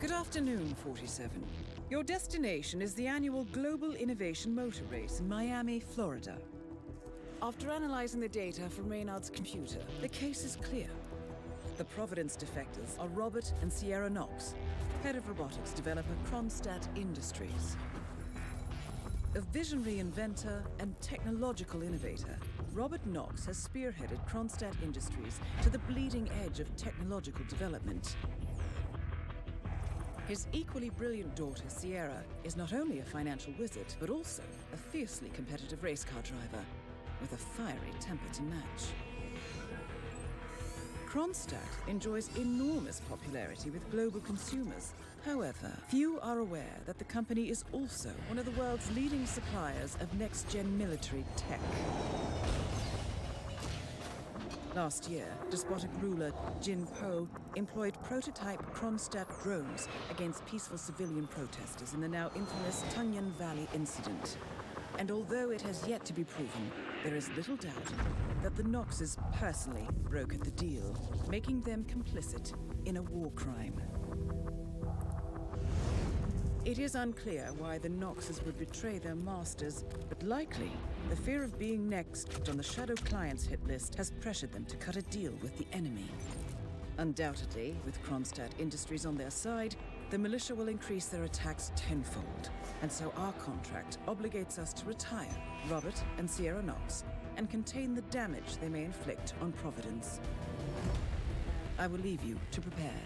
Good afternoon, 47. Your destination is the annual Global Innovation Motor Race in Miami, Florida. After analyzing the data from Reynard's computer, the case is clear. The Providence defectors are Robert and Sierra Knox, head of robotics developer Kronstadt Industries. A visionary inventor and technological innovator, Robert Knox has spearheaded Kronstadt Industries to the bleeding edge of technological development. His equally brilliant daughter, Sierra, is not only a financial wizard, but also a fiercely competitive race car driver, with a fiery temper to match. Kronstadt enjoys enormous popularity with global consumers. However, few are aware that the company is also one of the world's leading suppliers of next-gen military tech. Last year, despotic ruler Jin Po employed prototype Kronstadt drones against peaceful civilian protesters in the now infamous Tunyon Valley incident. And although it has yet to be proven, there is little doubt that the Knoxes personally brokered the deal, making them complicit in a war crime. It is unclear why the Knoxes would betray their masters, but likely the fear of being next on the Shadow Clients hit list has pressured them to cut a deal with the enemy. Undoubtedly, with Kronstadt Industries on their side, the militia will increase their attacks tenfold, and so our contract obligates us to retire Robert and Sierra Knox and contain the damage they may inflict on Providence. I will leave you to prepare.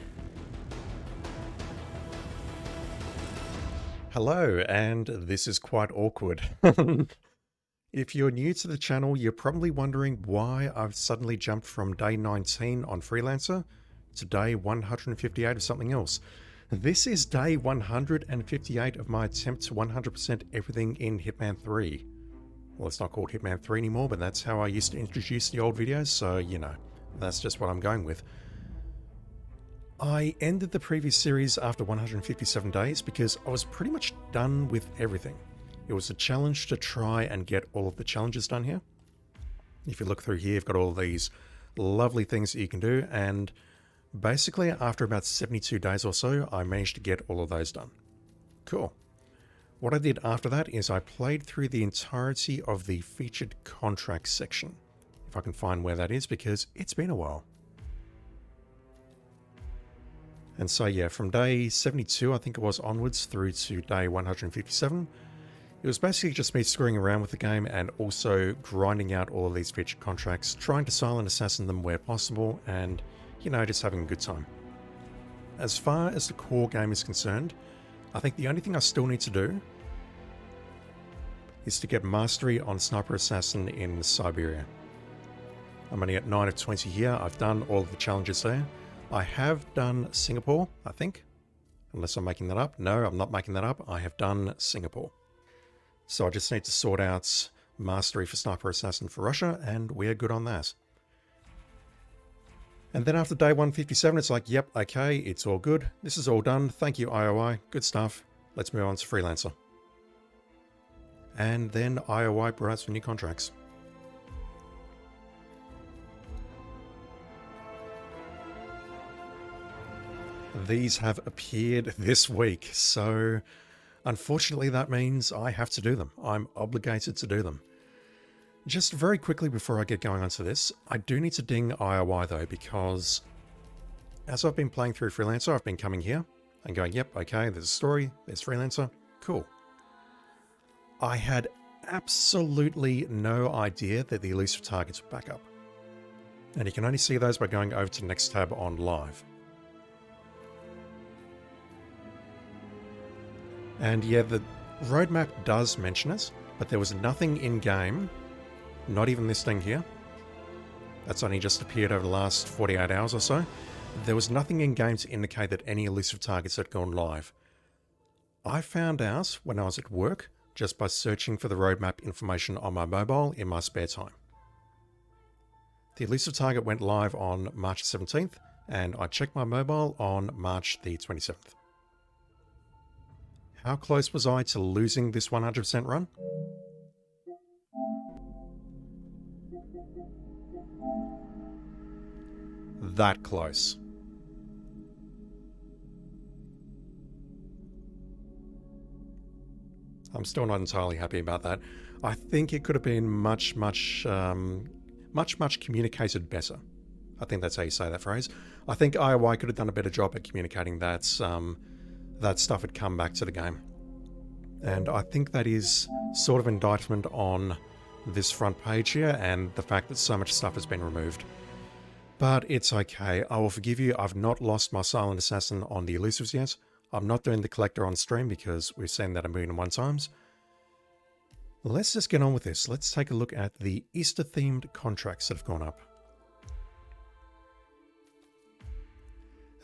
Hello, and this is quite awkward. If you're new to the channel, you're probably wondering why I've suddenly jumped from day 19 on Freelancer to day 158 of something else. This is day 158 of my attempt to 100% everything in Hitman 3. Well, it's not called Hitman 3 anymore, but that's how I used to introduce the old videos, so, you know, that's just what I'm going with. I ended the previous series after 157 days because I was pretty much done with everything. It was a challenge to try and get all of the challenges done here. If you look through here, you've got all these lovely things that you can do, and basically after about 72 days or so, I managed to get all of those done. Cool. What I did after that is I played through the entirety of the featured contracts section. If I can find where that is, because it's been a while. And so yeah, from day 72, I think it was, onwards through to day 157, it was basically just me screwing around with the game and also grinding out all of these featured contracts, trying to silent assassin them where possible, and, you know, just having a good time. As far as the core game is concerned, I think the only thing I still need to do is to get mastery on Sniper Assassin in Siberia. I'm only at 9 of 20 here. I've done all of the challenges there. I have done Singapore, I think, unless I'm making that up. No, I'm not making that up. I have done Singapore. So I just need to sort out mastery for Sniper Assassin for Russia, and we're good on that. And then after day 157, it's like, yep, okay, it's all good. This is all done. Thank you, IOI. Good stuff. Let's move on to Freelancer. And then IOI provides for new contracts. These have appeared this week, so unfortunately that means I have to do them. I'm obligated to do them. Just very quickly before I get going onto this, I do need to ding IOI though, because as I've been playing through Freelancer, I've been coming here and going, yep, okay, there's a story, there's Freelancer, cool. I had absolutely no idea that the elusive targets would back up. And you can only see those by going over to the next tab on Live. And yeah, the roadmap does mention it, but there was nothing in-game, not even this thing here. That's only just appeared over the last 48 hours or so. There was nothing in-game to indicate that any elusive targets had gone live. I found out when I was at work, just by searching for the roadmap information on my mobile in my spare time. The elusive target went live on March 17th, and I checked my mobile on March the 27th. How close was I to losing this 100% run? That close. I'm still not entirely happy about that. I think it could have been much communicated better. I think that's how you say that phrase. I think IOI could have done a better job at communicating that that stuff had come back to the game. And I think that is sort of indictment on this front page here and the fact that so much stuff has been removed. But it's okay. I will forgive you. I've not lost my Silent Assassin on the Elusives yet. I'm not doing the Collector on stream because we've seen that 1,000,001 times. Let's just get on with this. Let's take a look at the Easter-themed contracts that have gone up.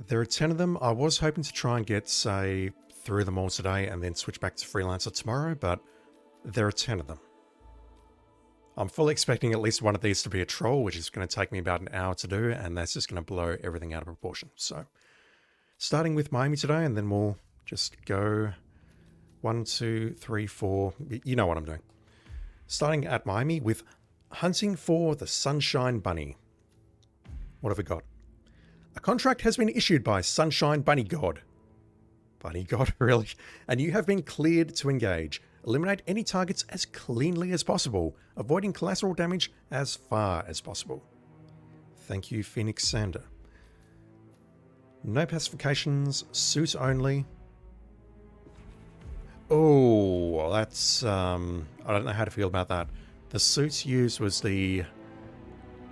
There are 10 of them. I was hoping to try and get, say, through them all today and then switch back to Freelancer tomorrow, but there are 10 of them. I'm fully expecting at least one of these to be a troll, which is going to take me about an hour to do, and that's just going to blow everything out of proportion. So, starting with Miami today, and then we'll just go 1, 2, 3, 4. You know what I'm doing. Starting at Miami with Hunting for the Sunshine Bunny. What have we got? A contract has been issued by Sunshine Bunny God. Bunny God, really? And you have been cleared to engage. Eliminate any targets as cleanly as possible, avoiding collateral damage as far as possible. Thank you, Phoenix Sander. No pacifications, suit only. Oh, that's, I don't know how to feel about that. The suits used was the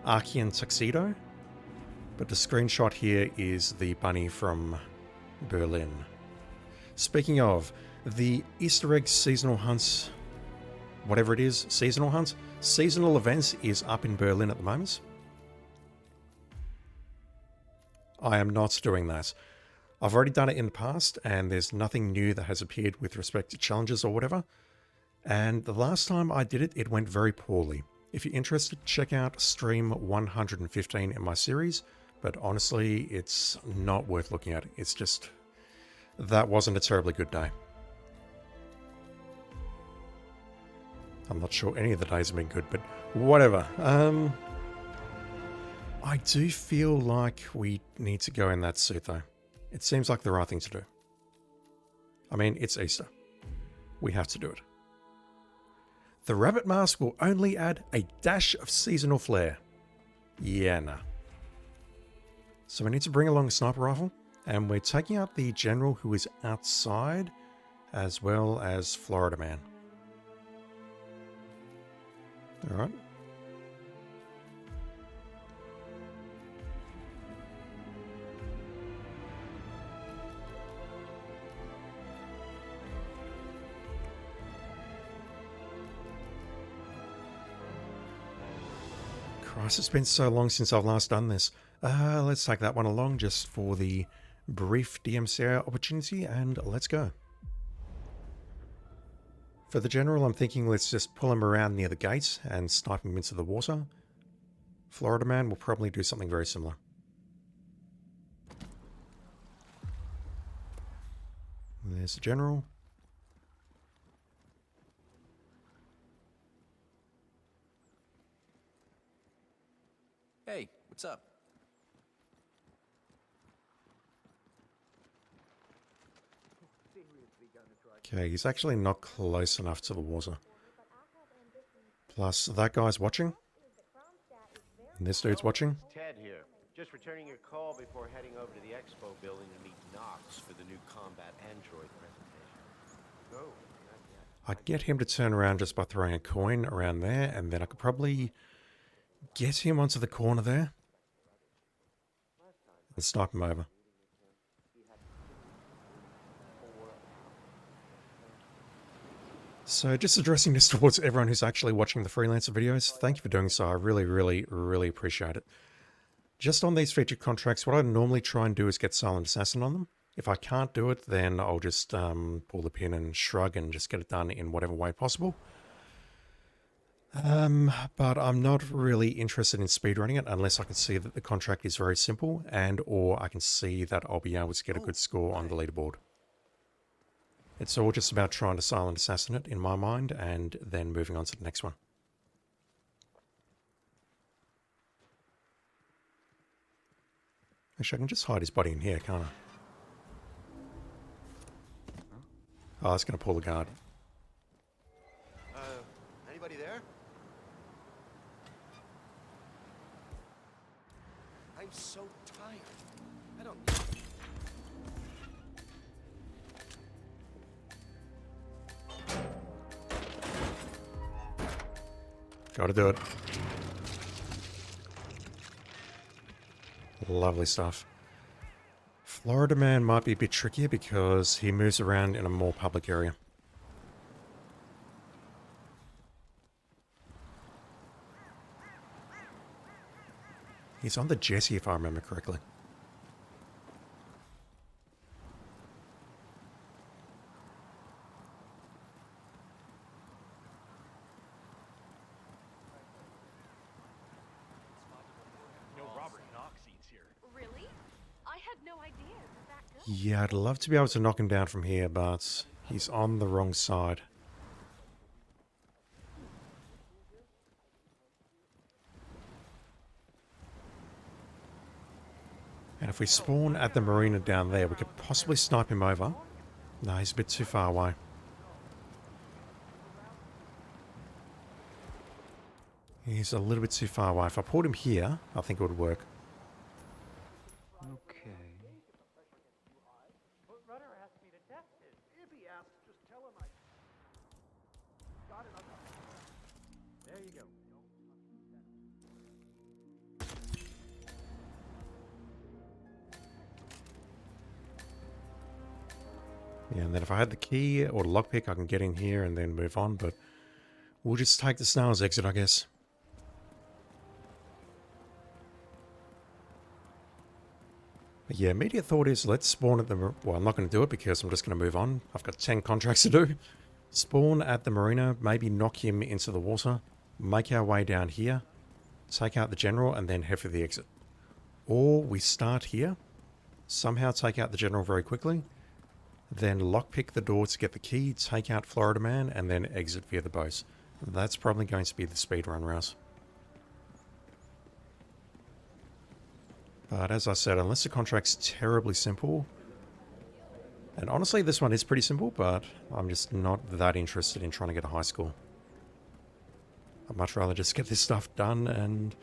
Archean tuxedo, but the screenshot here is the bunny from Berlin. Speaking of, the Easter egg seasonal hunts, whatever it is, seasonal hunts, seasonal events is up in Berlin at the moment. I am not doing that. I've already done it in the past, and there's nothing new that has appeared with respect to challenges or whatever. And the last time I did it, it went very poorly. If you're interested, check out stream 115 in my series, but honestly, it's not worth looking at. It's just, that wasn't a terribly good day. I'm not sure any of the days have been good, but whatever. I do feel like we need to go in that suit, though. It seems like the right thing to do. I mean, it's Easter. We have to do it. The rabbit mask will only add a dash of seasonal flair. Yeah, nah. So we need to bring along a sniper rifle, and we're taking out the general who is outside, as well as Florida Man. Alright. Christ, it's been so long since I've last done this. Let's take that one along just for the brief DMCA opportunity, and let's go. For the general, I'm thinking let's just pull him around near the gate and snipe him into the water. Florida Man will probably do something very similar. There's the general. Hey, what's up? Okay, he's actually not close enough to the water. Plus, that guy's watching. And this dude's watching. Ted here. Just returning your call before heading over to the expo building to meet Knox for the new combat android presentation. Oh, not yet. I'd get him to turn around just by throwing a coin around there, and then I could probably get him onto the corner there and snipe him over. So just addressing this towards everyone who's actually watching the Freelancer videos, thank you for doing so. I really appreciate it. Just on these featured contracts, what I normally try and do is get Silent Assassin on them. If I can't do it, then I'll just pull the pin and shrug and just get it done in whatever way possible. But I'm not really interested in speedrunning it unless I can see that the contract is very simple and or I can see that I'll be able to get a good score on the leaderboard. It's all just about trying to Silent Assassin it in my mind and then moving on to the next one. Actually, I can just hide his body in here, can't I? Oh, it's going to pull the guard. Gotta do it. Lovely stuff. Florida Man might be a bit trickier because he moves around in a more public area. He's on the Jessie, if I remember correctly. Really? I had no idea it was that good. Yeah, I'd love to be able to knock him down from here, but he's on the wrong side. And if we spawn at the marina down there, we could possibly snipe him over. No, he's a bit too far away. He's a little bit too far away. If I pulled him here, I think it would work. Okay. There you go. Yeah, and then if I had the key or the lockpick, I can get in here and then move on, but we'll just take the snail's exit, I guess. But yeah, immediate thought is let's spawn at the... Well, I'm not going to do it because I'm just going to move on. I've got 10 contracts to do. Spawn at the marina, maybe knock him into the water, make our way down here, take out the general, and then head for the exit. Or we start here, somehow take out the general very quickly, then lockpick the door to get the key, take out Florida Man, and then exit via the boat. That's probably going to be the speedrun route. But as I said, unless the contract's terribly simple, and honestly this one is pretty simple, but I'm just not that interested in trying to get a high score. I'd much rather just get this stuff done and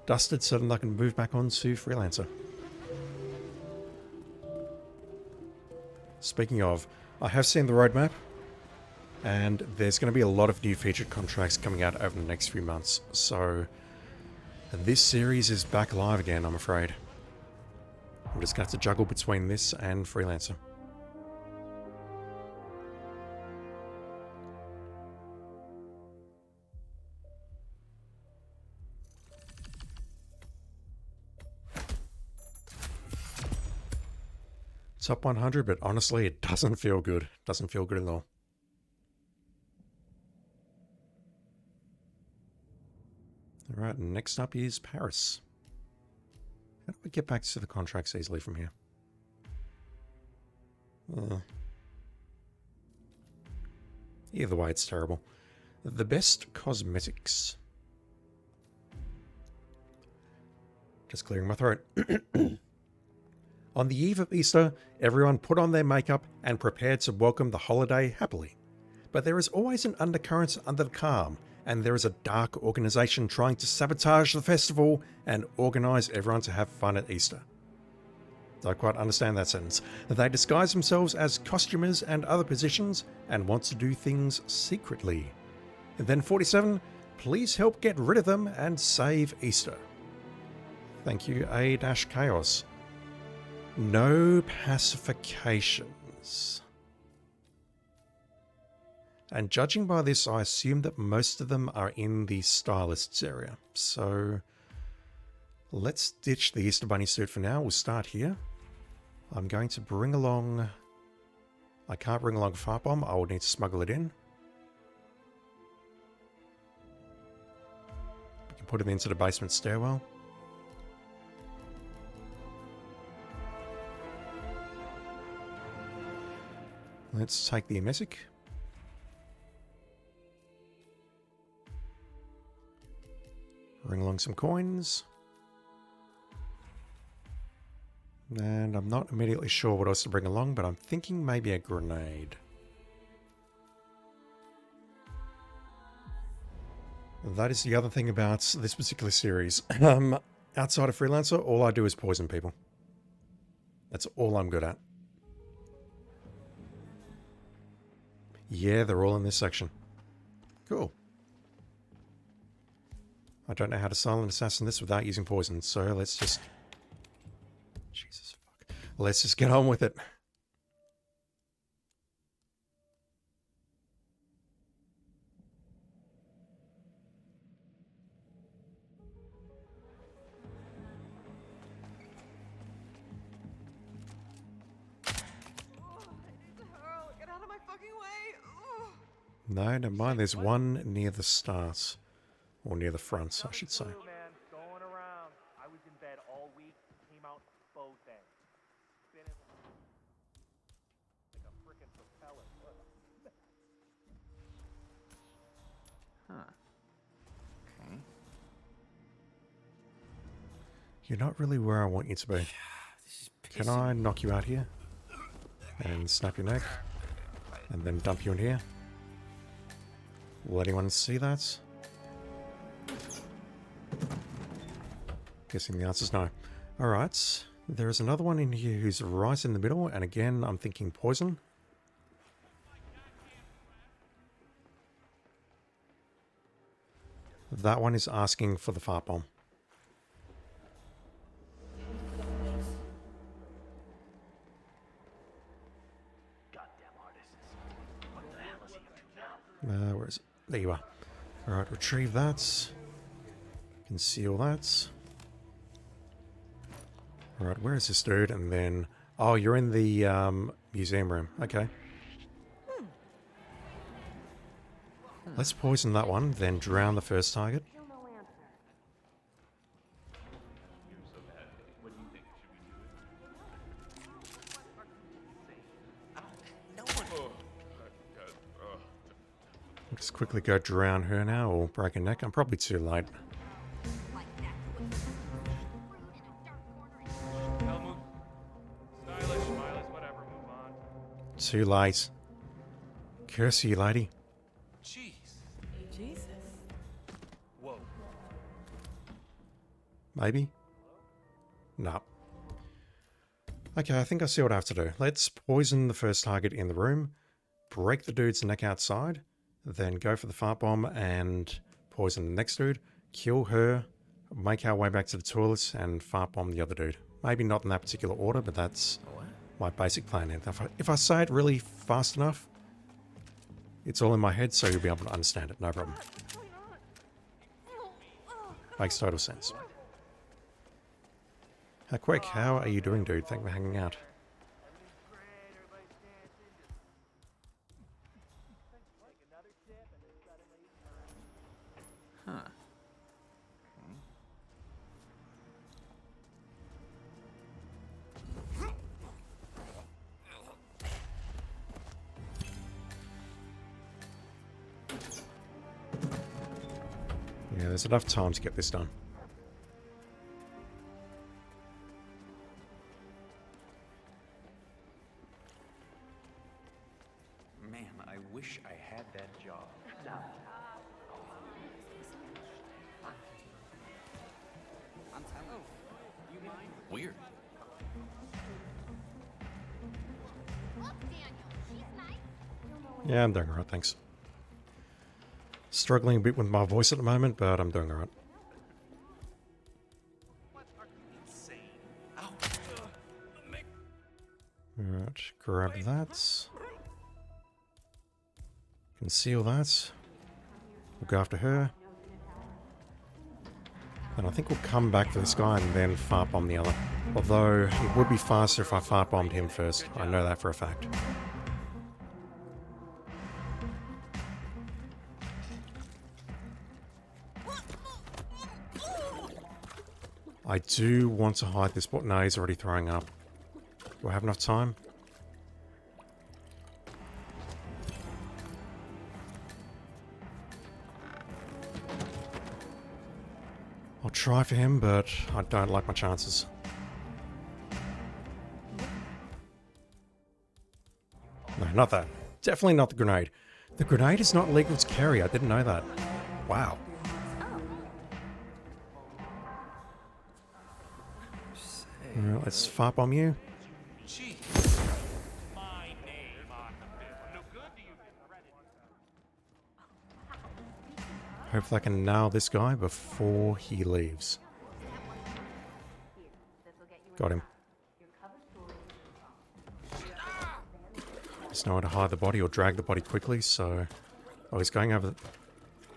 dusted so that I can move back on to Freelancer. Speaking of, I have seen the roadmap, and there's going to be a lot of new featured contracts coming out over the next few months, so this series is back live again, I'm afraid. I'm just going to have to juggle between this and Freelancer. Top 100, but honestly, it doesn't feel good. Doesn't feel good at all. Alright, next up is Paris. How do we get back to the contracts easily from here? Either way, it's terrible. The best cosmetics. Just clearing my throat. On the eve of Easter, everyone put on their makeup and prepared to welcome the holiday happily. But there is always an undercurrent under the calm, and there is a dark organization trying to sabotage the festival and organize everyone to have fun at Easter. Don't quite understand that sentence. They disguise themselves as costumers and other positions and want to do things secretly. And then 47, please help get rid of them and save Easter. Thank you, A-Chaos. No pacifications. And judging by this, I assume that most of them are in the stylists area. So let's ditch the Easter Bunny suit for now. We'll start here. I'm going to bring along... I can't bring along a fire bomb. I will need to smuggle it in. We can put it into the basement stairwell. Let's take the emetic. Bring along some coins. And I'm not immediately sure what else to bring along, but I'm thinking maybe a grenade. That is the other thing about this particular series. Outside of Freelancer, all I do is poison people. That's all I'm good at. Yeah, they're all in this section. Cool. I don't know how to silent assassin this without using poison, so let's just... Jesus fuck. Let's just get on with it. Get out of my fucking way! Ugh. No, never mind. There's one near the stars. Or near the fronts, I should say. Man, going around. I was in bed all week. Came out both ends. Spinning like a frickin' propeller. Huh. Okay. You're not really where I want you to be. This is Can I knock you out here? And snap your neck? And then dump you in here? Will anyone see that? Guessing the answer's no. Alright, there is another one in here who's right in the middle, and again, I'm thinking poison. That one is asking for the fart bomb. Where is it? There you are. Alright, retrieve that. Conceal that. Alright, where is this dude? And then... Oh, you're in the museum room. Okay. Let's poison that one, then drown the first target. Just quickly go drown her now, or break her neck. I'm probably too late. Move. Stylish, stylish, whatever, move on. Too late. Curse you, lady. Jeez. Jesus. Whoa. Maybe? No. Okay, I think I see what I have to do. Let's poison the first target in the room, break the dude's neck outside, then go for the fart bomb and poison the next dude, kill her, make our way back to the toilets, and fart bomb the other dude. Maybe not in that particular order, but that's my basic plan. And if I say it really fast enough, it's all in my head, so you'll be able to understand it, no problem. Makes total sense. How quick? How are you doing, dude? Thank you for hanging out. Huh. Yeah, there's enough time to get this done. Man, I wish I had that job. Weird. Yeah, I'm doing alright, thanks. Struggling a bit with my voice at the moment, but I'm doing alright. Alright, grab that. Conceal that. We'll go after her. And I think we'll come back to this guy and then fart bomb the other. Although, it would be faster if I fart bombed him first. I know that for a fact. I do want to hide this, but no, he's already throwing up. Do I have enough time? I'll try for him, but I don't like my chances. No, not that. Definitely not the grenade. The grenade is not legal to carry. I didn't know that. Wow. Alright, let's fart bomb you. Hopefully I can nail this guy before he leaves. Got him. There's nowhere to hide the body or drag the body quickly, so... Oh, he's going over...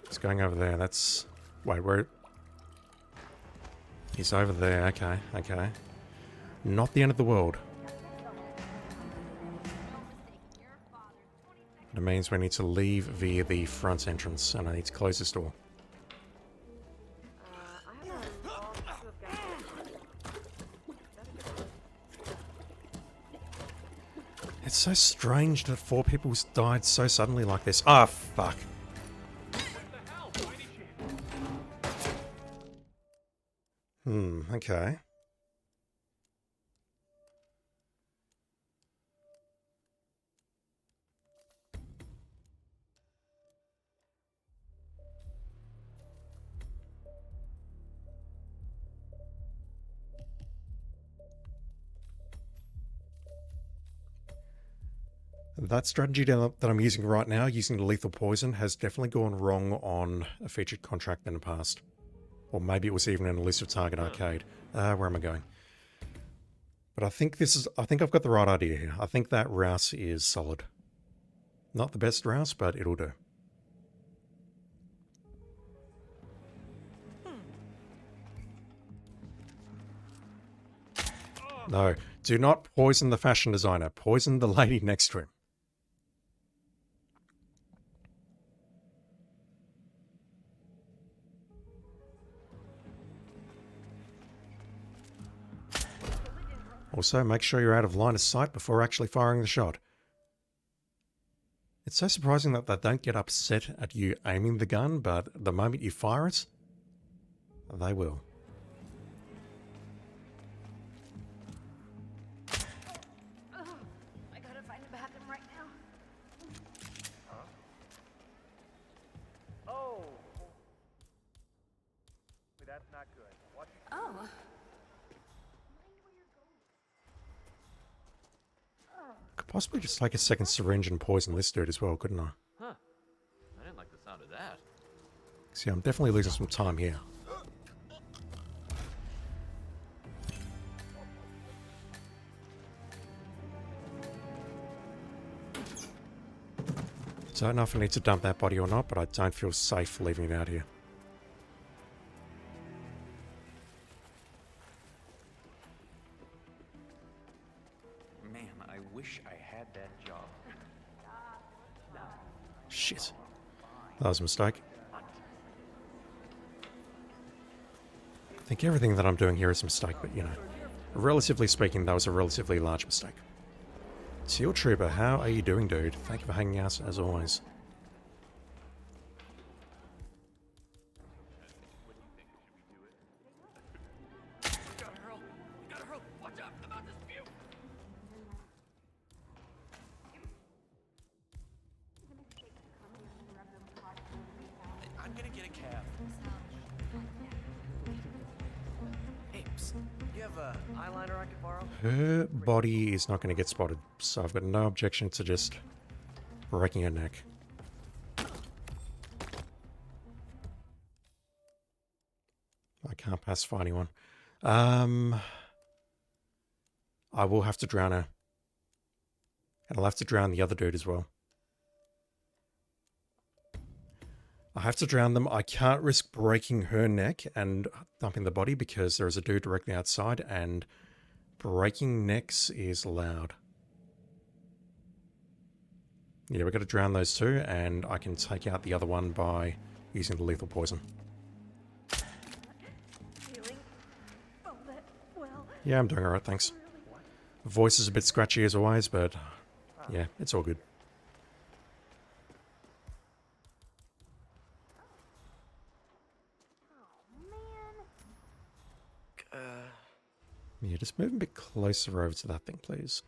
He's going over there. That's... Wait, where... He's over there. Okay, okay. Not the end of the world. It means we need to leave via the front entrance, and I need to close this door. It's so strange that 4 people died so suddenly like this. Ah, fuck. Okay. That strategy that I'm using right now, using the lethal poison, has definitely gone wrong on a featured contract in the past. Or maybe it was even in a list of Target Arcade. Where am I going? But I think I've got the right idea here. I think that rouse is solid. Not the best rouse, but it'll do. No, do not poison the fashion designer. Poison the lady next to him. Also, make sure you're out of line of sight before actually firing the shot. It's so surprising that they don't get upset at you aiming the gun, but the moment you fire it, they will. I gotta find the bathroom right now. Oh! Wait, that's not good. Watch your... Oh. Could possibly just take a second syringe and poison this dude as well, couldn't I? Huh. I didn't like the sound of that. See, I'm definitely losing some time here. Don't know if I need to dump that body or not, but I don't feel safe leaving it out here. Man, I wish I had that job. Shit. That was a mistake. I think everything that I'm doing here is a mistake, but you know, relatively speaking, that was a relatively large mistake. Steel Trooper, how are you doing, dude? Thank you for hanging out as always. I'm gonna get a cab. Hey, psst. You have a eyeliner I could borrow? Her body is not going to get spotted, so I've got no objection to just breaking her neck. I can't pacify anyone. I will have to drown her. And I'll have to drown the other dude as well. I have to drown them. I can't risk breaking her neck and dumping the body because there is a dude directly outside and breaking necks is loud. Yeah, we've got to drown those two and I can take out the other one by using the lethal poison. Feeling all that well. Yeah, I'm doing alright, thanks. Voice is a bit scratchy as always, but yeah, it's all good. Yeah, just move a bit closer over to that thing, please.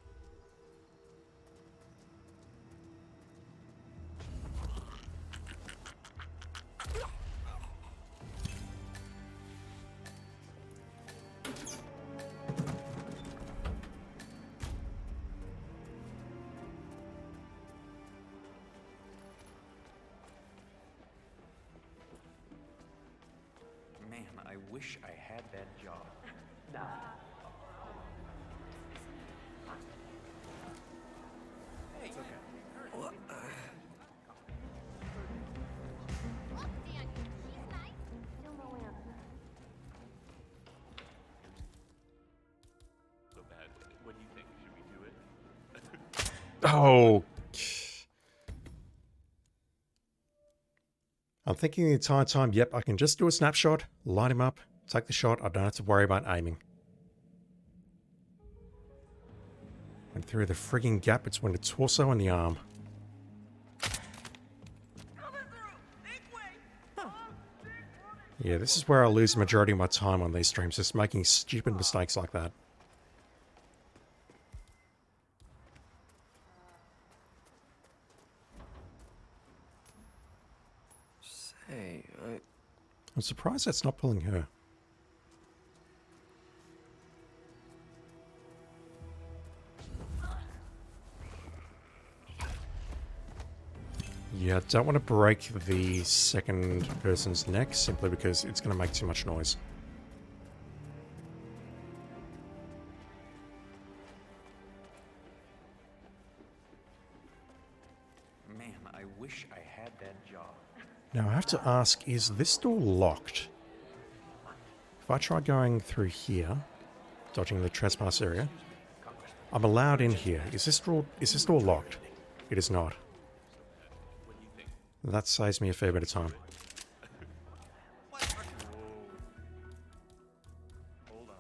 wish I had that job. So bad. What do you think? Should we do it? Oh. I'm thinking the entire time, yep, I can just do a snapshot, light him up, take the shot, I don't have to worry about aiming. And through the frigging gap between the torso and the arm. Yeah, this is where I lose the majority of my time on these streams, just making stupid mistakes like that. Hey, I'm surprised that's not pulling her. Yeah, I don't want to break the second person's neck simply because it's going to make too much noise. Man, I wish I had that job. Now I have to ask, is this door locked? If I try going through here, dodging the trespass area, I'm allowed in here. Is this door locked? It is not. That saves me a fair bit of time. Hold on.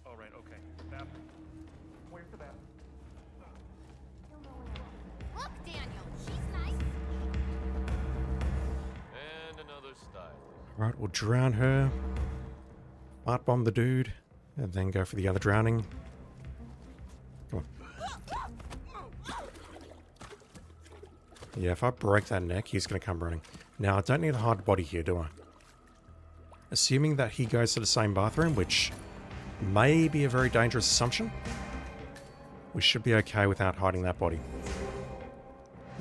All right, okay. Bathroom. Where's the bathroom? Look, Daniel, she's nice. And another style. Right, we'll drown her, fart bomb the dude, and then go for the other drowning. Come on. Yeah, if I break that neck, he's going to come running. Now, I don't need a hard body here, do I? Assuming that he goes to the same bathroom, which may be a very dangerous assumption, we should be okay without hiding that body.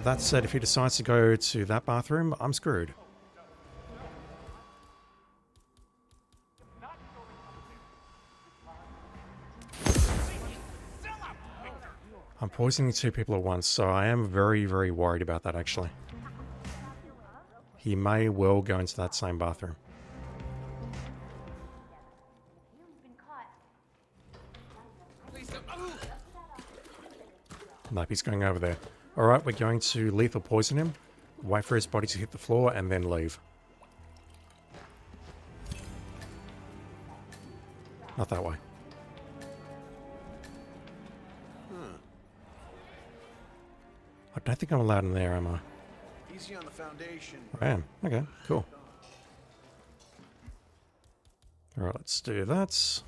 That said, if he decides to go to that bathroom, I'm screwed. I'm poisoning two people at once, so I am very, very worried about that, actually. He may well go into that same bathroom. Nope, he's going over there. Alright, we're going to lethal poison him, wait for his body to hit the floor, and then leave. Not that way. I don't think I'm allowed in there, am I? easy on the foundation. I am. Okay, cool. Alright, let's do that.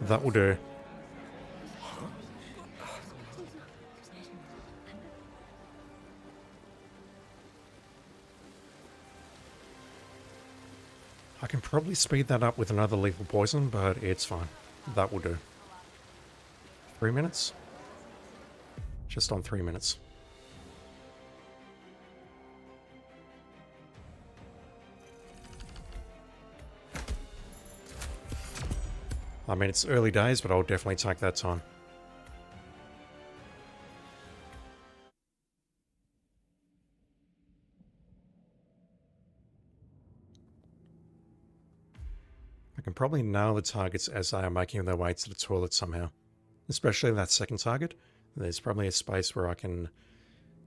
That will do. I can probably speed that up with another lethal poison, but it's fine. That will do. 3 minutes? Just on 3 minutes. I mean, it's early days, but I'll definitely take that time. I can probably nail the targets as they are making their way to the toilet somehow. Especially that second target. There's probably a space where I can...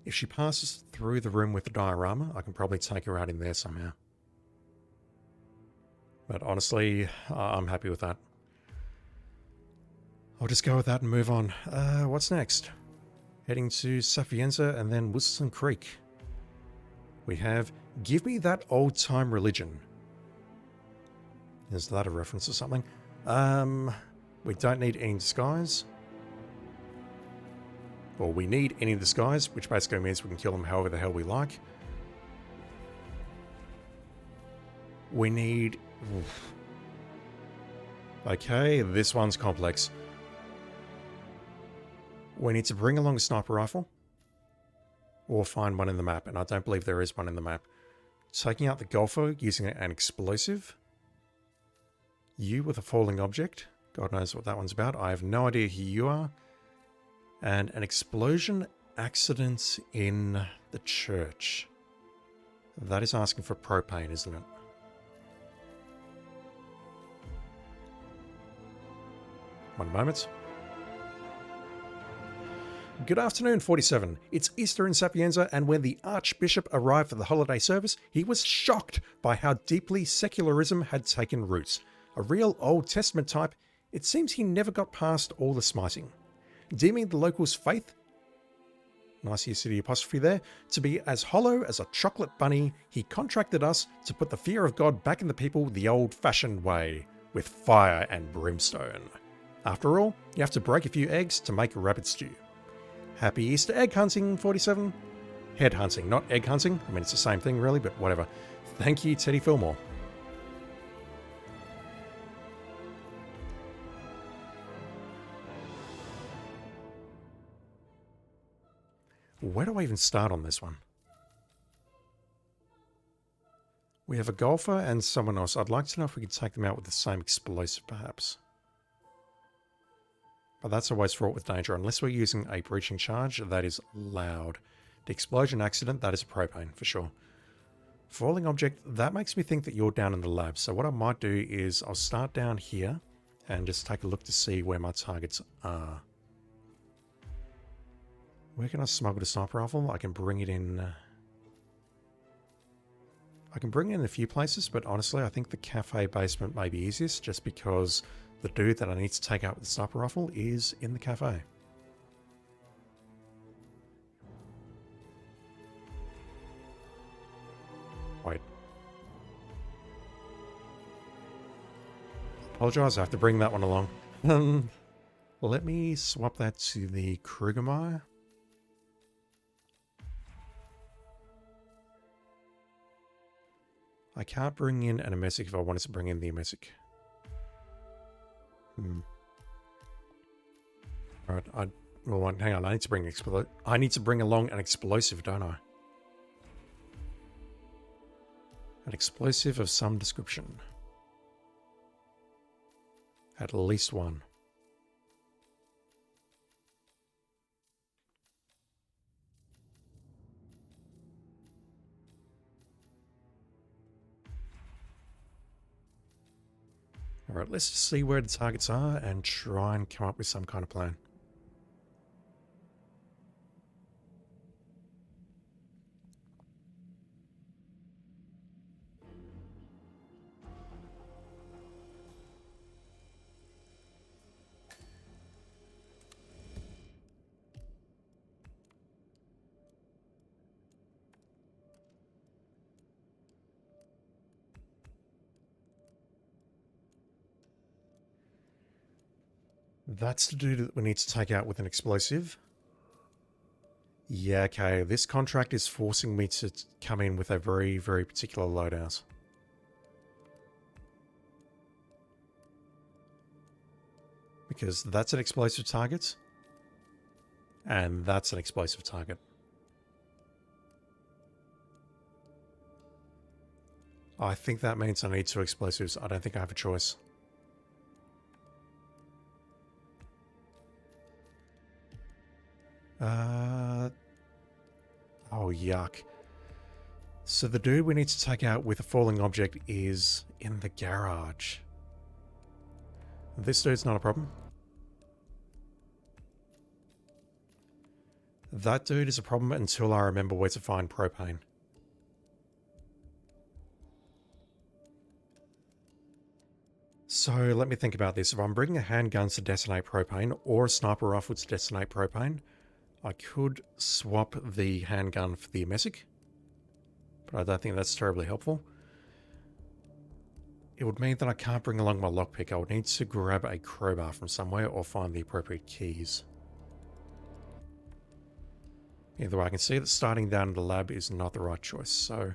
If she passes through the room with the diorama, I can probably take her out in there somehow. But honestly, I'm happy with that. I'll just go with that and move on. What's next? Heading to Sapienza and then Whittleton Creek. We have Give Me That Old Time Religion. Is that a reference to something? We don't need any disguise. Well, we need any disguise, which basically means we can kill them however the hell we like. We need... Oof. Okay, this one's complex. We need to bring along a sniper rifle, or find one in the map, and I don't believe there is one in the map. Taking out the golfer using an explosive. You with a falling object. God knows what that one's about. I have no idea who you are. And an explosion accident in the church. That is asking for propane, isn't it? One moment. Good afternoon, 47. It's Easter in Sapienza, and when the Archbishop arrived for the holiday service, he was shocked by how deeply secularism had taken root. A real Old Testament type, it seems he never got past all the smiting. Deeming the locals' faith, nice use of the apostrophe there, to be as hollow as a chocolate bunny, he contracted us to put the fear of God back in the people the old-fashioned way, with fire and brimstone. After all, you have to break a few eggs to make a rabbit stew. Happy Easter egg hunting, 47. Head hunting, not egg hunting. I mean, it's the same thing, really, but whatever. Thank you, Teddy Fillmore. Where do I even start on this one? We have a golfer and someone else. I'd like to know if we could take them out with the same explosive, perhaps. But that's always fraught with danger, unless we're using a breaching charge. That is loud. The explosion accident, that is propane, for sure. Falling object, that makes me think that you're down in the lab. So what I might do is I'll start down here and just take a look to see where my targets are. Where can I smuggle the sniper rifle? I can bring it in... I can bring it in a few places, but honestly, I think the cafe basement may be easiest, just because the dude that I need to take out with the sniper rifle is in the cafe. Wait. Apologise, I have to bring that one along. Let me swap that to the Krugermeyer. I can't bring in an Emesic if I wanted to bring in the Emesic. Alright, well, hang on, I need to bring along an explosive, don't I? An explosive of some description. At least one. Alright, let's just see where the targets are and try and come up with some kind of plan. That's the dude that we need to take out with an explosive. Yeah, okay. This contract is forcing me to come in with a very, very particular loadout. Because that's an explosive target. And that's an explosive target. I think that means I need two explosives. I don't think I have a choice. Oh, yuck. So the dude we need to take out with a falling object is in the garage. This dude's not a problem. That dude is a problem until I remember where to find propane. So let me think about this. If I'm bringing a handgun to detonate propane or a sniper rifle to detonate propane, I could swap the handgun for the Emesic, but I don't think that's terribly helpful. It would mean that I can't bring along my lockpick. I would need to grab a crowbar from somewhere or find the appropriate keys. Either way, I can see that starting down in the lab is not the right choice, so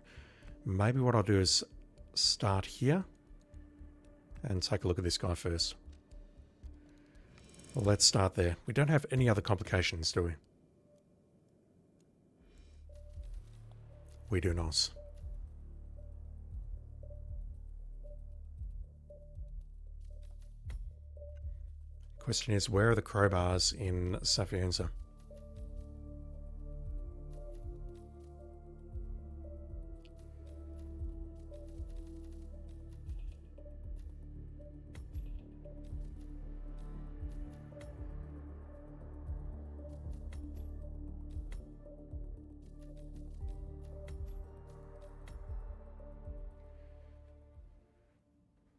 maybe what I'll do is start here and take a look at this guy first. Well, let's start there. We don't have any other complications, do we? we do not. Question is, where are the crowbars in Sapienza?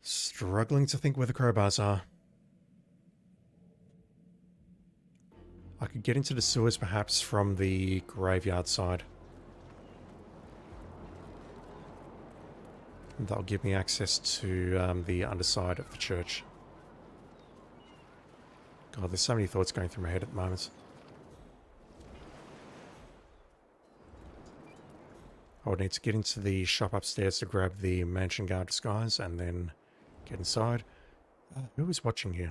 Struggling to think where the crowbars are. I could get into the sewers perhaps from the graveyard side. And that'll give me access to the underside of the church. God, there's so many thoughts going through my head at the moment. I would need to get into the shop upstairs to grab the mansion guard disguise and then get inside. Who is watching here?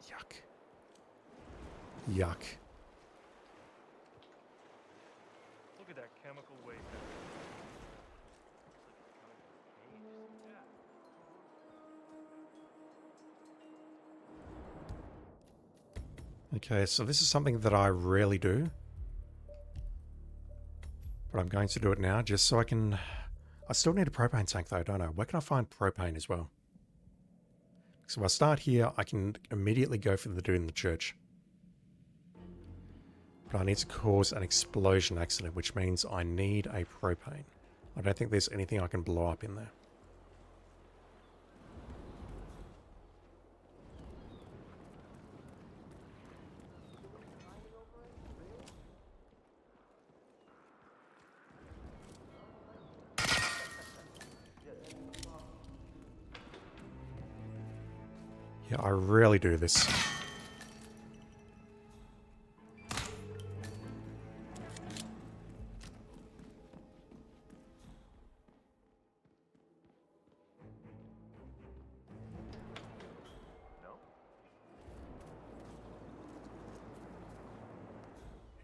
Yuck. Yuck. Look at that chemical waste. Okay, so this is something that I rarely do. But I'm going to do it now just so I can... I still need a propane tank though, don't I? Where can I find propane as well? So if I start here, I can immediately go for the dude in the church. But I need to cause an explosion accident, which means I need a propane. I don't think there's anything I can blow up in there. Yeah, I rarely do this.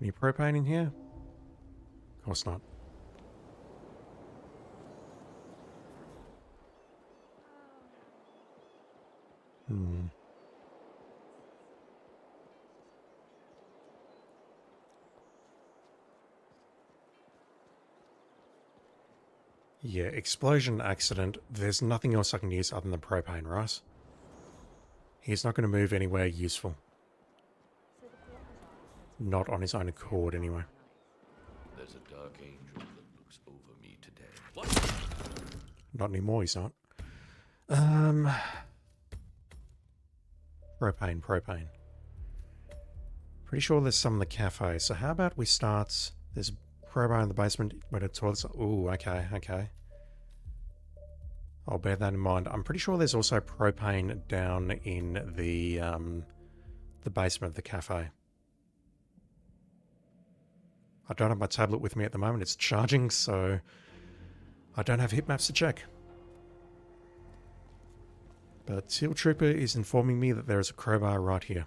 Any propane in here? Of course not. Yeah, explosion, accident. There's nothing else I can use other than propane, right? He's not going to move anywhere useful. Not on his own accord, anyway. There's a dark angel that looks over me today. What? Not anymore, he's not. Propane. Pretty sure there's some in the cafe. So how about we start... There's propane in the basement where the toilets are... Ooh, okay. I'll bear that in mind. I'm pretty sure there's also propane down in the basement of the cafe. I don't have my tablet with me at the moment. It's charging, so I don't have heat maps to check. But Seal Trooper is informing me that there is a crowbar right here.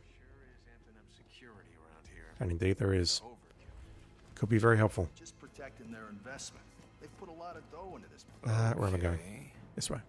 And indeed there is. Could be very helpful. Just protecting their investment. They put a lot of dough into this. Where am I going? This way.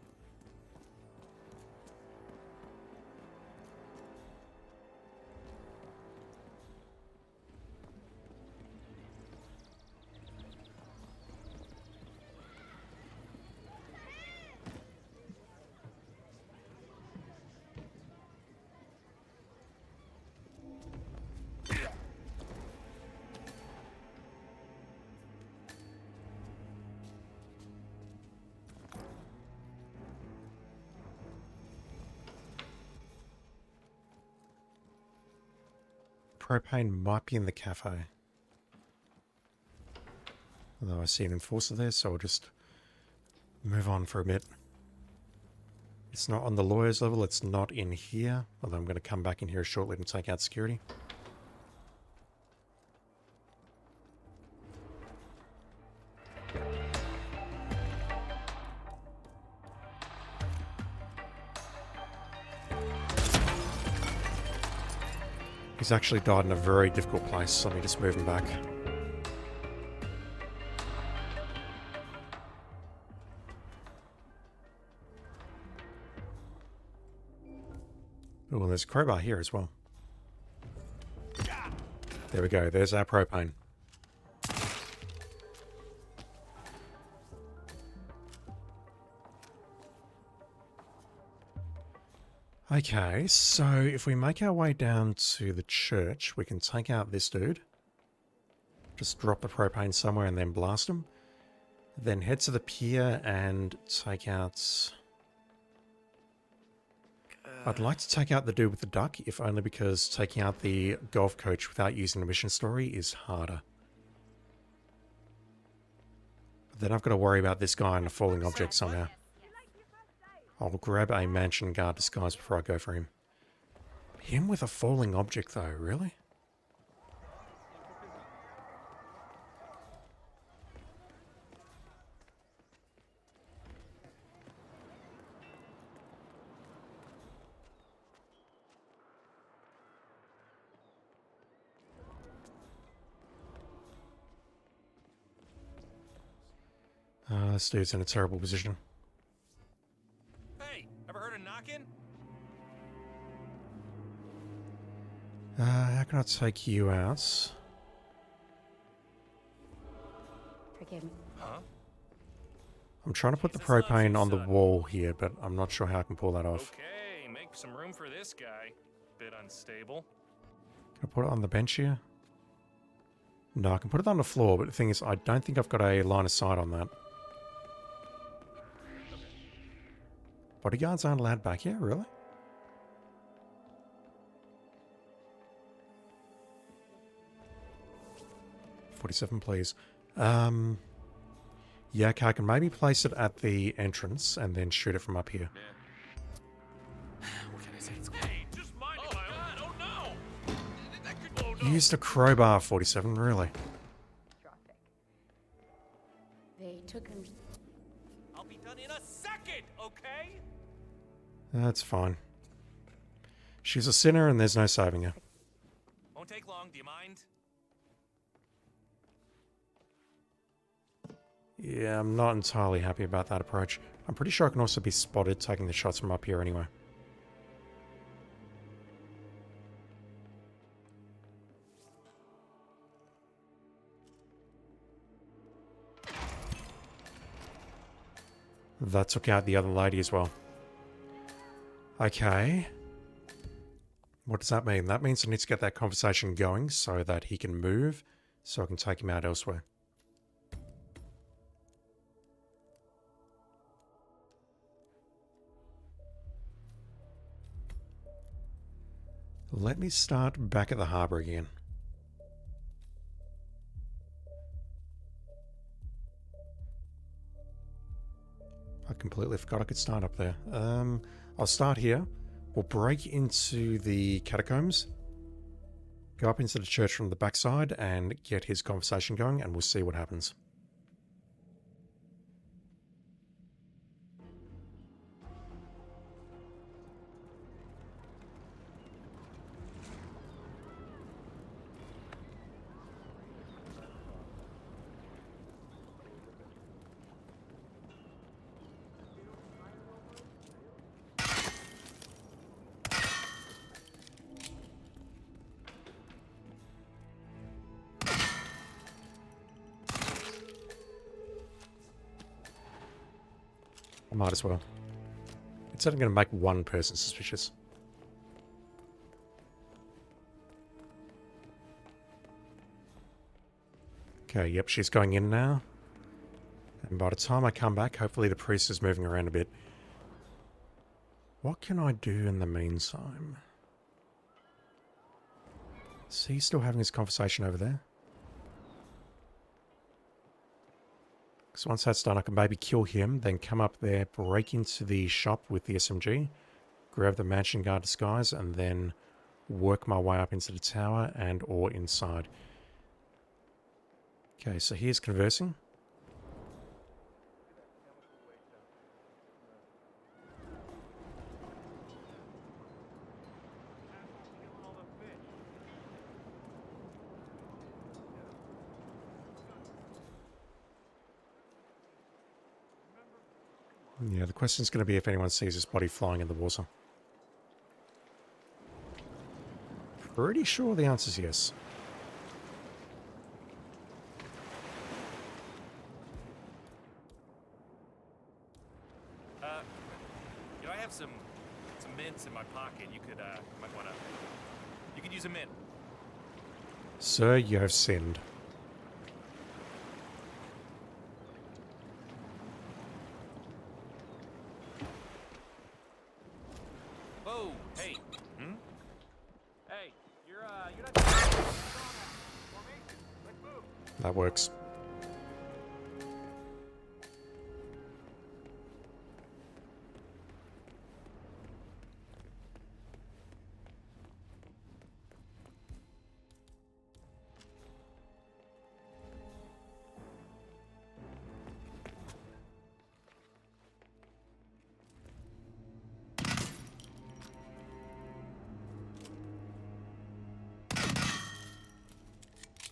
Propane might be in the cafe. Although I see an enforcer there, so I'll just move on for a bit. It's not on the lawyer's level, it's not in here. Although I'm going to come back in here shortly and take out security. He's actually died in a very difficult place, so let me just move him back. Oh, and there's a crowbar here as well. There we go. There's our propane. Okay, so if we make our way down to the church, we can take out this dude. Just drop the propane somewhere and then blast him. Then head to the pier and take out... I'd like to take out the dude with the duck, if only because taking out the golf coach without using the mission story is harder. But then I've got to worry about this guy and a falling object somehow. I'll grab a mansion guard disguise before I go for him. Him with a falling object though, really? This dude's in a terrible position. Hey, ever heard of knocking? How can I take you out? Forgive me. Huh? I'm trying to put the propane on the wall here, but I'm not sure how I can pull that off. Okay, make some room for this guy. Bit unstable. Can I put it on the bench here? No, I can put it on the floor, but the thing is, I don't think I've got a line of sight on that. Bodyguards aren't allowed back here, really? $47, please. Yeah, okay, I can maybe place it at the entrance and then shoot it from up here. What can I say? Hey, just mind it, God, oh no! That could, oh no! Used a crowbar, 47, really? They took him. I'll be done in a second, okay? That's fine. She's a sinner and there's no saving her. Won't take long, do you mind? Yeah, I'm not entirely happy about that approach. I'm pretty sure I can also be spotted taking the shots from up here anyway. That took out the other lady as well. Okay. What does that mean? That means I need to get that conversation going so that he can move, so I can take him out elsewhere. Let me start back at the harbour again. I completely forgot I could start up there. I'll start here. We'll break into the catacombs, go up into the church from the backside and get his conversation going, and we'll see what happens. I might as well. It's only going to make one person suspicious. Okay, yep, she's going in now. And by the time I come back, hopefully the priest is moving around a bit. What can I do in the meantime? Is he still having his conversation over there? So once that's done, I can maybe kill him, then come up there, break into the shop with the SMG, grab the mansion guard disguise, and then work my way up into the tower and or inside. Okay, so here's conversing. Yeah, the question's going to be if anyone sees his body flying in the water. pretty sure the answer's yes. You know, I have some mints in my pocket. You could, might wanna... You could use a mint. Sir, you have sinned. Whoa, hey. Hmm? Hey, you're not... For me? Let's move. That works.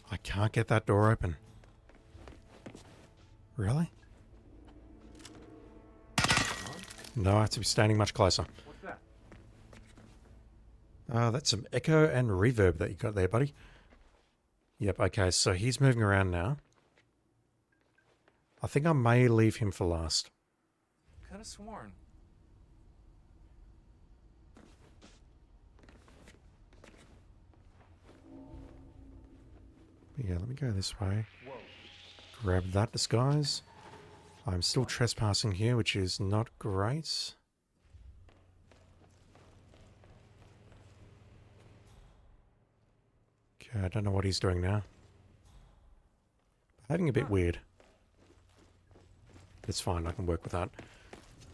I can't get that door open. Really? No, I have to be standing much closer. What's that? That's some echo and reverb that you got there, buddy. Yep, okay, so he's moving around now. I think I may leave him for last. Could have sworn. Yeah, let me go this way. Grab that disguise. I'm still trespassing here, which is not great. Okay, I don't know what he's doing now. Behaving a bit weird. It's fine, I can work with that.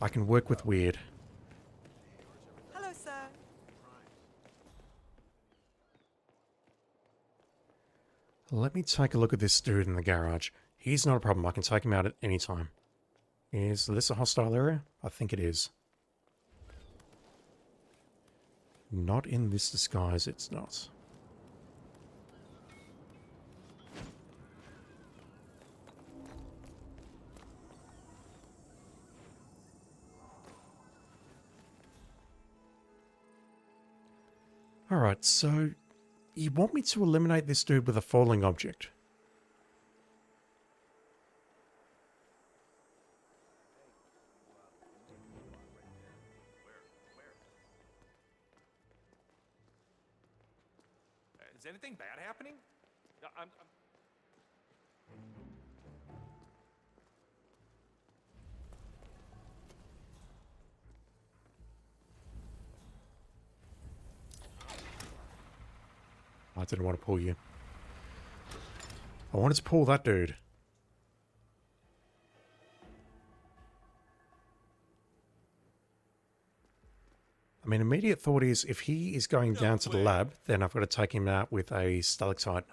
I can work with weird. Hello, sir. Let me take a look at this dude in the garage. He's not a problem. I can take him out at any time. Is this a hostile area? I think it is. Not in this disguise, it's not. Alright, so you want me to eliminate this dude with a falling object? Is anything bad happening? I'm... I didn't want to pull you. I wanted to pull that dude. I mean, immediate thought is if he is going down to the lab, then I've got to take him out with a stalactite.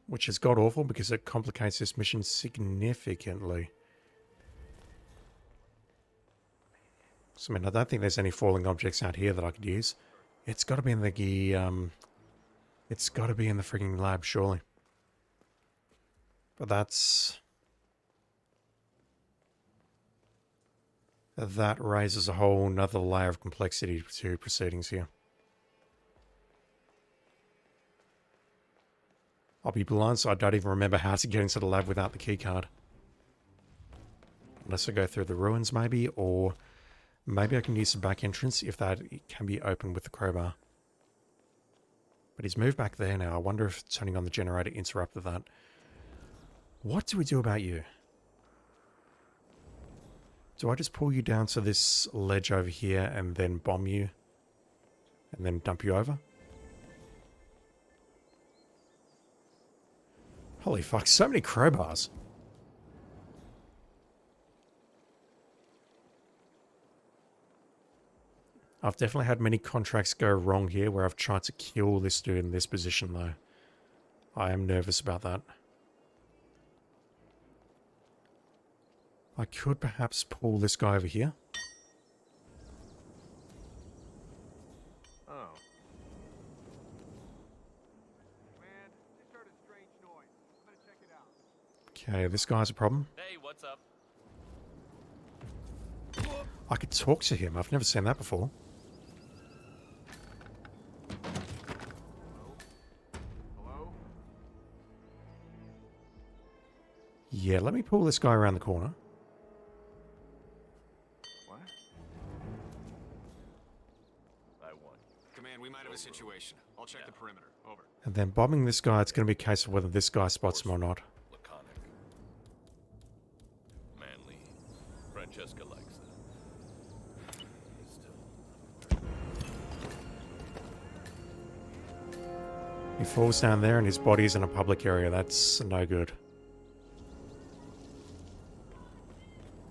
Which is god awful because it complicates this mission significantly. So, I mean, I don't think there's any falling objects out here that I could use. It's got to be in the it's got to be in the frigging lab, surely. But that raises a whole nother layer of complexity to proceedings here. I'll be blind, so I don't even remember how to get into the lab without the keycard. Unless I go through the ruins, maybe, or maybe I can use the back entrance if that can be opened with the crowbar. But he's moved back there now. I wonder if turning on the generator interrupted that. What do we do about you? Do I just pull you down to this ledge over here and then bomb you? And then dump you over? Holy fuck, so many crowbars. I've definitely had many contracts go wrong here where I've tried to kill this dude in this position though. I am nervous about that. I could perhaps pull this guy over here. Oh. Man, just heard a strange noise. I'm gonna check it out. Okay, this guy's a problem. Hey, what's up? I could talk to him. I've never seen that before. Hello? Yeah, let me pull this guy around the corner. What? I won. Command, we might have a situation. I'll check the perimeter. Over. And then bombing this guy, it's going to be a case of whether this guy spots him or not. Laconic. Manly. Francesca likes that. Still. He falls down there and his body's in a public area. That's no good.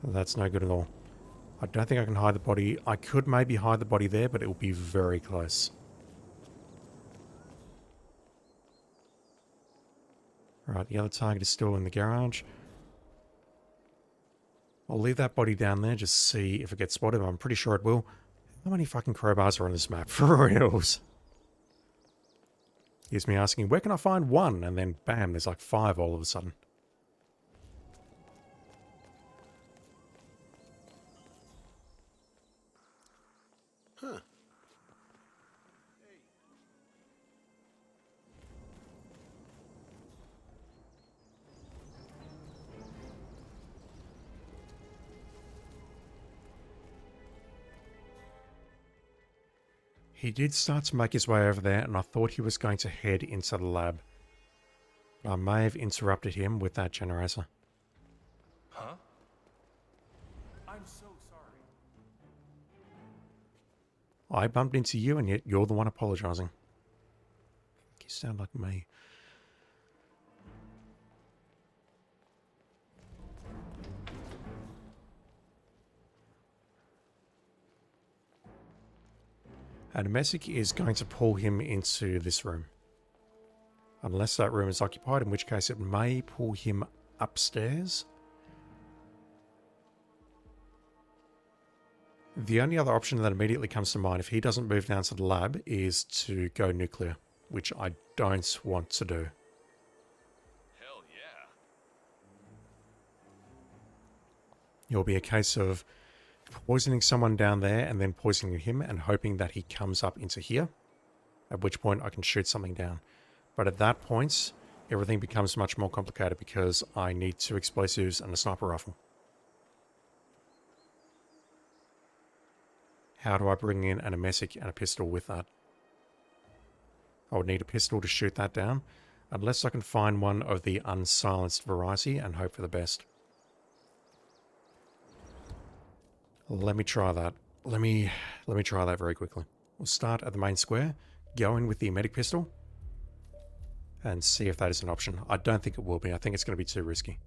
That's no good at all. I don't think I can hide the body. I could maybe hide the body there, but it will be very close. Right, the other target is still in the garage. I'll leave that body down there, just see if it gets spotted. I'm pretty sure it will. How many fucking crowbars are on this map? For reals. Here's me asking, where can I find one? And then bam, there's like 5 all of a sudden. Huh. He did start to make his way over there, and I thought he was going to head into the lab. I may have interrupted him with that generator. Huh? I'm so sorry. I bumped into you, and yet you're the one apologizing. You sound like me. And Messick is going to pull him into this room. Unless that room is occupied, in which case it may pull him upstairs. The only other option that immediately comes to mind if he doesn't move down to the lab is to go nuclear, which I don't want to do. Hell yeah. It'll be a case of poisoning someone down there and then poisoning him and hoping that he comes up into here, at which point I can shoot something down. But at that point, everything becomes much more complicated because I need 2 explosives and a sniper rifle. How do I bring in an Messick and a pistol with that? I would need a pistol to shoot that down, unless I can find one of the unsilenced variety and hope for the best. Let me try that. Let me try that very quickly. We'll start at the main square, go in with the medic pistol, and see if that is an option. I don't think it will be. I think it's going to be too risky.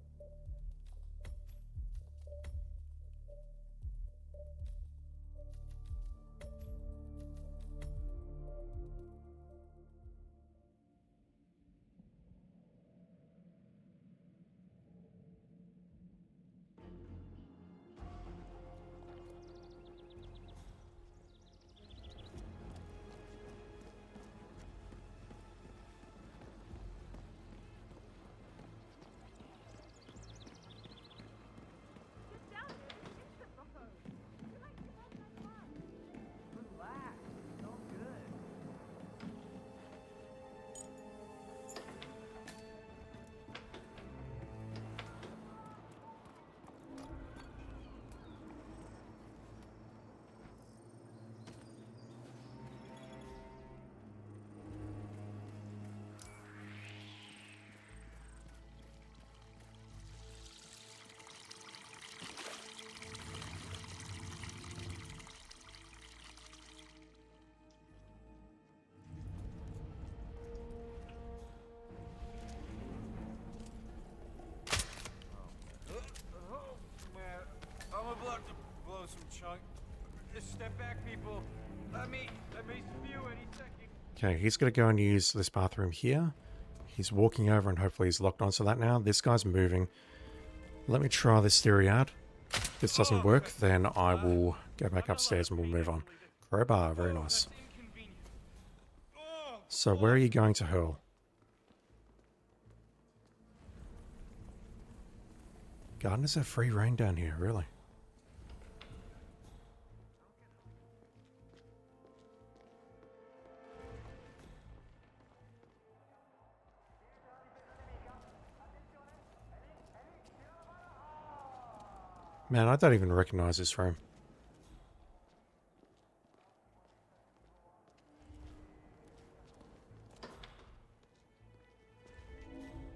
Just step back, people. Let me spew any second. Okay, he's going to go and use this bathroom here. He's walking over and hopefully he's locked onto that now. This guy's moving. Let me try this theory out. If this doesn't work, then I will go back upstairs and we'll move on. Crowbar, very nice. So where are you going to hurl? Gardeners have free reign down here, really. Man, I don't even recognize this room.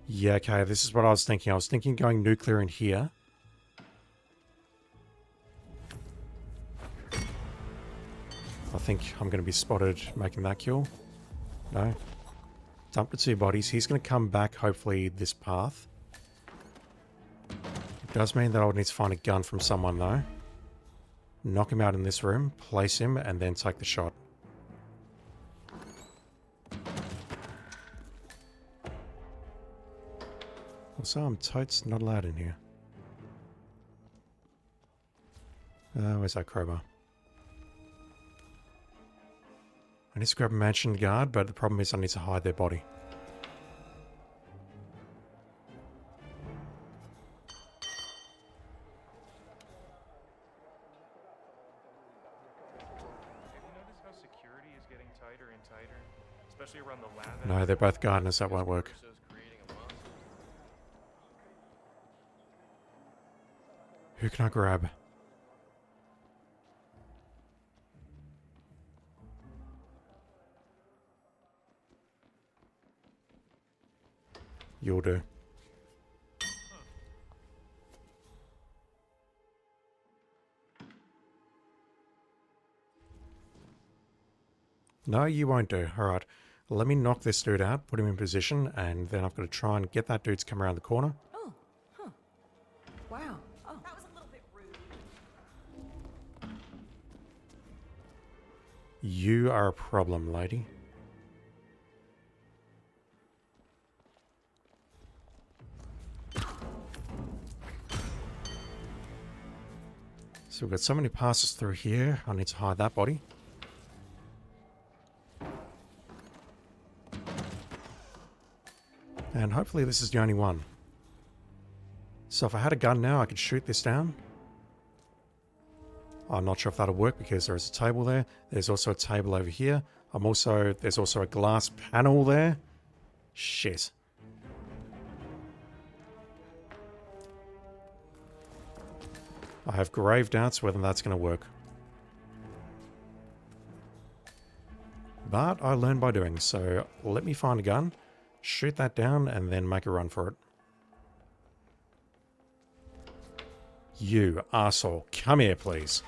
Yeah, okay, this is what I was thinking. I was thinking going nuclear in here. I think I'm going to be spotted making that kill. No. Dump the 2 bodies. He's going to come back, hopefully, this path. It does mean that I would need to find a gun from someone, though. Knock him out in this room, place him, and then take the shot. Also, I'm totes not allowed in here. Where's that crowbar? I need to grab a mansion guard, but the problem is I need to hide their body. No, they're both gardeners. That won't work. Who can I grab? You'll do. No, you won't do. Alright. Let me knock this dude out, put him in position, and then I've got to try and get that dude to come around the corner. Oh, huh. Wow. Oh, that was a little bit rude. You are a problem, lady. So we've got so many passes through here. I need to hide that body. And hopefully this is the only one. So if I had a gun now, I could shoot this down. I'm not sure if that'll work because there is a table there. There's also a table over here. There's also a glass panel there. Shit. I have grave doubts whether that's going to work. But I learned by doing, so let me find a gun, shoot that down, and then make a run for it. You arsehole, come here, please.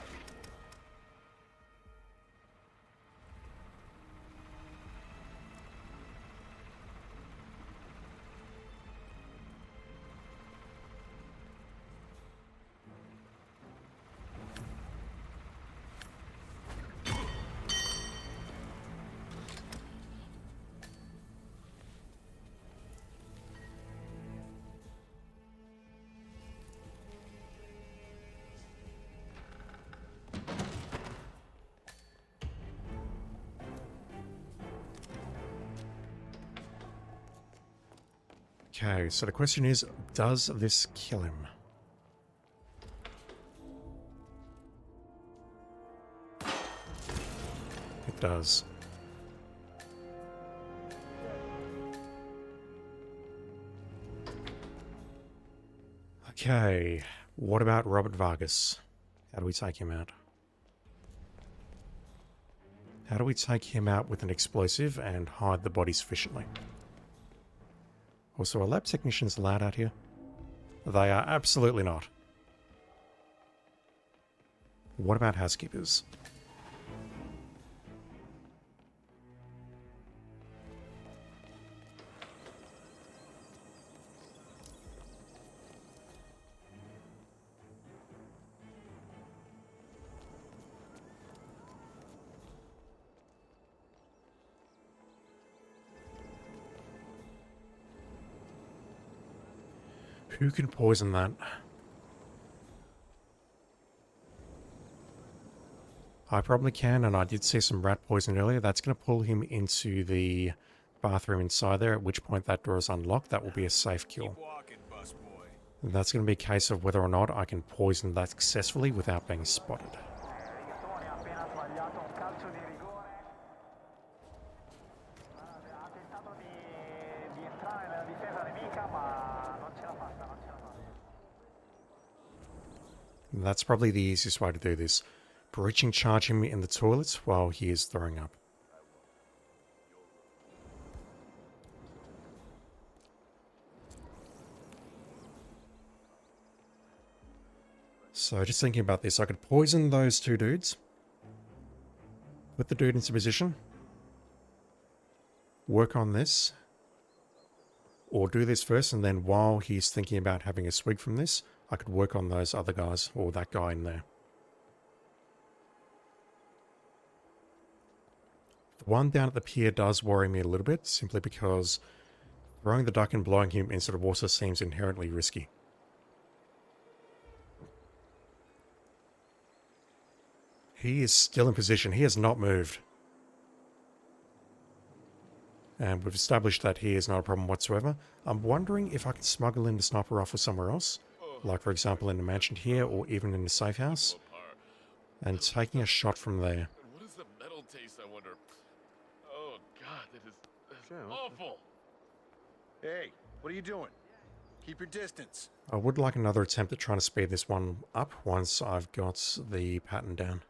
Okay, so the question is, does this kill him? It does. Okay, what about Robert Vargas? How do we take him out? How do we take him out with an explosive and hide the body sufficiently? Also, are lab technicians allowed out here? They are absolutely not. What about housekeepers? Who can poison that? I probably can, and I did see some rat poison earlier. That's going to pull him into the bathroom inside there, at which point that door is unlocked. That will be a safe kill. Keep walking, busboy. And that's going to be a case of whether or not I can poison that successfully without being spotted. That's probably the easiest way to do this. Breaching charge him in the toilets while he is throwing up. So just thinking about this, I could poison those two dudes. Put the dude into position. Work on this. Or do this first, and then while he's thinking about having a swig from this, I could work on those other guys, or that guy in there. The one down at the pier does worry me a little bit, simply because throwing the duck and blowing him into the water seems inherently risky. He is still in position. He has not moved. And we've established that he is not a problem whatsoever. I'm wondering if I can smuggle in the sniper rifle somewhere else. Like, for example, in the mansion here, or even in the safe house. And taking a shot from there. What does the metal taste, I wonder? Oh, God, that is awful. Hey, what are you doing? Keep your distance. I would like another attempt at trying to speed this one up once I've got the pattern down.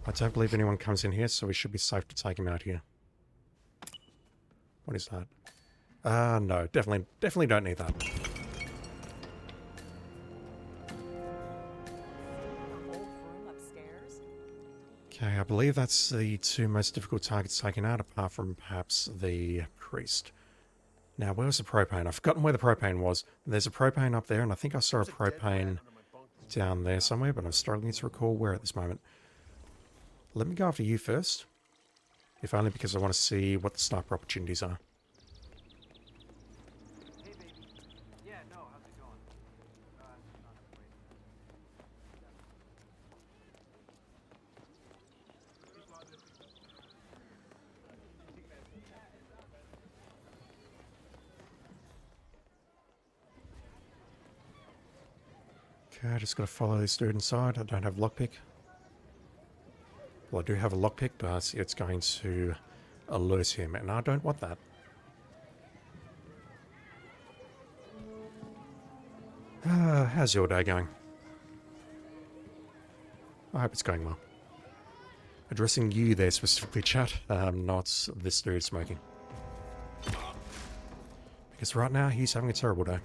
I don't believe anyone comes in here, so we should be safe to take him out here. What is that? No, definitely don't need that. Okay, I believe that's the two most difficult targets taken out, apart from perhaps the priest. Now, where was the propane? I've forgotten where the propane was. There's a propane up there, and I think I saw a propane down there somewhere, but I'm struggling to recall where at this moment. Let me go after you first, if only because I want to see what the sniper opportunities are. Hey, baby. Yeah, no, how's it going? Okay, I just got to follow this dude inside. I don't have lockpick. Well, I do have a lockpick, but it's going to alert him, and I don't want that. How's your day going? I hope it's going well. Addressing you there specifically, chat, not this dude smoking. Because right now, he's having a terrible day.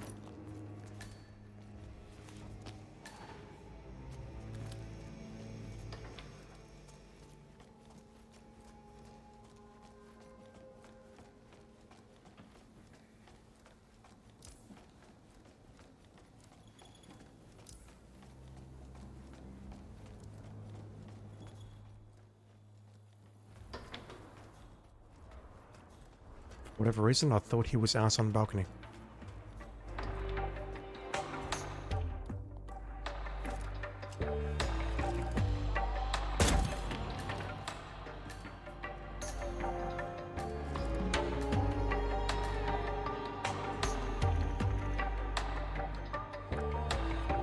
For whatever reason, I thought he was out on the balcony.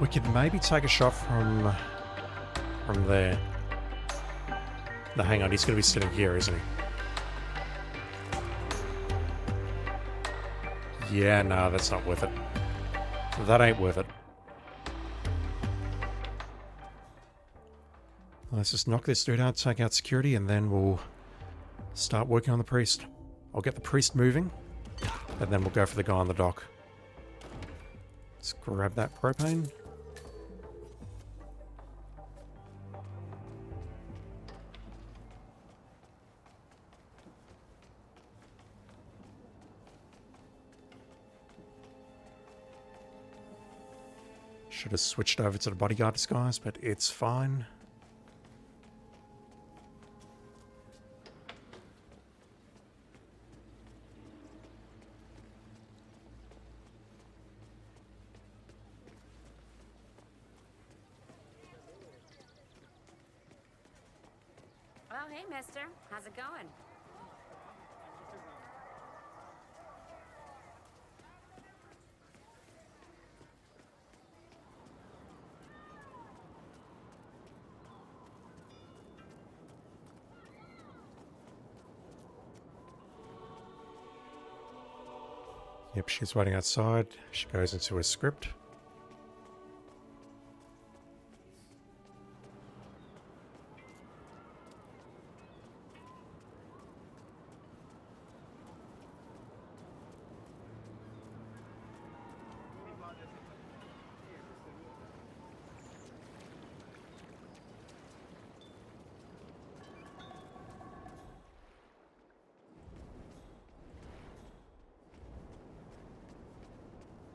We could maybe take a shot from there. No, hang on, he's going to be sitting here, isn't he? Yeah, no, that's not worth it. That ain't worth it. Let's just knock this dude out, take out security, and then we'll start working on the priest. I'll get the priest moving, and then we'll go for the guy on the dock. Let's grab that propane. Should have switched over to the bodyguard disguise, but it's fine. Well, hey, mister. How's it going? Yep, she's waiting outside. She goes into her script.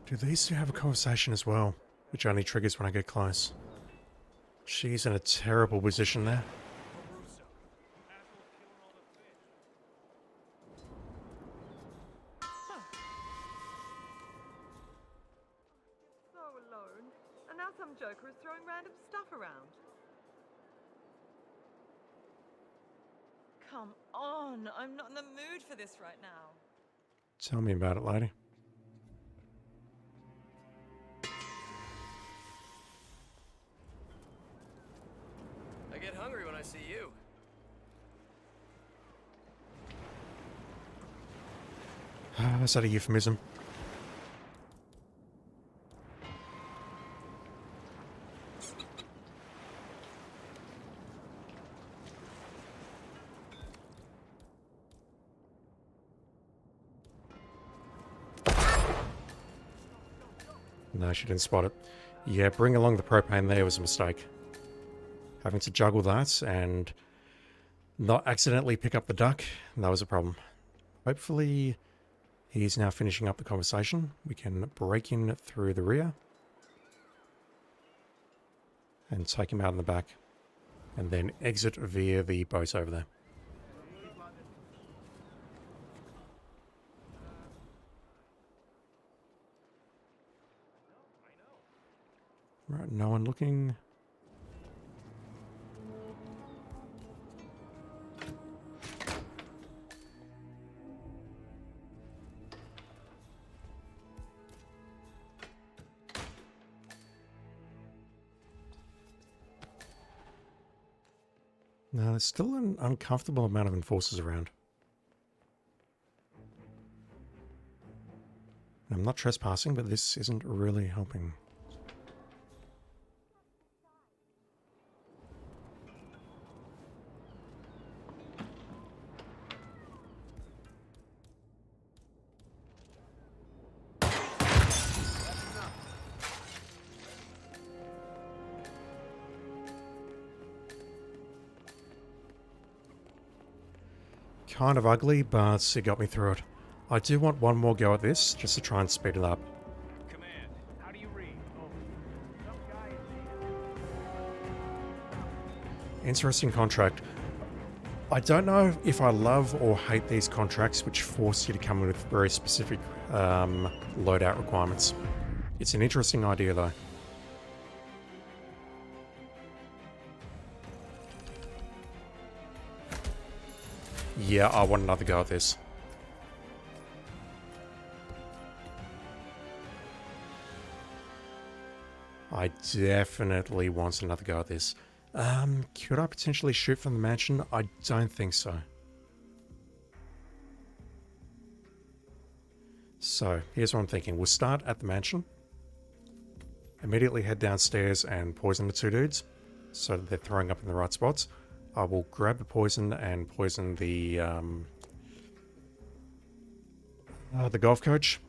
Do these two have a conversation as well, which only triggers when I get close? She's in a terrible position there. So alone. And now some joker is throwing random stuff around. Come on, I'm not in the mood for this right now. Tell me about it, lady. I get hungry when I see you. Is that a euphemism? No, she didn't spot it. Yeah, bring along the propane there was a mistake. Having to juggle that and not accidentally pick up the duck, that was a problem. Hopefully he's now finishing up the conversation. We can break in through the rear and take him out in the back and then exit via the boat over there. Right, no one looking. No, there's still an uncomfortable amount of enforcers around. I'm not trespassing, but this isn't really helping. Kind of ugly, but it got me through it. I do want one more go at this, just to try and speed it up. Command, how do you read? Over. Some guy is Interesting contract. I don't know if I love or hate these contracts which force you to come in with very specific loadout requirements. It's an interesting idea though. Yeah, I want another go at this. I definitely want another go at this. Could I potentially shoot from the mansion? I don't think so. So, here's what I'm thinking. We'll start at the mansion. Immediately head downstairs and poison the two dudes, so that they're throwing up in the right spots. I will grab the poison and poison the golf coach.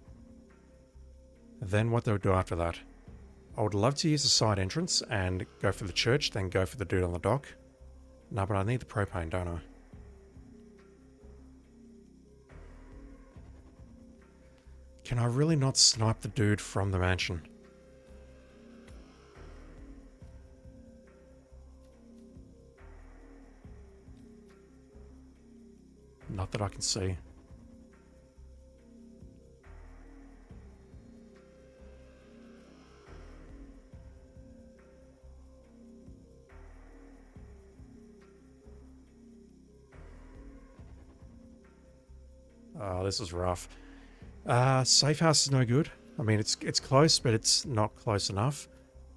Then what they'll do after that. I would love to use the side entrance and go for the church, then go for the dude on the dock. No, but I need the propane, don't I? Can I really not snipe the dude from the mansion? Not that I can see. Oh, this is rough. Safe house is no good. I mean, it's close, but it's not close enough.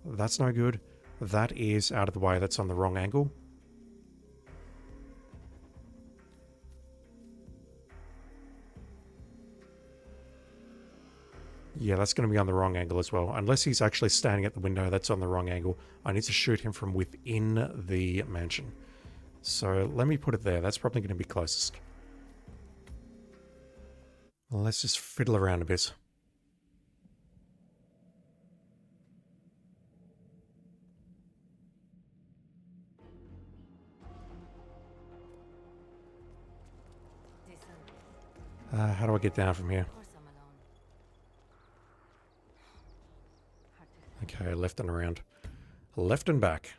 That's no good. That is out of the way. That's on the wrong angle. Yeah, that's going to be on the wrong angle as well. Unless he's actually standing at the window, that's on the wrong angle. I need to shoot him from within the mansion. So let me put it there. That's probably going to be closest. Let's just fiddle around a bit. How do I get down from here? Okay, left and around. Left and back.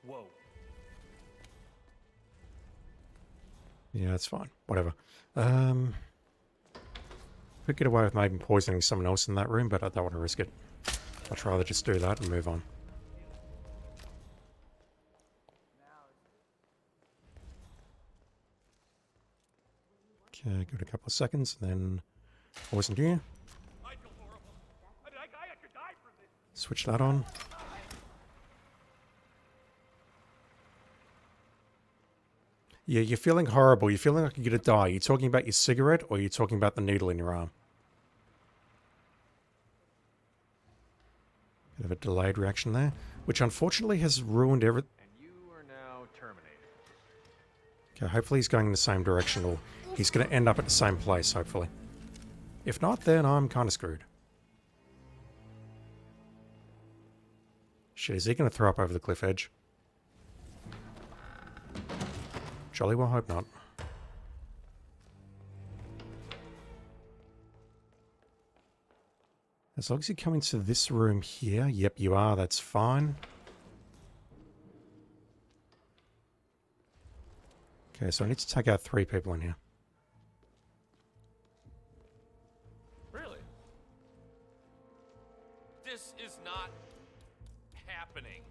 Whoa. Yeah, that's fine. Whatever. Could get away with maybe poisoning someone else in that room, but I don't want to risk it. I'd rather just do that and move on. Okay, give it a couple of seconds, and then poison you. Switch that on. Yeah, you're feeling horrible. You're feeling like you're going to die. You're talking about your cigarette, or you're talking about the needle in your arm? Bit of a delayed reaction there, which unfortunately has ruined everything. And you are now terminated. Okay, hopefully he's going in the same direction, or he's going to end up at the same place, hopefully. If not, then I'm kind of screwed. Shit, is he going to throw up over the cliff edge? Jolly well hope not. As long as you come into this room here. Yep, you are. That's fine. Okay, so I need to take out 3 people in here. Really? This is not happening.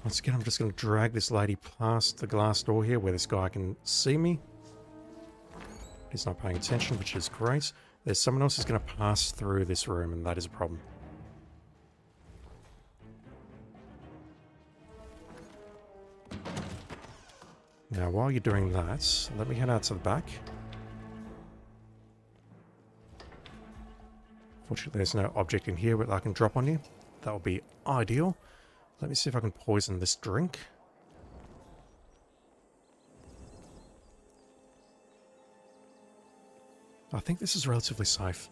Once again, I'm just going to drag this lady past the glass door here where this guy can see me. He's not paying attention, which is great. There's someone else who's going to pass through this room, and that is a problem. Now, while you're doing that, let me head out to the back. Fortunately, there's no object in here that I can drop on you. That would be ideal. Let me see if I can poison this drink. I think this is relatively safe.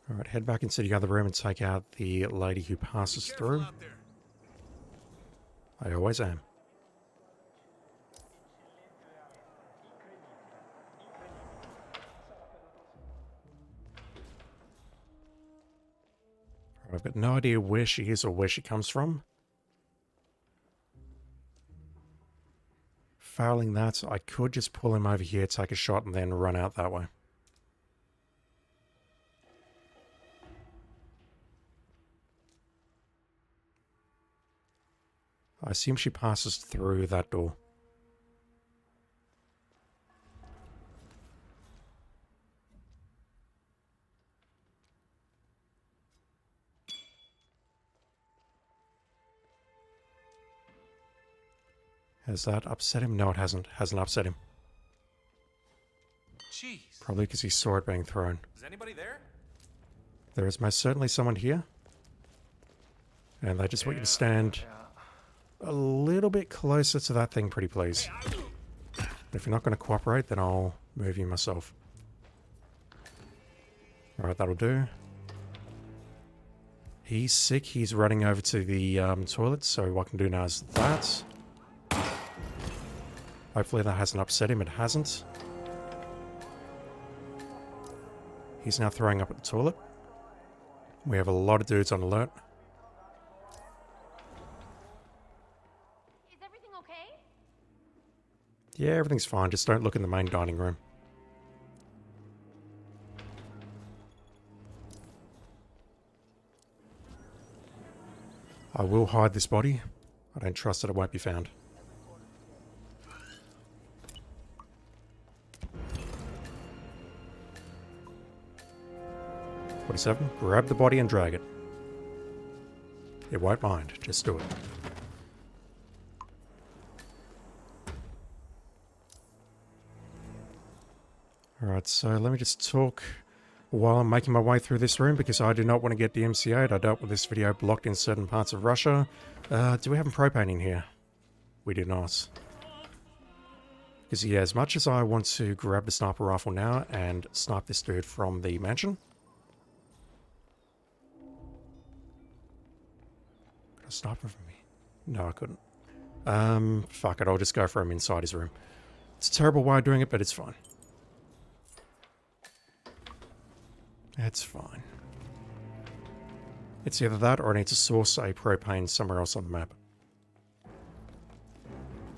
Alright, head back into the other room and take out the lady who passes through. I always am. I've got no idea where she is or where she comes from. Failing that, I could just pull him over here, take a shot, and then run out that way. I assume she passes through that door. Has that upset him? No, it hasn't. Hasn't upset him. Jeez. Probably because he saw it being thrown. Is anybody there? There is most certainly someone here. And they just want you to stand a little bit closer to that thing, pretty please. If you're not going to cooperate, then I'll move you myself. Alright, that'll do. He's sick. He's running over to the toilet, so what I can do now is that. Hopefully that hasn't upset him. It hasn't. He's now throwing up at the toilet. We have a lot of dudes on alert. Is everything okay? Yeah, everything's fine. Just don't look in the main dining room. I will hide this body. I don't trust that it won't be found. "47, grab the body and drag it. It won't mind. Just do it." Alright, so let me just talk while I'm making my way through this room, because I do not want to get DMCA'd. I don't want this video blocked in certain parts of Russia. Do we have propane in here? We do not. Because yeah, as much as I want to grab the sniper rifle now and snipe this dude from the mansion. Could I snipe him from me? No, I couldn't. Fuck it, I'll just go for him inside his room. It's a terrible way of doing it, but it's fine. It's fine. It's either that or I need to source a propane somewhere else on the map.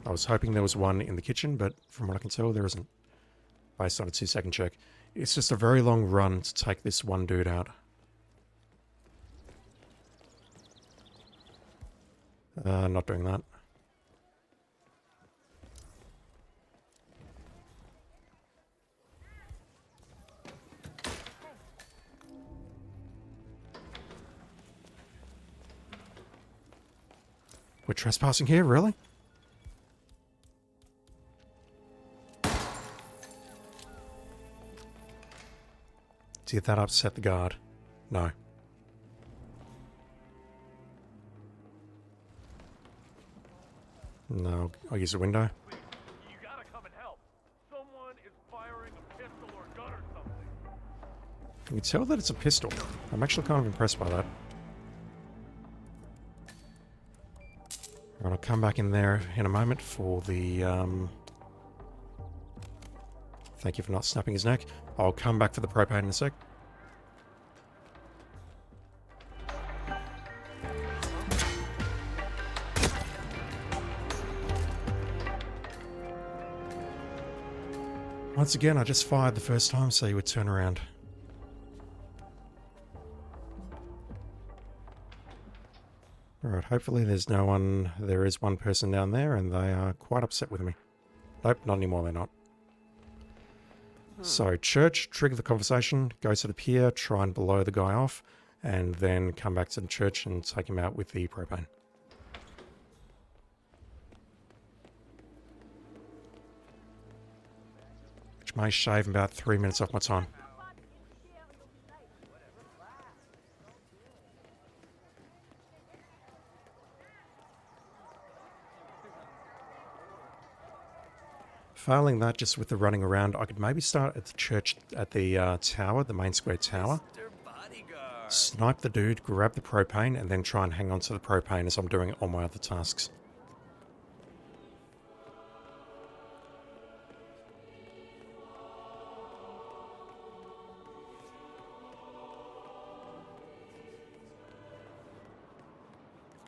I was hoping there was one in the kitchen, but from what I can tell, there isn't. Based on a 2-second check. It's just a very long run to take this one dude out. Not doing that. We're trespassing here, really? Did that upset the guard? No. No, I'll use the window. Please, you gotta come and help. Someone is firing a pistol or gun or something. You can tell that it's a pistol. I'm actually kind of impressed by that. Right, I'll come back in there in a moment for the, Thank you for not snapping his neck. I'll come back for the propane in a sec. Once again, I just fired the first time, so you would turn around. Alright, hopefully there's no one. There is one person down there, and they are quite upset with me. Nope, not anymore, they're not. So, church, trigger the conversation, go to the pier, try and blow the guy off, and then come back to the church and take him out with the propane. Which may shave about 3 minutes off my time. Failing that, just with the running around, I could maybe start at the church, at the tower, the main square tower. Snipe the dude, grab the propane, and then try and hang on to the propane as I'm doing all my other tasks.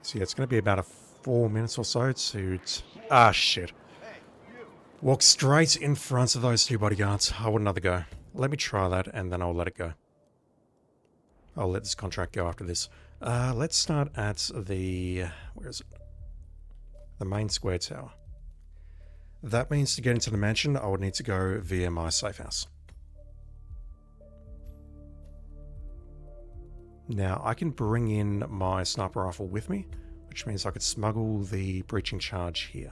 So yeah, it's going to be about 4 minutes or so to... Ah, shit. Walk straight in front of those two bodyguards. I want another go. Let me try that, and then I'll let it go. I'll let this contract go after this. Let's start at the... Where is it? The main square tower. That means to get into the mansion, I would need to go via my safe house. Now, I can bring in my sniper rifle with me, which means I could smuggle the breaching charge here.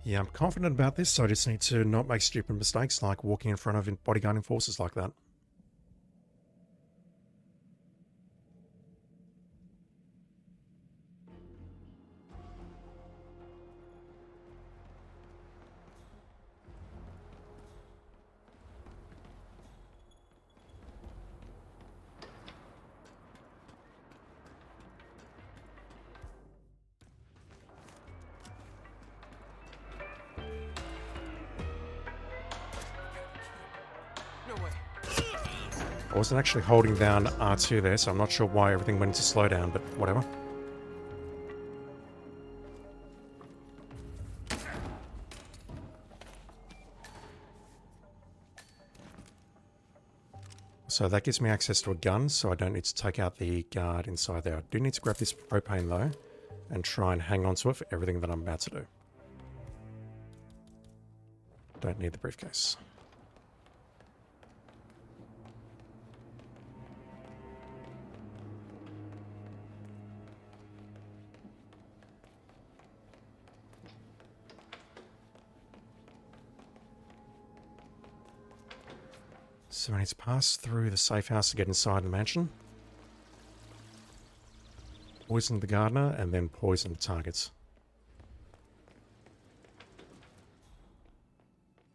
Yeah, I'm confident about this, so I just need to not make stupid mistakes like walking in front of bodyguarding forces like that. I wasn't actually holding down R2 there, so I'm not sure why everything went into slowdown, but whatever. So that gives me access to a gun, so I don't need to take out the guard inside there. I do need to grab this propane though, and try and hang on to it for everything that I'm about to do. Don't need the briefcase. So I need to pass through the safe house to get inside the mansion. Poison the gardener and then poison the targets.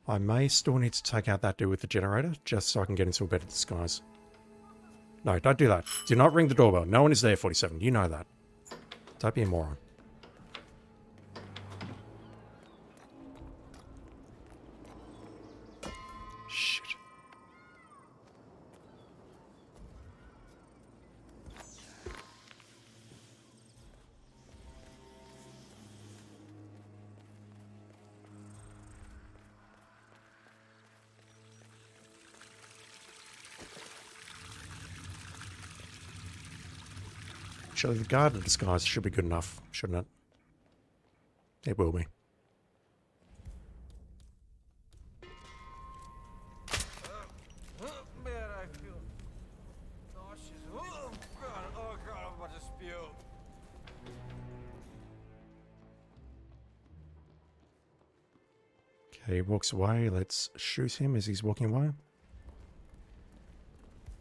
I may still need to take out that dude with the generator just so I can get into a better disguise. No, don't do that. Do not ring the doorbell. No one is there, 47. You know that. Don't be a moron. Shit. Actually, the guard disguise should be good enough, shouldn't it? It will be. Man, I feel nauseous. Oh God, I'm about to spew. Okay, he walks away. Let's shoot him as he's walking away.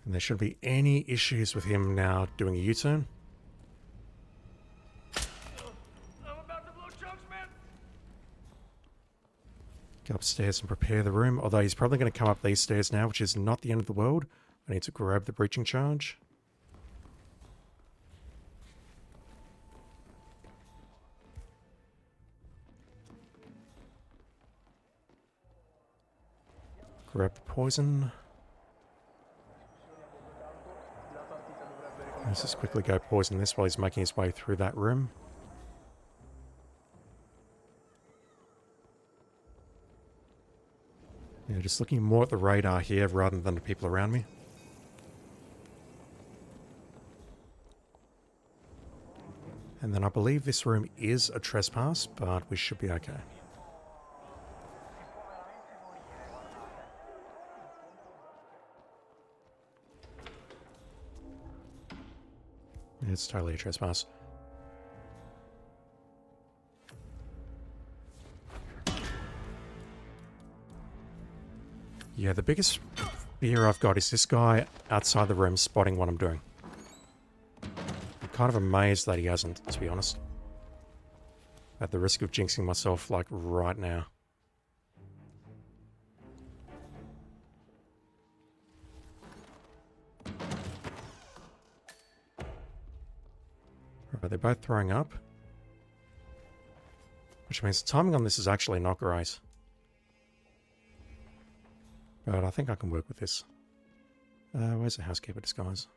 And there shouldn't be any issues with him now doing a U-turn. Go upstairs and prepare the room, although he's probably going to come up these stairs now, which is not the end of the world. I need to grab the breaching charge. Grab the poison. Let's just quickly go poison this while he's making his way through that room. Yeah, just looking more at the radar here rather than the people around me. And then I believe this room is a trespass, but we should be okay. It's totally a trespass. Yeah, the biggest fear I've got is this guy outside the room spotting what I'm doing. I'm kind of amazed that he hasn't, to be honest. At the risk of jinxing myself, like, right now. Right, they're both throwing up. Which means the timing on this is actually not great. But I think I can work with this. Where's the housekeeper disguise?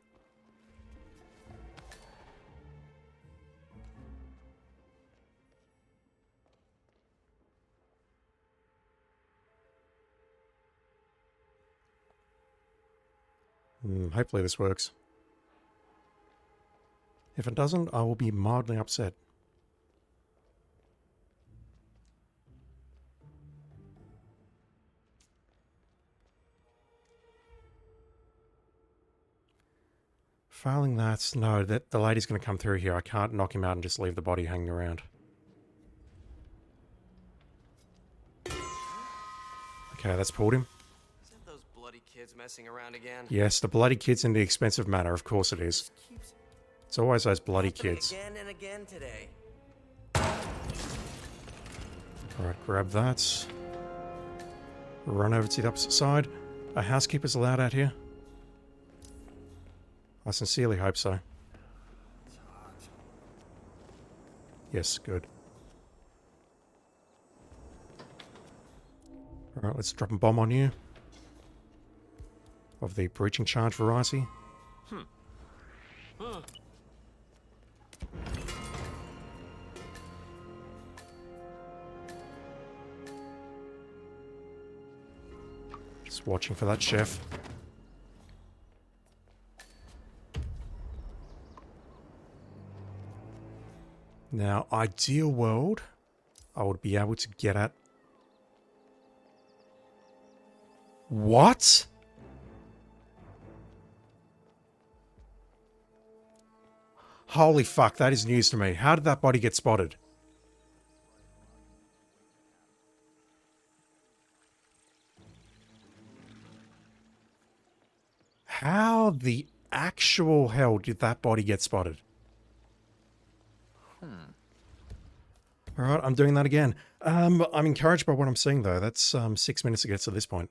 Hopefully this works. If it doesn't, I will be mildly upset. Failing that, no, that the lady's going to come through here. I can't knock him out and just leave the body hanging around. Okay, that's pulled him. Is that those bloody kids messing around again? Yes, the bloody kids in the expensive manner, of course it is. It's always those bloody kids. Again and again today. Alright, grab that. Run over to the opposite side. Are housekeepers allowed out here? I sincerely hope so. Yes, good. Alright, let's drop a bomb on you. of the breaching charge variety. Just watching for that chef. Now, ideal world, I would be able to get at... What? Holy fuck, that is news to me. How did that body get spotted? How the actual hell did that body get spotted? Alright, I'm doing that again. I'm encouraged by what I'm seeing, though. That's 6 minutes to get to this point.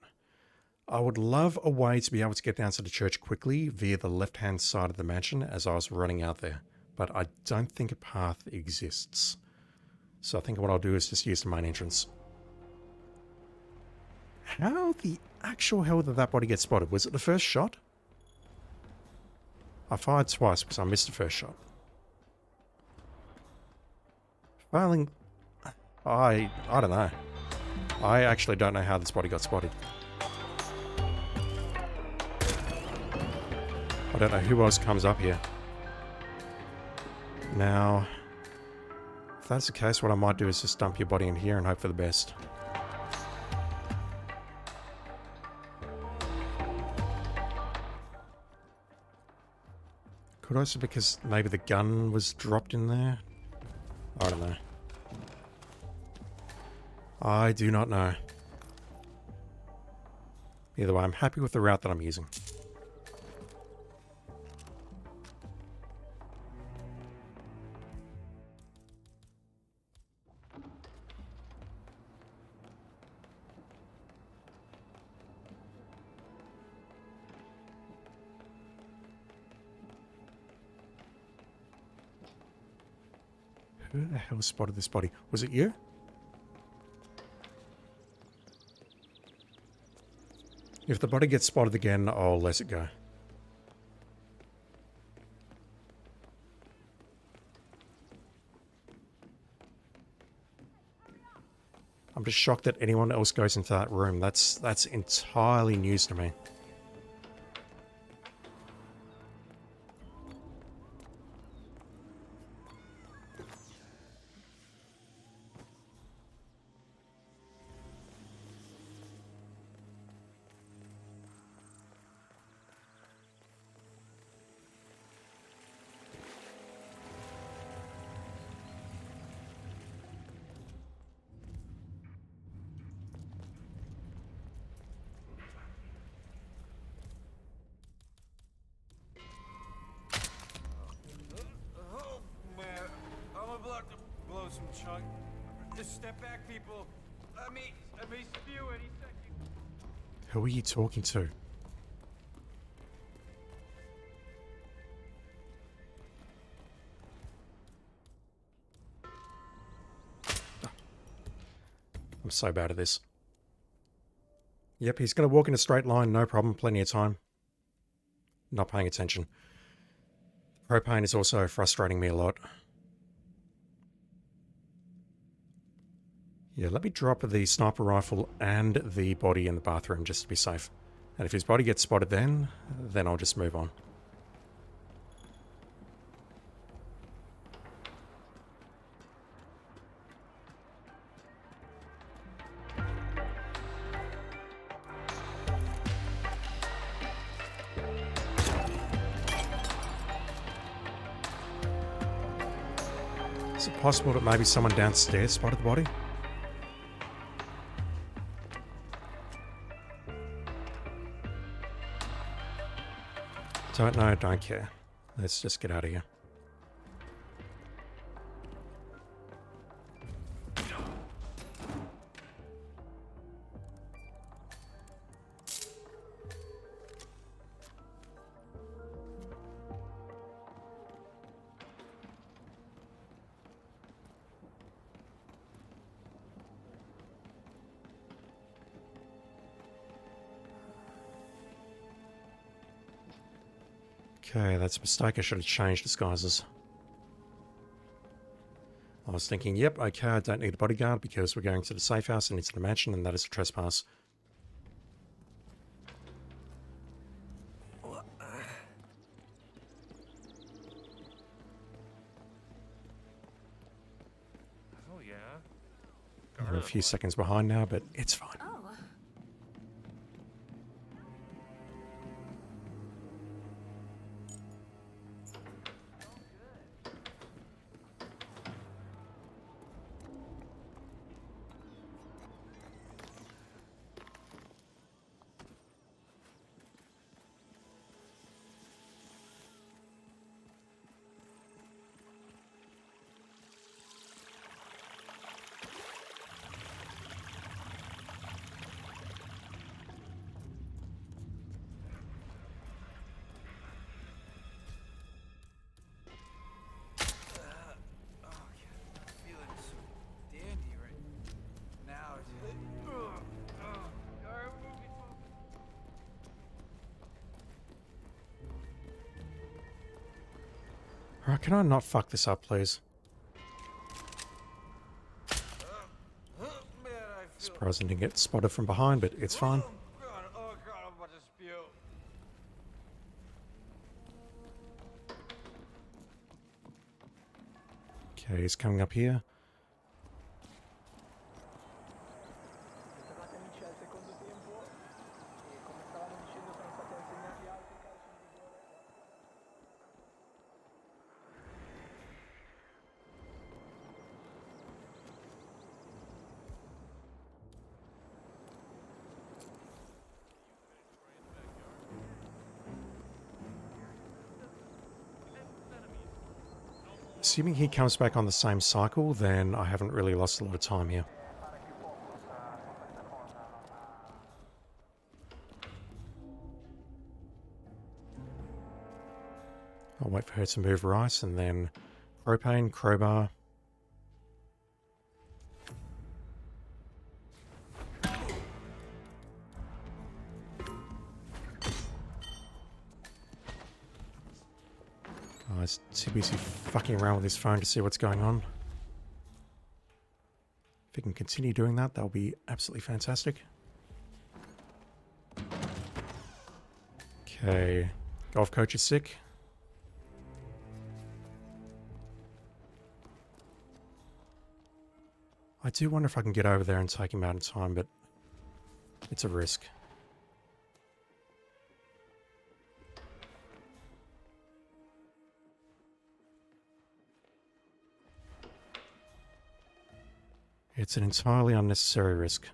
I would love a way to be able to get down to the church quickly via the left-hand side of the mansion as I was running out there. But I don't think a path exists. So I think what I'll do is just use the main entrance. How the actual hell did that body get spotted? Was it the first shot? I fired twice because I missed the first shot. Failing... I don't know. I actually don't know how this body got spotted. I don't know who else comes up here. Now, if that's the case, what I might do is just dump your body in here and hope for the best. Could also because maybe the gun was dropped in there? I don't know. I do not know. Either way, I'm happy with the route that I'm using. Who the hell spotted this body? Was it you? If the body gets spotted again, I'll let it go. I'm just shocked that anyone else goes into that room. That's entirely news to me. Just step back, people. Let me spew any second. Who are you talking to? I'm so bad at this. Yep, he's going to walk in a straight line, no problem, plenty of time. Not paying attention. Propane is also frustrating me a lot. Yeah, let me drop the sniper rifle and the body in the bathroom just to be safe. And if his body gets spotted then I'll just move on. Is it possible that maybe someone downstairs spotted the body? Don't know, don't care. Let's just get out of here. Okay, that's a mistake. I should have changed disguises. I was thinking, yep, okay, I don't need a bodyguard because we're going to the safe house and into the mansion, and that is a trespass. Oh, yeah. We're a few seconds behind now, but it's fine. Oh. Alright, can I not fuck this up, please? Surprised I didn't get spotted from behind, but it's fine. Oh god, I'm about to spew. Okay, he's coming up here. Assuming he comes back on the same cycle, then I haven't really lost a lot of time here. I'll wait for her to move right, and then propane, crowbar. Oh, he's too busy fucking around with his phone to see what's going on. If he can continue doing that, that'll be absolutely fantastic. Okay, golf coach is sick. I do wonder if I can get over there and take him out in time, but it's a risk. It's an entirely unnecessary risk.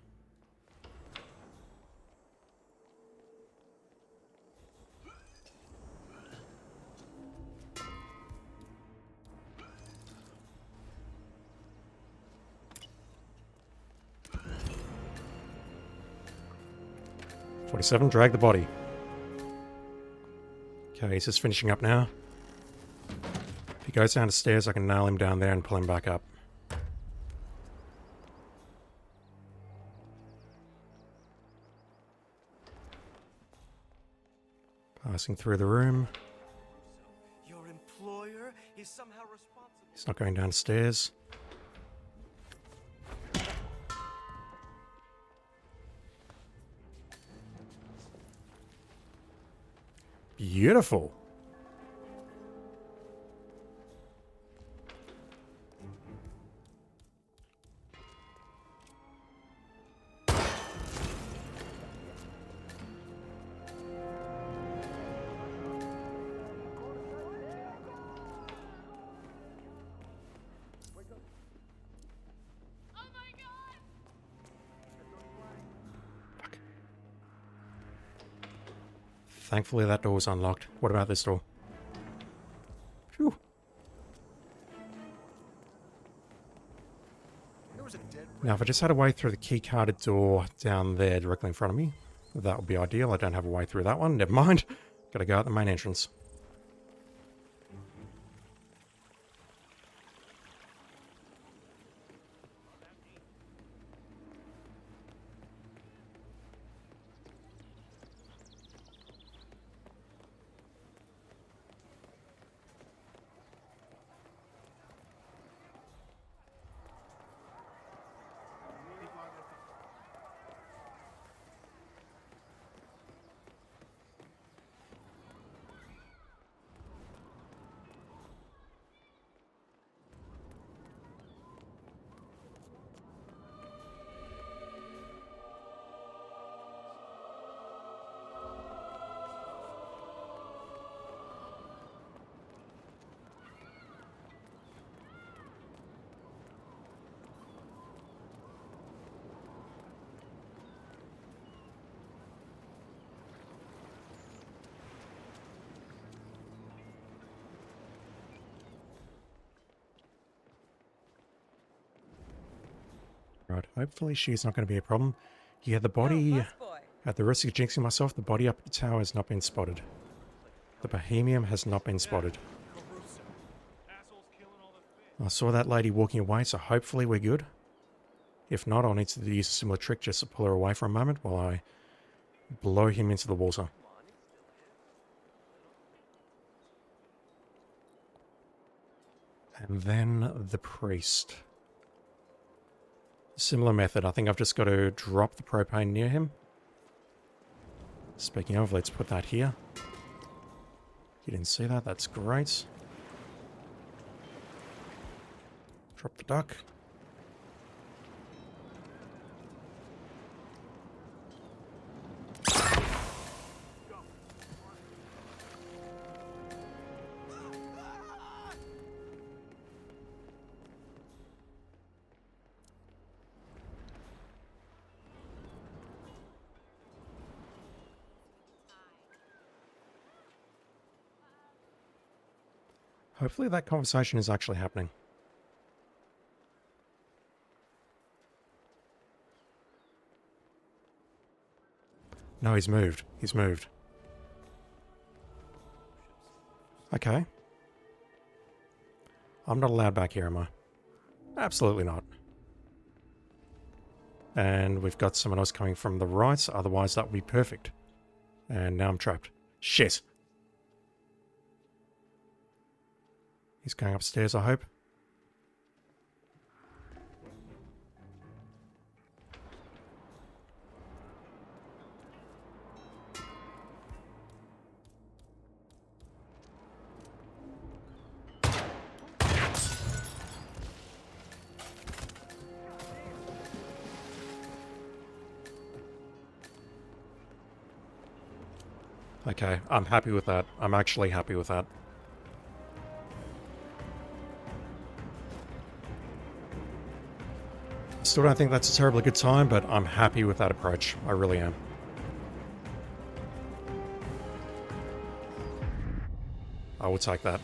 "47, drag the body." Okay, he's just finishing up now. If he goes down the stairs, I can nail him down there and pull him back up. Passing through the room. Your employer is somehow responsible. He's not going downstairs. Beautiful. Thankfully that door was unlocked. What about this door? Phew. Now if I just had a way through the key-carded door down there directly in front of me, that would be ideal. I don't have a way through that one. Never mind. Gotta go out the main entrance. Right, hopefully she's not going to be a problem. Yeah, the body, at the risk of jinxing myself, the body up at the tower has not been spotted. The Bohemian has not been spotted. I saw that lady walking away, so hopefully we're good. If not, I'll need to use a similar trick just to pull her away for a moment while I blow him into the water. And then the priest. Similar method. I think I've just got to drop the propane near him. Speaking of, let's put that here. You didn't see that? That's great. Drop the duck. Hopefully that conversation is actually happening. No, he's moved. He's moved. Okay. I'm not allowed back here, am I? Absolutely not. And we've got someone else coming from the right, otherwise that would be perfect. And now I'm trapped. Shit! He's going upstairs, I hope. Okay, I'm happy with that. I'm actually happy with that. Still don't think that's a terribly good time, but I'm happy with that approach. I really am. I will take that.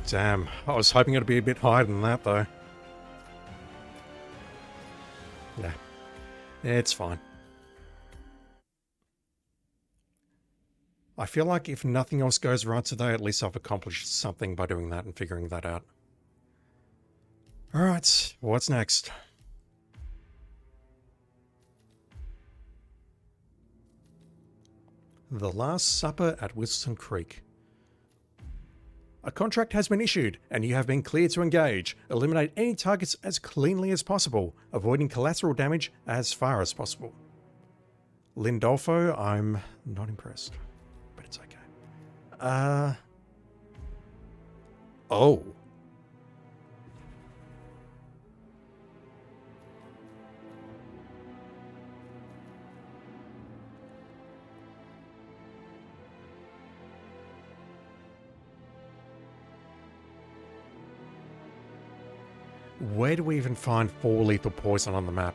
Damn, I was hoping it'd be a bit higher than that, though. Yeah, it's fine. I feel like if nothing else goes right today, at least I've accomplished something by doing that and figuring that out. Alright, what's next? The Last Supper at Whittleton Creek. A contract has been issued, and you have been cleared to engage. Eliminate any targets as cleanly as possible, avoiding collateral damage as far as possible. Lindolfo, I'm not impressed. But it's okay. Oh. Where do we even find 4 lethal poison on the map?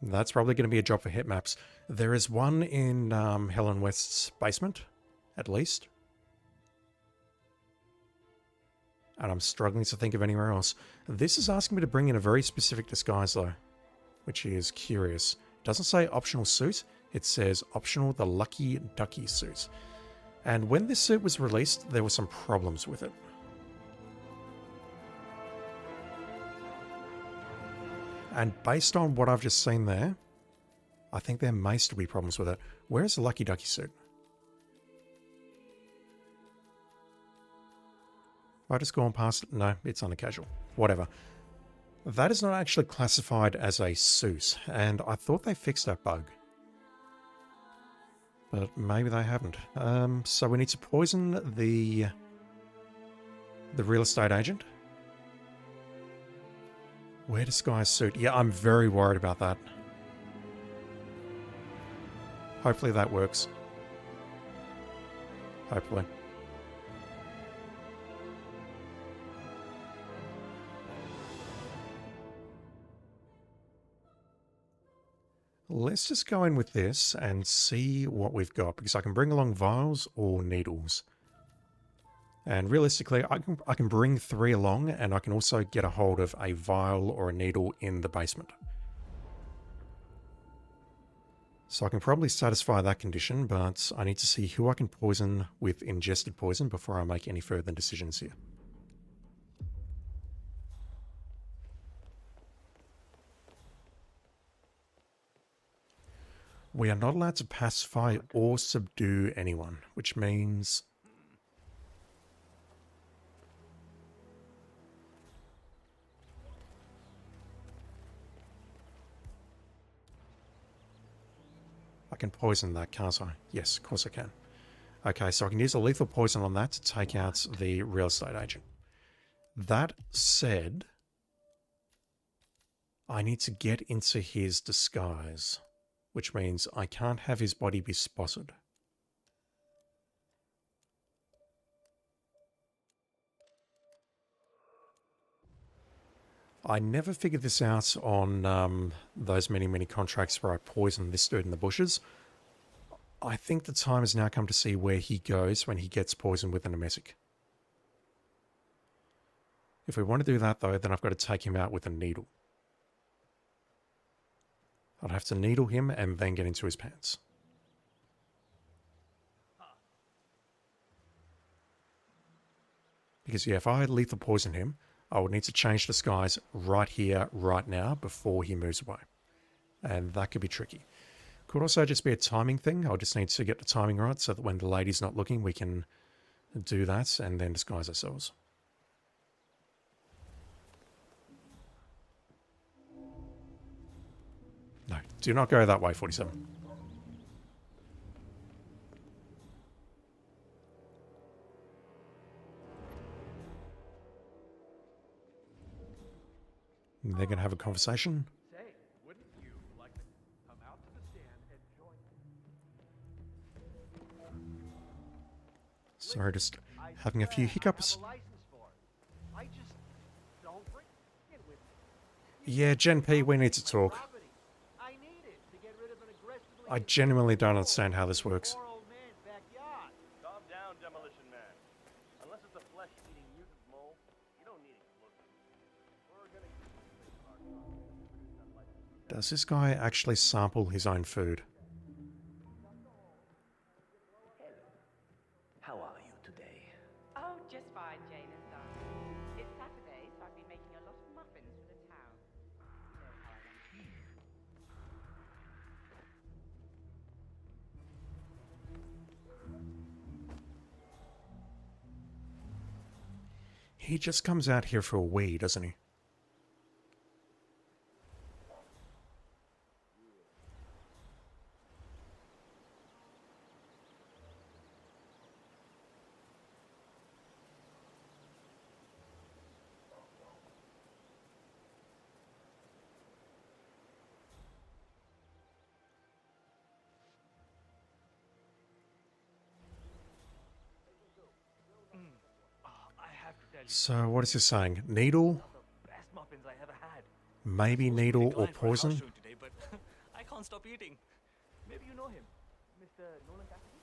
That's probably going to be a job for hit maps. There is one in Helen West's basement, at least. And I'm struggling to think of anywhere else. This is asking me to bring in a very specific disguise, though, which is curious. It doesn't say optional suit. It says optional the Lucky Ducky suit. And when this suit was released, there were some problems with it. And based on what I've just seen there, I think there may still be problems with it. Where's the Lucky Ducky suit? Have I just gone past it? No, it's on a casual. Whatever. That is not actually classified as a suit, and I thought they fixed that bug. But maybe they haven't. So we need to poison the real estate agent. Wear disguise suit. Yeah, I'm very worried about that. Hopefully that works. Hopefully. Let's just go in with this and see what we've got, because I can bring along vials or needles. And realistically, I can bring 3 along, and I can also get a hold of a vial or a needle in the basement. So I can probably satisfy that condition, but I need to see who I can poison with ingested poison before I make any further decisions here. We are not allowed to pacify or subdue anyone, which means I can poison that, can't I? Yes, of course I can. Okay, so I can use a lethal poison on that to take out the real estate agent. That said, I need to get into his disguise, which means I can't have his body be spotted. I never figured this out on those many contracts where I poisoned this dude in the bushes. I think the time has now come to see where he goes when he gets poisoned with an emetic. If we want to do that, though, then I've got to take him out with a needle. I'd have to needle him and then get into his pants. Because, yeah, if I had lethal poison him, I would need to change disguise right here, right now, before he moves away. And that could be tricky. Could also just be a timing thing. I'll just need to get the timing right so that when the lady's not looking, we can do that and then disguise ourselves. No, do not go that way, 47. They're going to have a conversation. Say, wouldn't you like to come out to the stand and join? Sorry, just having a few hiccups. I just don't bring it with me. Yeah, Gen P, we need to talk. I need it to get rid of an aggressively I genuinely don't understand how this works. moral man's backyard. Calm down, Demolition Man. Unless it's a flesh-eating mutant mole, you don't need explosives. We're gonna use this Does this guy actually sample his own food? How are you today? Oh, just fine, Jane and Don. It's Saturday, so I've been making a lot of muffins for the town. You know how I He just comes out here for a wee, doesn't he? So what is he saying? Needle? Best muffins I ever had. Maybe needle or poison? Today, but I can't stop eating. Maybe you know him, Mr. Nolan Cassidy?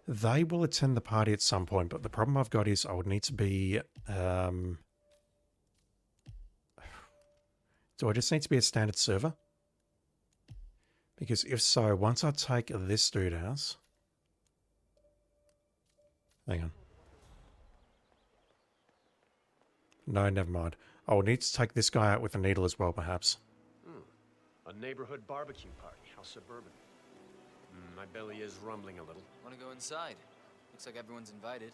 They will attend the party at some point, but the problem I've got is I would need to be... do I just need to be a standard server? Because if so, once I take this dude out... Hang on. No, never mind. I will need to take this guy out with a needle as well, perhaps. A neighborhood barbecue party. How suburban. My belly is rumbling a little. Want to go inside? Looks like everyone's invited.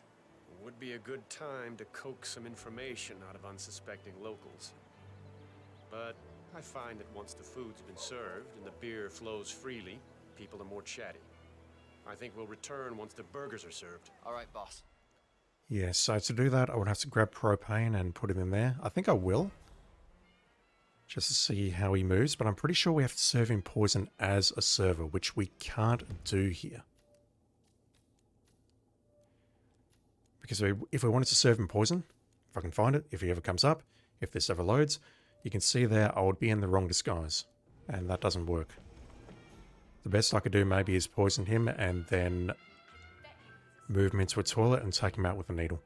Would be a good time to coax some information out of unsuspecting locals. But I find that once the food's been served and the beer flows freely, people are more chatty. I think we'll return once the burgers are served. All right, boss. Yeah, so to do that, I would have to grab propane and put it in there. I think I will. Just to see how he moves, but I'm pretty sure we have to serve him poison as a server, which we can't do here. Because if we wanted to serve him poison, if I can find it, if he ever comes up, if this ever loads, You can see there I would be in the wrong disguise, and that doesn't work. The best I could do maybe is poison him and then move him into a toilet and take him out with a needle.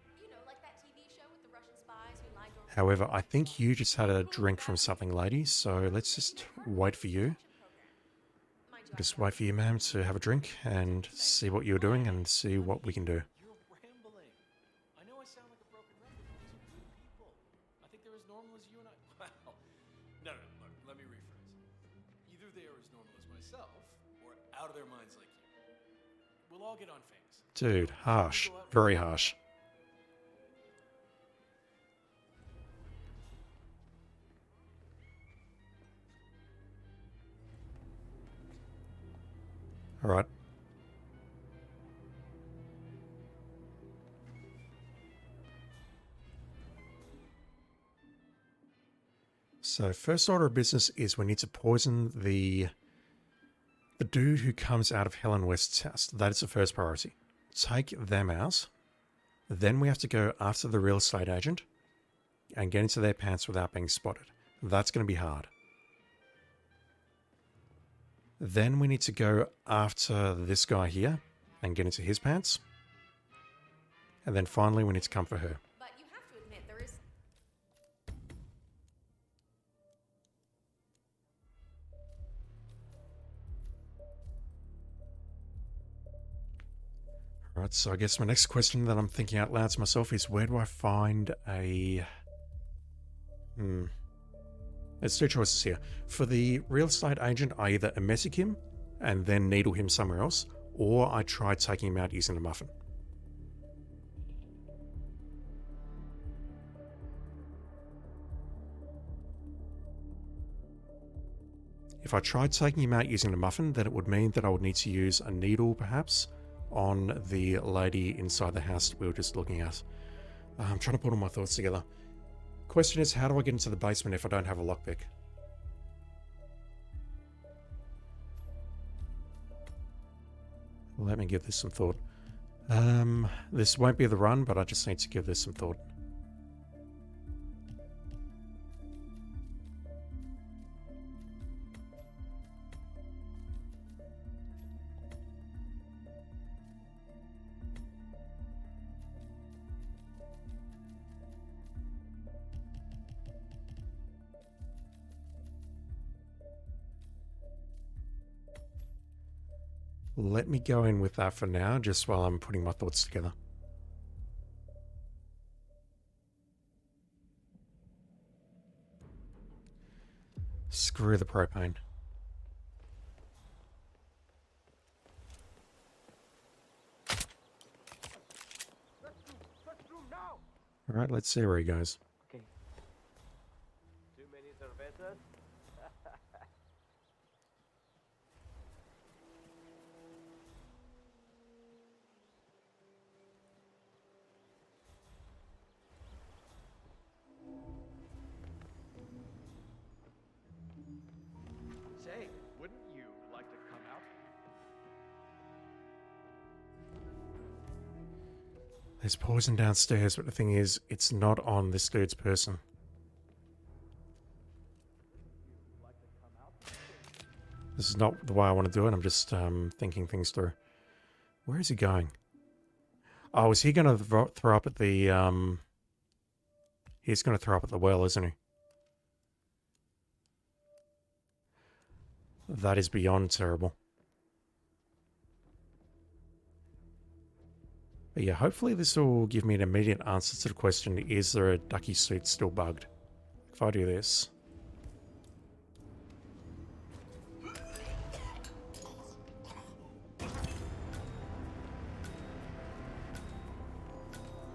However, I think you just had a drink from something, lady, so let's just wait for you. Just wait for you, ma'am, to have a drink and see what you're doing and see what we can do. You're rambling. I know I sound like a broken record, but these are good people. I think they're as normal as you and I. Well, no, look, let me rephrase. Either they are as normal as myself, or out of their minds like you. We'll all get on fangs. Dude, harsh. Very harsh. Alright. So first order of business is we need to poison the dude who comes out of Helen West's house. That is the first priority. Take them out. Then we have to go after the real estate agent and get into their pants without being spotted. That's going to be hard. Then we need to go after this guy here and get into his pants. And then finally we need to come for her. But you have to admit there is... Alright, so I guess my next question that I'm thinking out loud to myself is where do I find a... There's two choices here. For the real estate agent, I either emetic him and then needle him somewhere else, or I try taking him out using a muffin. If I tried taking him out using a muffin, then it would mean that I would need to use a needle, perhaps, on the lady inside the house that we were just looking at. I'm trying to put all my thoughts together. Question is, how do I get into the basement if I don't have a lockpick? Let me give this some thought. This won't be the run, but I just need to give this some thought. Let me go in with that for now, just while I'm putting my thoughts together. Screw the propane. Alright, let's see where he goes. Okay. Too many cervezas? Say, wouldn't you like to come out? There's poison downstairs, but the thing is, it's not on this dude's person. This is not the way I want to do it. I'm just thinking things through. Where is he going? Oh, is he going to throw up at the... He's going to throw up at the well, isn't he? That is beyond terrible. But yeah, hopefully this will give me an immediate answer to the question, is there a ducky suit still bugged? If I do this...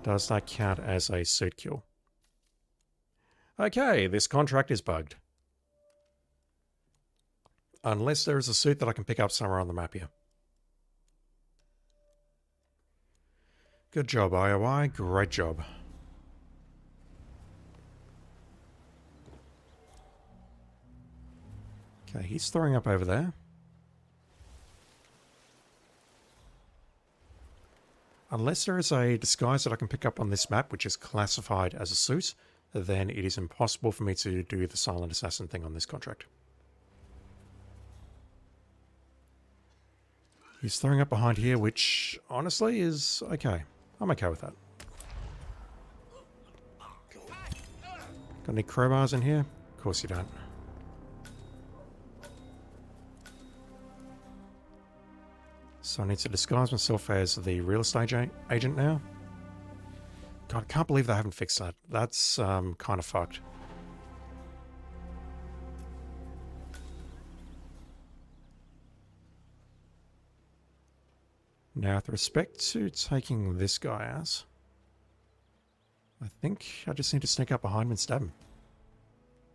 Does that count as a suit kill? Okay, this contract is bugged. Unless there is a suit that I can pick up somewhere on the map here. Good job, IOI. Great job. Okay, he's throwing up over there. Unless there is a disguise that I can pick up on this map, which is classified as a suit, then it is impossible for me to do the silent assassin thing on this contract. He's throwing up behind here, which honestly is okay. I'm okay with that. Got any crowbars in here? Of course you don't. So I need to disguise myself as the real estate agent now. God, I can't believe they haven't fixed that. That's kind of fucked. Now, with respect to taking this guy out, I think I just need to sneak up behind him and stab him.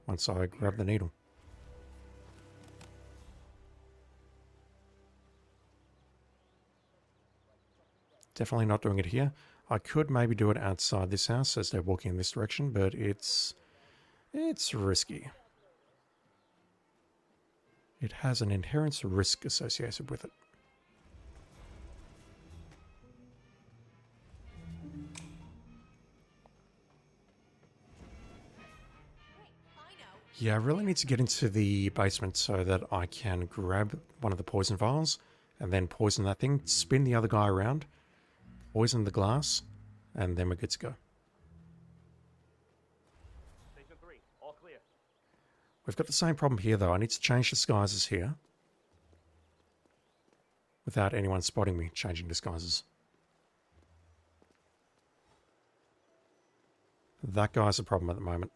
Once I grab the needle. Definitely not doing it here. I could maybe do it outside this house as they're walking in this direction, but it's risky. It has an inherent risk associated with it. Yeah, I really need to get into the basement so that I can grab one of the poison vials and then poison that thing, spin the other guy around, poison the glass, and then we're good to go. Station 3, all clear. We've got the same problem here, though. I need to change disguises here without anyone spotting me changing disguises. That guy's a problem at the moment.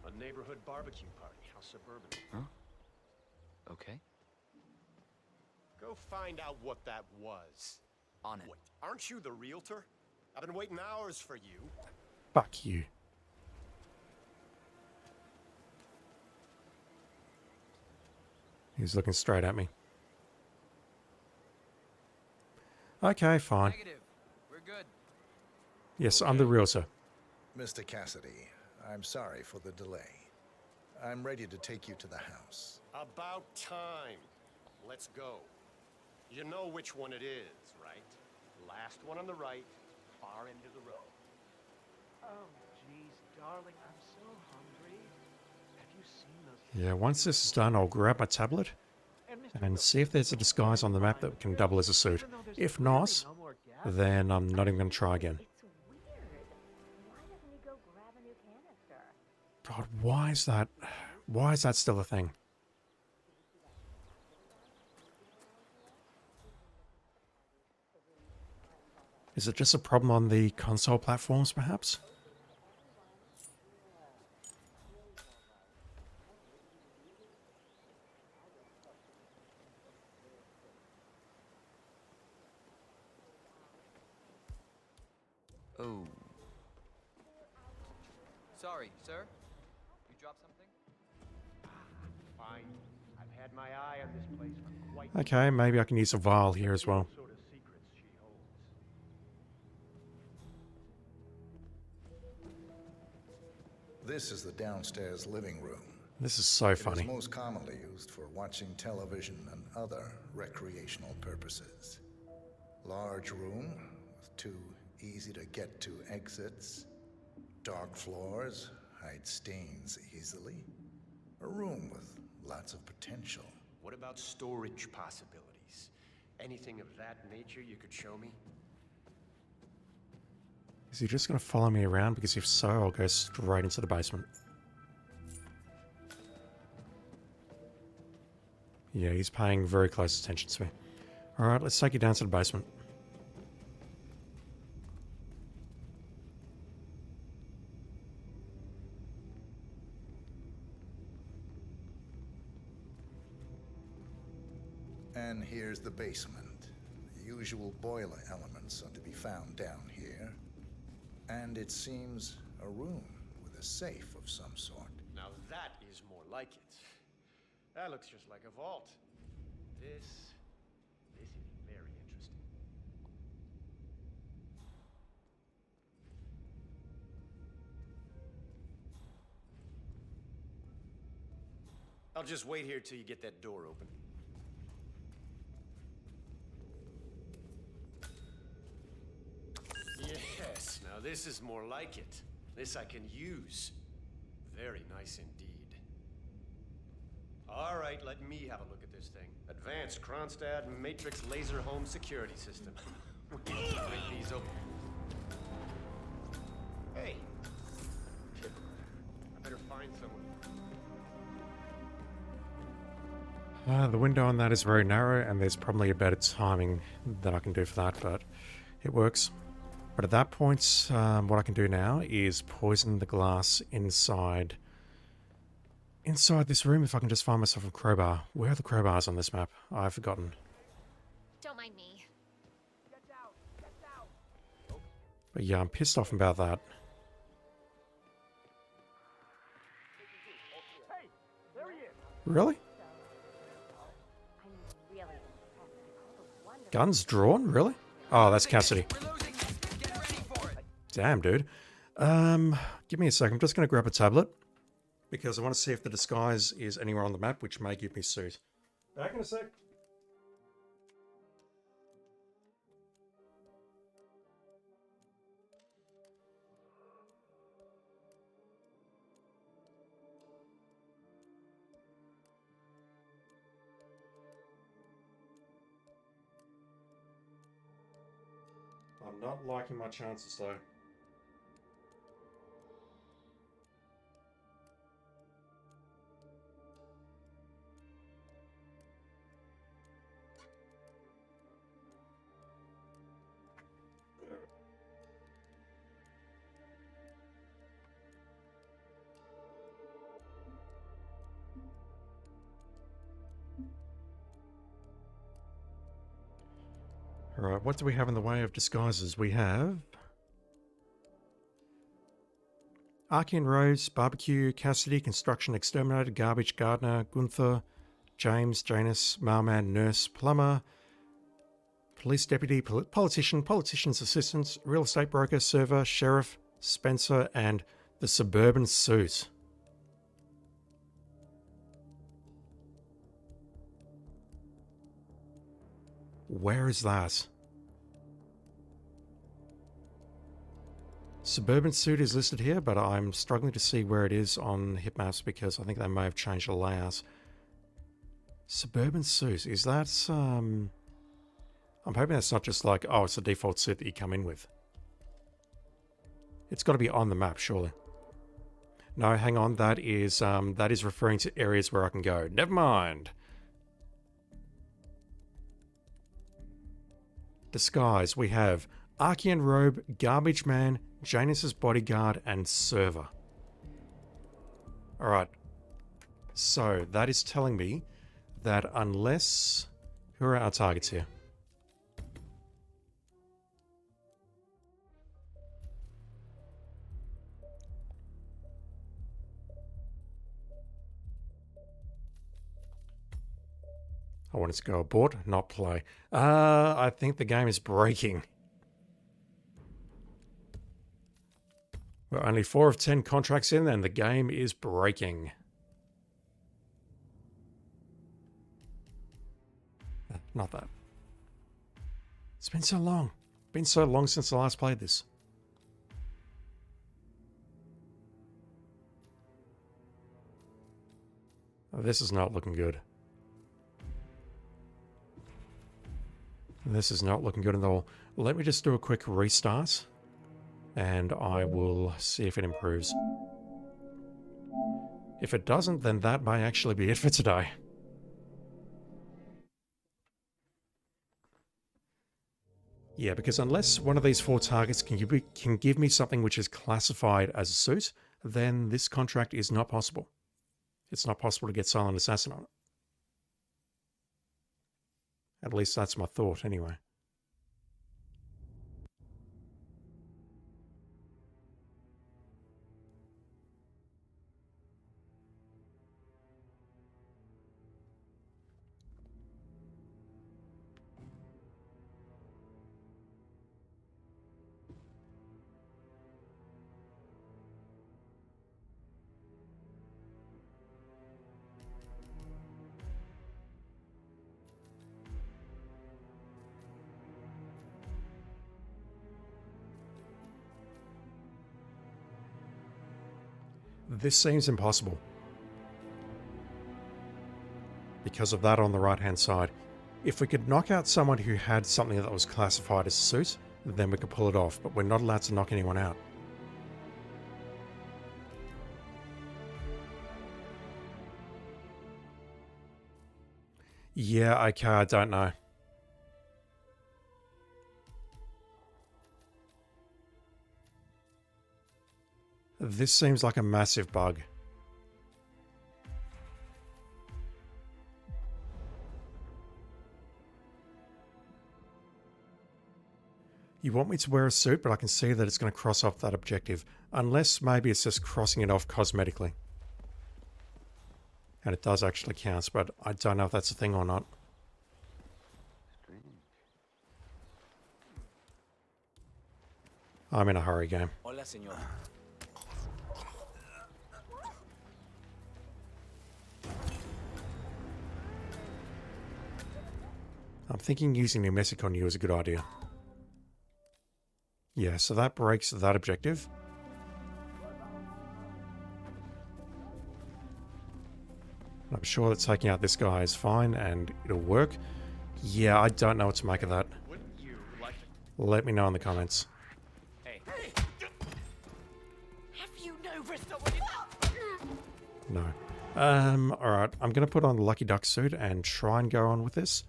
A neighborhood barbecue party. How suburban. Huh? Okay. Go find out what that was. On it. Wait, aren't you the realtor? I've been waiting hours for you. Fuck you. He's looking straight at me. Okay, fine. Negative. We're good. Yes, I'm the realtor. Mr. Cassidy, I'm sorry for the delay. I'm ready to take you to the house. About time. Let's go. You know which one it is, right? Last one on the right, far end of the road. Oh, jeez, darling, I'm so hungry. Have you seen those? Yeah, once this is done, I'll grab my tablet and see if there's a disguise on the map that can double as a suit. If not, then I'm not even going to try again. God, why is that still a thing? Is it just a problem on the console platforms, perhaps? Oh. Sorry, sir. You dropped something? Fine. I've had my eye on this place for quite Okay, maybe I can use a vial here as well. sort of secrets she holds. This is the downstairs living room. This is so funny. It is most commonly used for watching television and other recreational purposes. Large room with two easy-to-get-to exits. Dark floors hide stains easily. A room with lots of potential. What about storage possibilities? Anything of that nature you could show me? Is he just going to follow me around? Because if so, I'll go straight into the basement. Yeah, he's paying very close attention to me. Alright, let's take you down to the basement. And here's the basement. The usual boiler elements are to be found down here. And it seems a room with a safe of some sort. Now that is more like it. That looks just like a vault. This is very interesting. I'll just wait here till you get that door open. Yes, this is more like it. This I can use. Very nice indeed. All right, let me have a look at this thing. Advanced Kronstadt Matrix Laser Home Security System. We need to break these open. Hey. Shit. I better find someone. The window on that is very narrow, and there's probably a better timing that I can do for that, but it works. But at that point, what I can do now is poison the glass inside this room if I can just find myself a crowbar. Where are the crowbars on this map? I've forgotten. Don't mind me. But yeah, I'm pissed off about that. Really? Guns drawn? Really? Oh, that's Cassidy. Damn, dude. Give me a sec. I'm just going to grab a tablet because I want to see if the disguise is anywhere on the map, which may give me suit. Back in a sec. I'm not liking my chances though. Alright, what do we have in the way of disguises? We have Archean Rose, Barbecue, Cassidy, Construction Exterminator, Garbage Gardener, Gunther, James, Janus, Mailman, Nurse, Plumber, Police Deputy, Politician, Politician's Assistant, Real Estate Broker, Server, Sheriff, Spencer, and the Suburban Suit. Where is that? Suburban Suit is listed here, but I'm struggling to see where it is on hit maps because I think they may have changed the layouts. Suburban Suit, is that, I'm hoping that's not just like, oh, it's the default suit that you come in with. It's got to be on the map, surely. No, hang on, that is referring to areas where I can go. Never mind. Disguise, we have Archean Robe, Garbage Man, Janus's Bodyguard, and Server. Alright. So, that is telling me that unless... Who are our targets here? I wanted to go abort, not play. I think the game is breaking. We're only 4 of 10 contracts in and the game is breaking. Not that. It's been so long. Been so long since I last played this. This is not looking good. This is not looking good at all. Let me just do a quick restart and I will see if it improves. If it doesn't, then that may actually be it for today. Yeah, because unless one of these 4 targets can give me something which is classified as a suit, then this contract is not possible. It's not possible to get Silent Assassin on it. At least that's my thought, anyway. This seems impossible. Because of that on the right-hand side. If we could knock out someone who had something that was classified as a suit, then we could pull it off, but we're not allowed to knock anyone out. Yeah, okay, I don't know. This seems like a massive bug. You want me to wear a suit, but I can see that it's going to cross off that objective. Unless maybe it's just crossing it off cosmetically. And it does actually count, but I don't know if that's a thing or not. I'm in a hurry, game. Hola, señor. I'm thinking using the message on you is a good idea. Yeah, so that breaks that objective. I'm sure that taking out this guy is fine and it'll work. Yeah, I don't know what to make of that. Let me know in the comments. Hey. Have you no restorative? No. Alright, I'm going to put on the Lucky Duck suit and try and go on with this.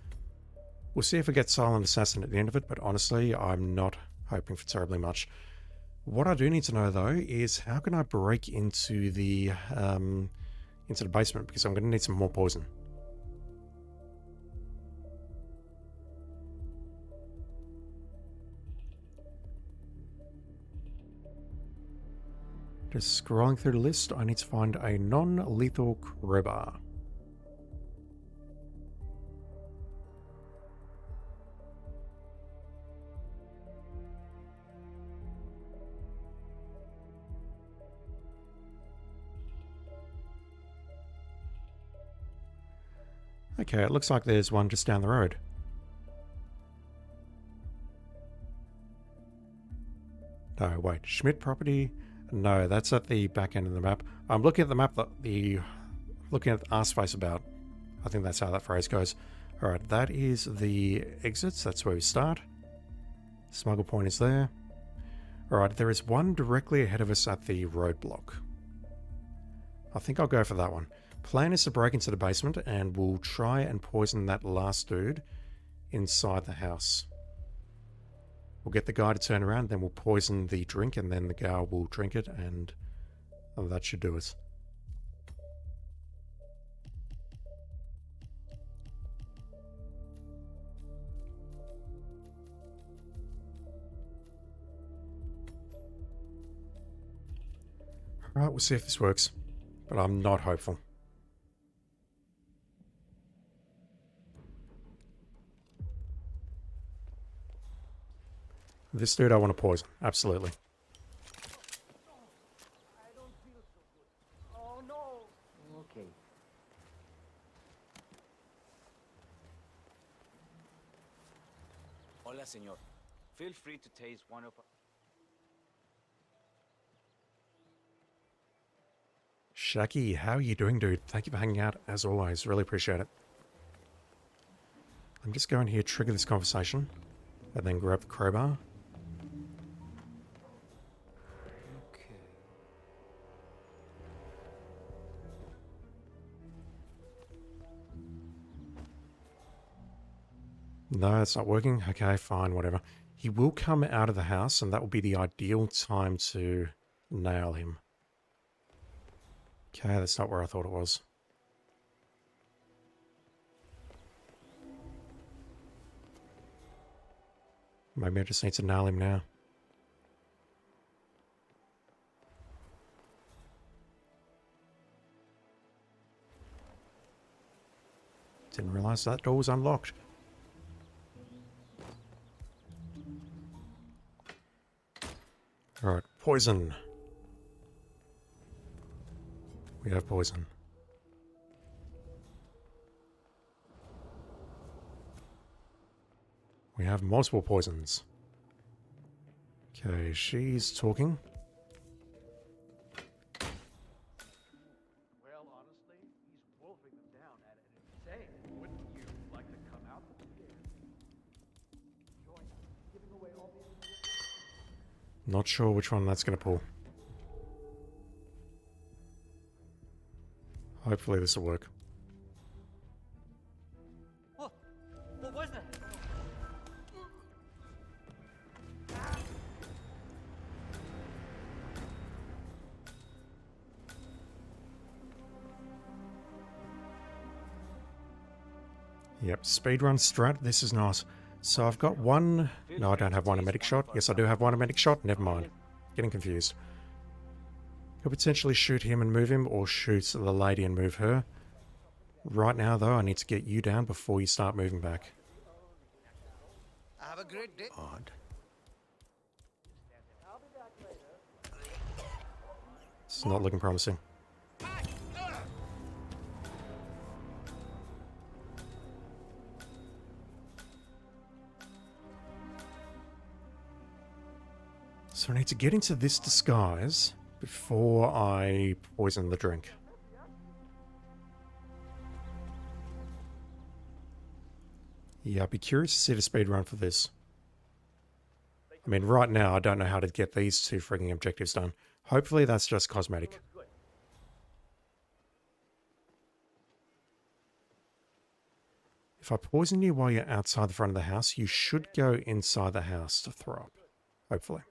We'll see if we get Silent Assassin at the end of it, but honestly, I'm not hoping for terribly much. What I do need to know, though, is how can I break into the basement, because I'm going to need some more poison. Just scrolling through the list, I need to find a non-lethal crowbar. Okay, it looks like there's one just down the road. No, wait, Schmidt property? No, that's at the back end of the map. I'm looking at the map that looking at the arse face about. I think that's how that phrase goes. Alright, that is the exits, that's where we start. Smuggle point is there. Alright, there is one directly ahead of us at the roadblock. I think I'll go for that one. Plan is to break into the basement and we'll try and poison that last dude inside the house. We'll get the guy to turn around, then we'll poison the drink and then the gal will drink it and that should do it. Alright, we'll see if this works, but I'm not hopeful. This dude I want to poison, absolutely. I don't feel so good. Oh no. Okay. Hola, señor. Feel free to taste one of... Shaki, how are you doing, dude? Thank you for hanging out, as always. Really appreciate it. I'm just going here, trigger this conversation, and then grab the crowbar. Okay. No, it's not working. Okay, fine, whatever. He will come out of the house, and that will be the ideal time to nail him. Okay, that's not where I thought it was. Maybe I just need to nail him now. Didn't realize that door was unlocked. Alright, poison. We have poison. We have multiple poisons. Okay, she's talking. Not sure which one that's going to pull. Hopefully this will work. What was that? Yep, speedrun strat, this is nice. So I've got one... No, I don't have one a medic shot. Yes, I do have one a medic shot. Never mind. Getting confused. Could potentially shoot him and move him, or shoot the lady and move her. Right now, though, I need to get you down before you start moving back. Have a great day. Odd. It's not looking promising. So I need to get into this disguise before I poison the drink. Yeah, I'd be curious to see the speed run for this. I mean, right now, I don't know how to get these two frigging objectives done. Hopefully that's just cosmetic. If I poison you while you're outside the front of the house, you should go inside the house to throw up. Hopefully.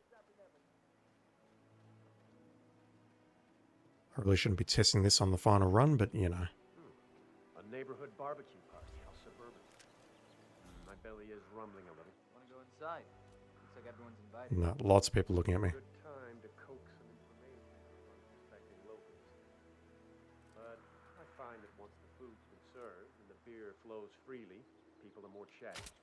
I really shouldn't be testing this on the final run, but you know. A neighborhood barbecue party. How suburban. My belly is rumbling a little. Wanna go inside? Looks like everyone's invited. No, lots of people looking at me. Good time to coax some information from unsuspecting locals. But I find that once the food's been served and the beer flows freely, people are more chatty.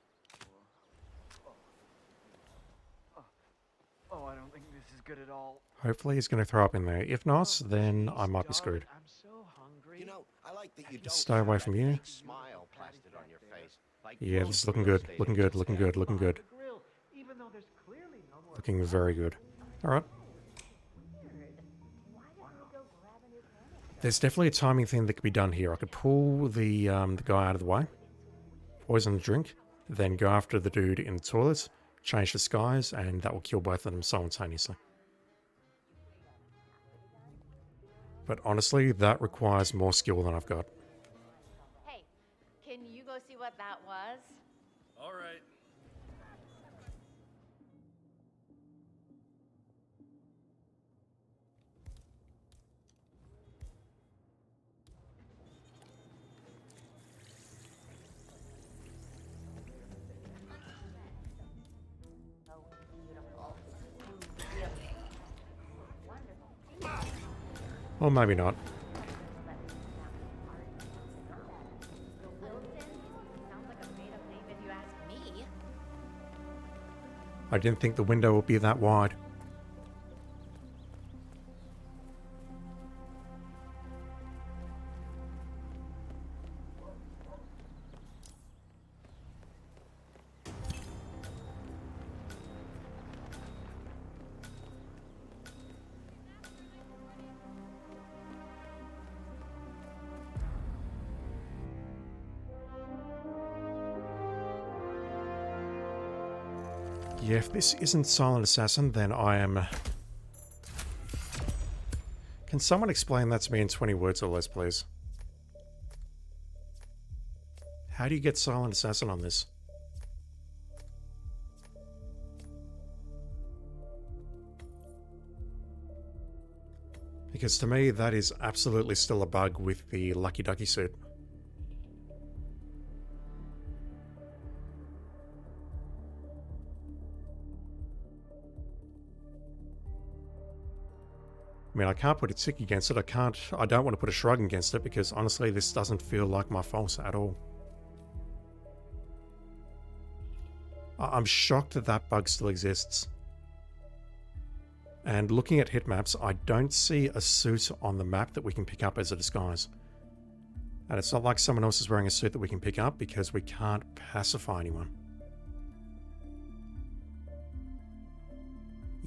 Oh, I don't think this is good at all. Hopefully he's going to throw up in there. If not, then I might be screwed. I'm so hungry. You know, I like that you don't Stay away from you. smile plastered on your face. Like Yeah, this is looking good. Looking good, looking good, looking good. Even though there's clearly no more. Looking very good. Alright. There's definitely a timing thing that could be done here. I could pull the guy out of the way, poison the drink, then go after the dude in the toilets, change disguise, and that will kill both of them simultaneously. But honestly, that requires more skill than I've got. Hey, can you go see what that was? All right. Or maybe not. Sounds like a made-up name if you ask me. I didn't think the window would be that wide. Yeah, if this isn't Silent Assassin, then I am... Can someone explain that to me in 20 words or less, please? How do you get Silent Assassin on this? Because to me, that is absolutely still a bug with the Lucky Ducky suit. I mean, I can't put a tick against it. I don't want to put a shrug against it because honestly, this doesn't feel like my fault at all. I'm shocked that that bug still exists. And looking at hit maps, I don't see a suit on the map that we can pick up as a disguise. And it's not like someone else is wearing a suit that we can pick up because we can't pacify anyone.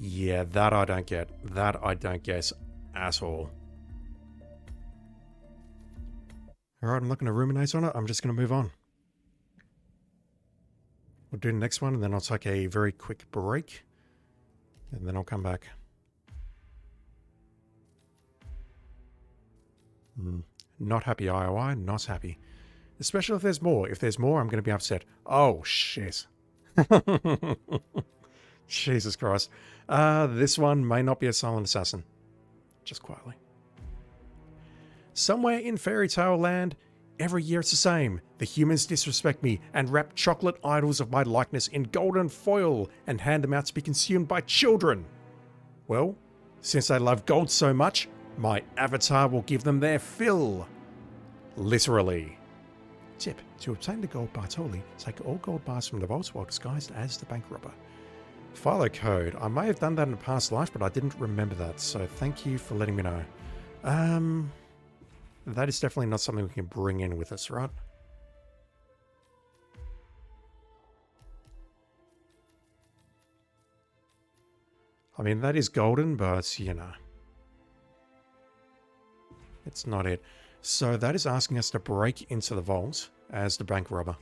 Yeah, that I don't get. That I don't guess at all. Alright, I'm not going to ruminate on it. I'm just going to move on. We'll do the next one and then I'll take a very quick break. And then I'll come back. Not happy, IOI. Not happy. Especially if there's more. If there's more, I'm going to be upset. Oh, shit. Jesus Christ. This one may not be a silent assassin. Just quietly. Somewhere in fairy tale land, every year it's the same. The humans disrespect me and wrap chocolate idols of my likeness in golden foil and hand them out to be consumed by children. Well, since they love gold so much, my avatar will give them their fill. Literally. Tip: to obtain the gold bar totally, take all gold bars from the vaults while disguised as the bank robber. Philo code. I may have done that in a past life, but I didn't remember that, so thank you for letting me know. That is definitely not something we can bring in with us, right? I mean, that is golden, but, you know. It's not it. So that is asking us to break into the vault as the bank robber.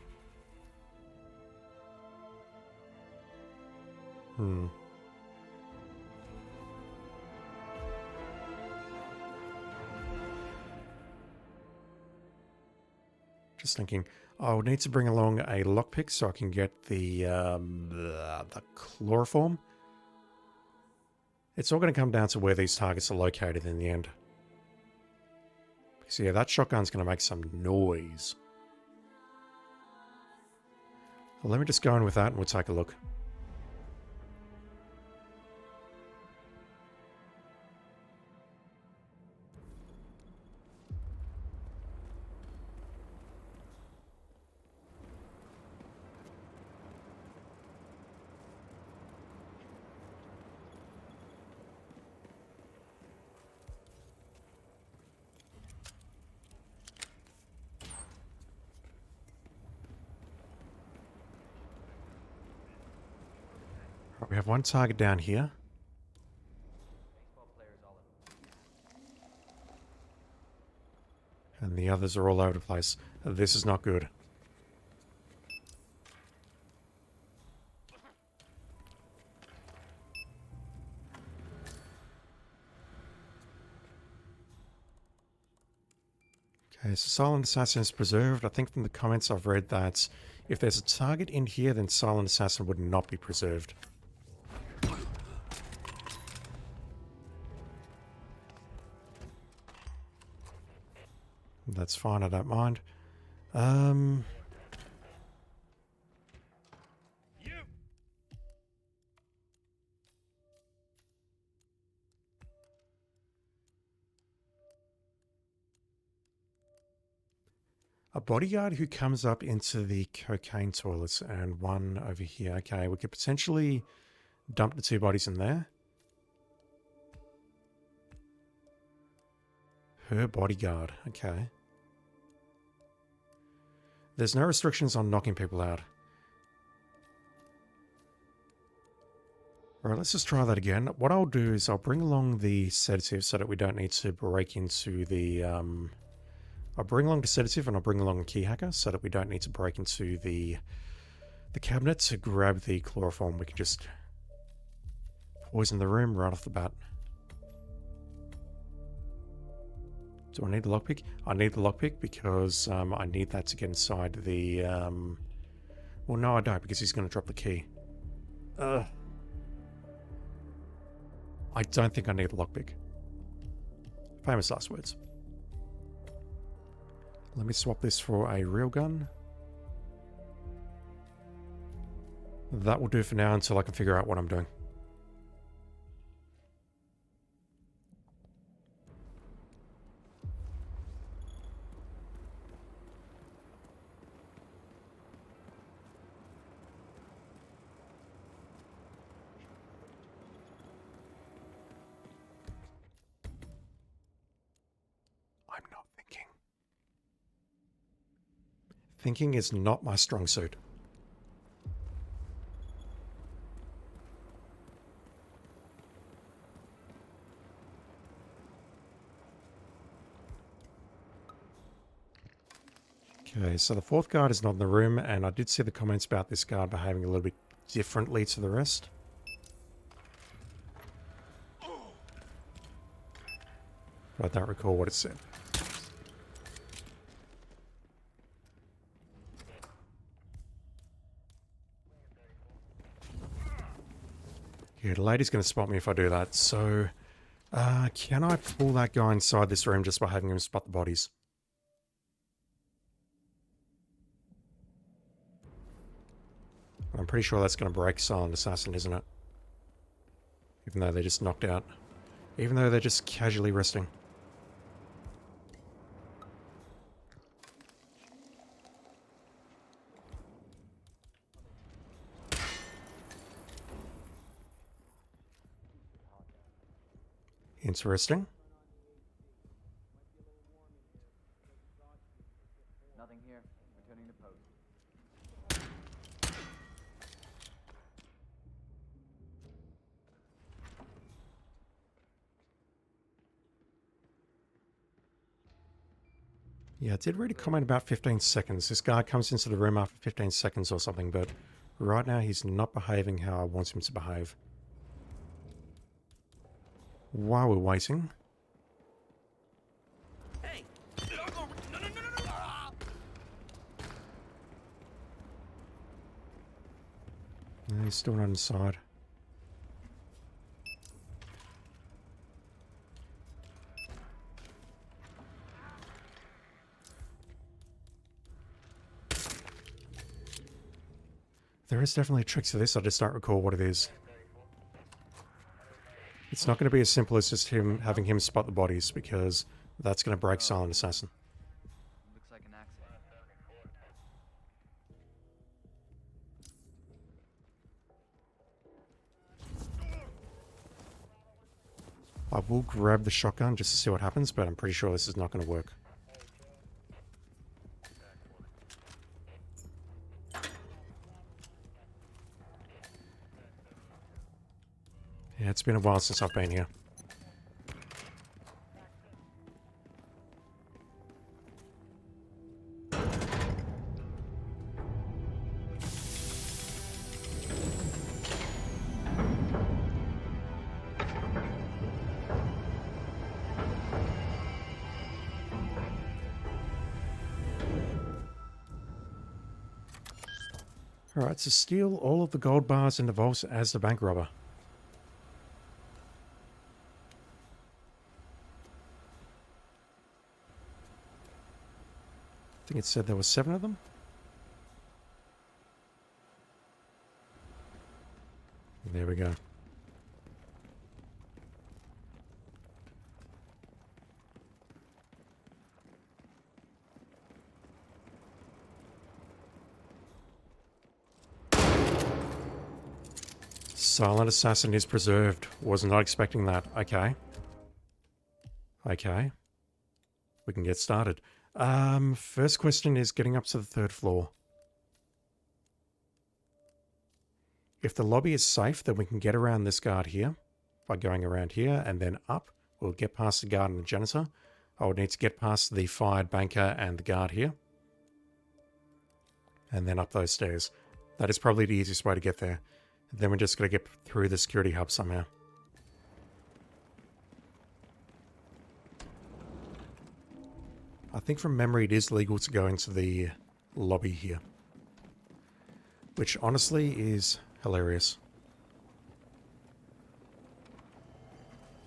Just thinking, I would need to bring along a lockpick so I can get the chloroform. It's all going to come down to where these targets are located in the end. Because yeah, that shotgun's going to make some noise. Well, let me just go in with that and we'll take a look. We have one target down here. And the others are all over the place. This is not good. Okay, so Silent Assassin is preserved. I think from the comments I've read that if there's a target in here, then Silent Assassin would not be preserved. That's fine, I don't mind. A bodyguard who comes up into the cocaine toilets and one over here. Okay, we could potentially dump the two bodies in there. Her bodyguard, okay. There's no restrictions on knocking people out. Alright, let's just try that again. What I'll do is I'll bring along the sedative so that we don't need to break into the... I'll bring along the sedative and I'll bring along a key hacker so that we don't need to break into the cabinet to grab the chloroform. We can just poison the room right off the bat. Do I need the lockpick? I need the lockpick because I need that to get inside the... Well, no, I don't, because he's going to drop the key. I don't think I need the lockpick. Famous last words. Let me swap this for a real gun. That will do for now until I can figure out what I'm doing. Thinking is not my strong suit. Okay, so the fourth guard is not in the room, and I did see the comments about this guard behaving a little bit differently to the rest. but I don't recall what it said. Yeah, the lady's going to spot me if I do that, so... can I pull that guy inside this room just by having him spot the bodies? I'm pretty sure that's going to break Silent Assassin, isn't it? Even though they're just knocked out. Even though they're just casually resting. Interesting. Nothing here. Returning to post. Yeah, it did read a comment about 15 seconds. This guy comes into the room after 15 seconds or something, but right now he's not behaving how I want him to behave. While we're waiting... Hey! No! No, he's still not inside. There is definitely a trick to this, I just don't recall what it is. It's not going to be as simple as just having him spot the bodies, because that's going to break Silent Assassin. Looks like an accident. I will grab the shotgun just to see what happens, but I'm pretty sure this is not going to work. Yeah, it's been a while since I've been here. Alright, so steal all of the gold bars in the vaults as the bank robber. I think it said there were 7 of them. There we go. Silent Assassin is preserved. Was not expecting that. Okay. Okay. We can get started. First question is getting up to the 3rd floor. If the lobby is safe, then we can get around this guard here by going around here and then up. We'll get past the guard and the janitor. I would need to get past the fired banker and the guard here. And then up those stairs. That is probably the easiest way to get there. Then we're just going to get through the security hub somehow. I think from memory it is legal to go into the lobby here. Which honestly is hilarious.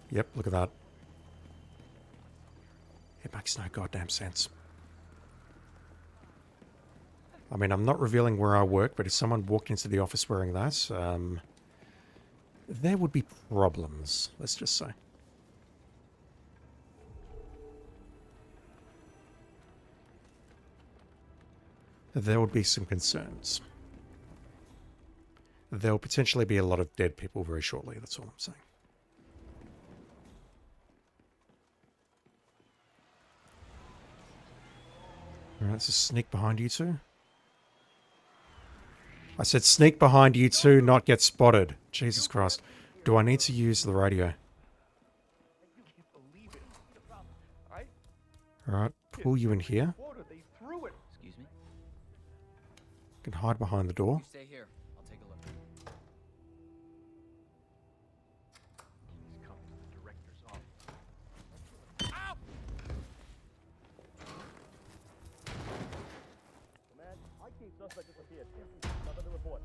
Yep, look at that. It makes no goddamn sense. I mean, I'm not revealing where I work, but if someone walked into the office wearing that, there would be problems, let's just say. There would be some concerns. There will potentially be a lot of dead people very shortly, that's all I'm saying. Alright, so sneak behind you two. I said sneak behind you two, not get spotted. Jesus Christ. Do I need to use the radio? Alright, pull you in here. Excuse me? Can hide behind the door. You stay here. I'll take a look. He's come to the director's office. Suspect is appeared. Nothing to report.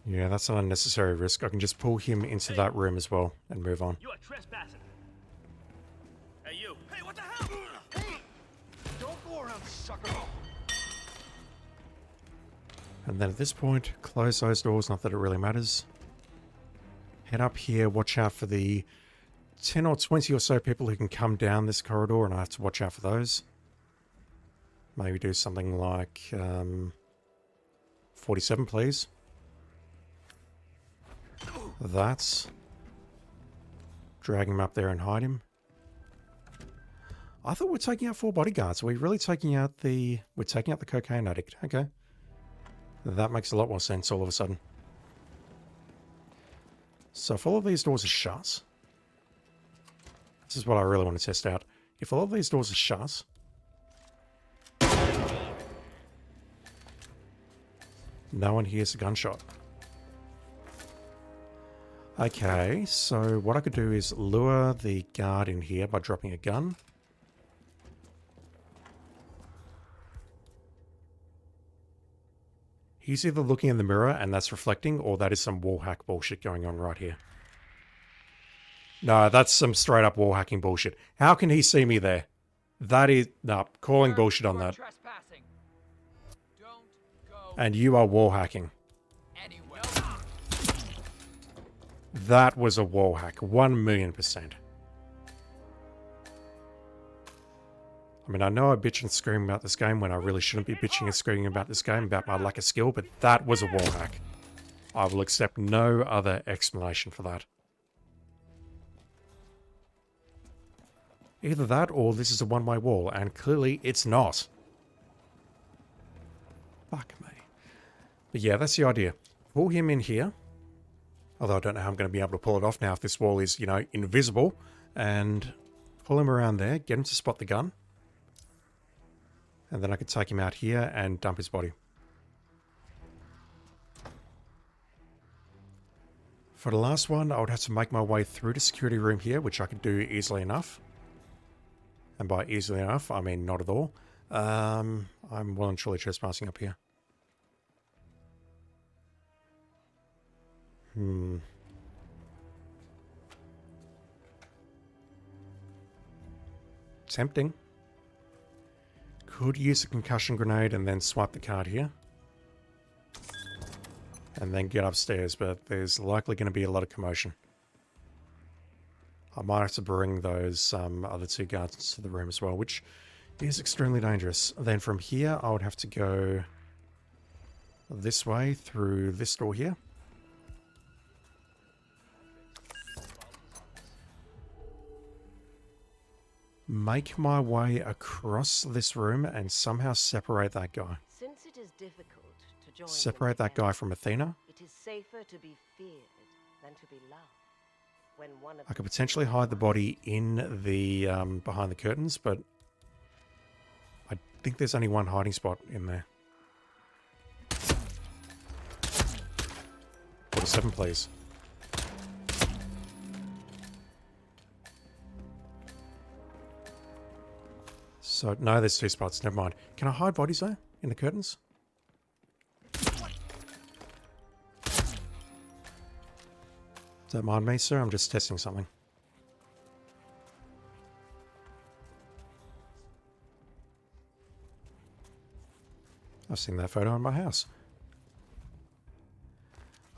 Yeah, that's an unnecessary risk. I can just pull him into that room as well and move on. You are trespassing. Hey, you. Hey, what the hell? Hey! Don't go around, sucker. And then at this point, close those doors, not that it really matters. Head up here, watch out for the 10 or 20 or so people who can come down this corridor, and I have to watch out for those. Maybe do something like 47, please. That's drag him up there and hide him. I thought we're taking out 4 bodyguards. Are we really taking out the... We're taking out the cocaine addict. Okay. That makes a lot more sense all of a sudden. So if all of these doors are shut... This is what I really want to test out. If all of these doors are shut... No one hears a gunshot. Okay, so what I could do is lure the guard in here by dropping a gun. He's either looking in the mirror and that's reflecting, or that is some wall hack bullshit going on right here. No, that's some straight up wall hacking bullshit. How can he see me there? That is... No, calling bullshit on that. And you are wall hacking. That was a wall hack, 1,000,000%. I mean, I know I bitch and scream about this game when I really shouldn't be bitching and screaming about this game, about my lack of skill, but that was a wall hack. I will accept no other explanation for that. Either that, or this is a one-way wall, and clearly it's not. Fuck me. But yeah, that's the idea. Pull him in here. Although I don't know how I'm going to be able to pull it off now if this wall is, you know, invisible. And pull him around there, get him to spot the gun. And then I could take him out here and dump his body. For the last one, I would have to make my way through the security room here, which I could do easily enough. And by easily enough, I mean not at all. I'm well and truly trespassing up here. Tempting. Could use a concussion grenade and then swipe the card here. And then get upstairs, but there's likely going to be a lot of commotion. I might have to bring those other 2 guards to the room as well, which is extremely dangerous. Then from here, I would have to go this way through this door here. Make my way across this room and somehow separate that guy. Since it is difficult to join separate that guy from Athena. It is safer to be feared than to be loved. When one of I could potentially hide the body in the behind the curtains, but I think there's only one hiding spot in there. 47, please. So, no, there's 2 spots. Never mind. Can I hide bodies, though, in the curtains? Don't mind me, sir. I'm just testing something. I've seen that photo in my house.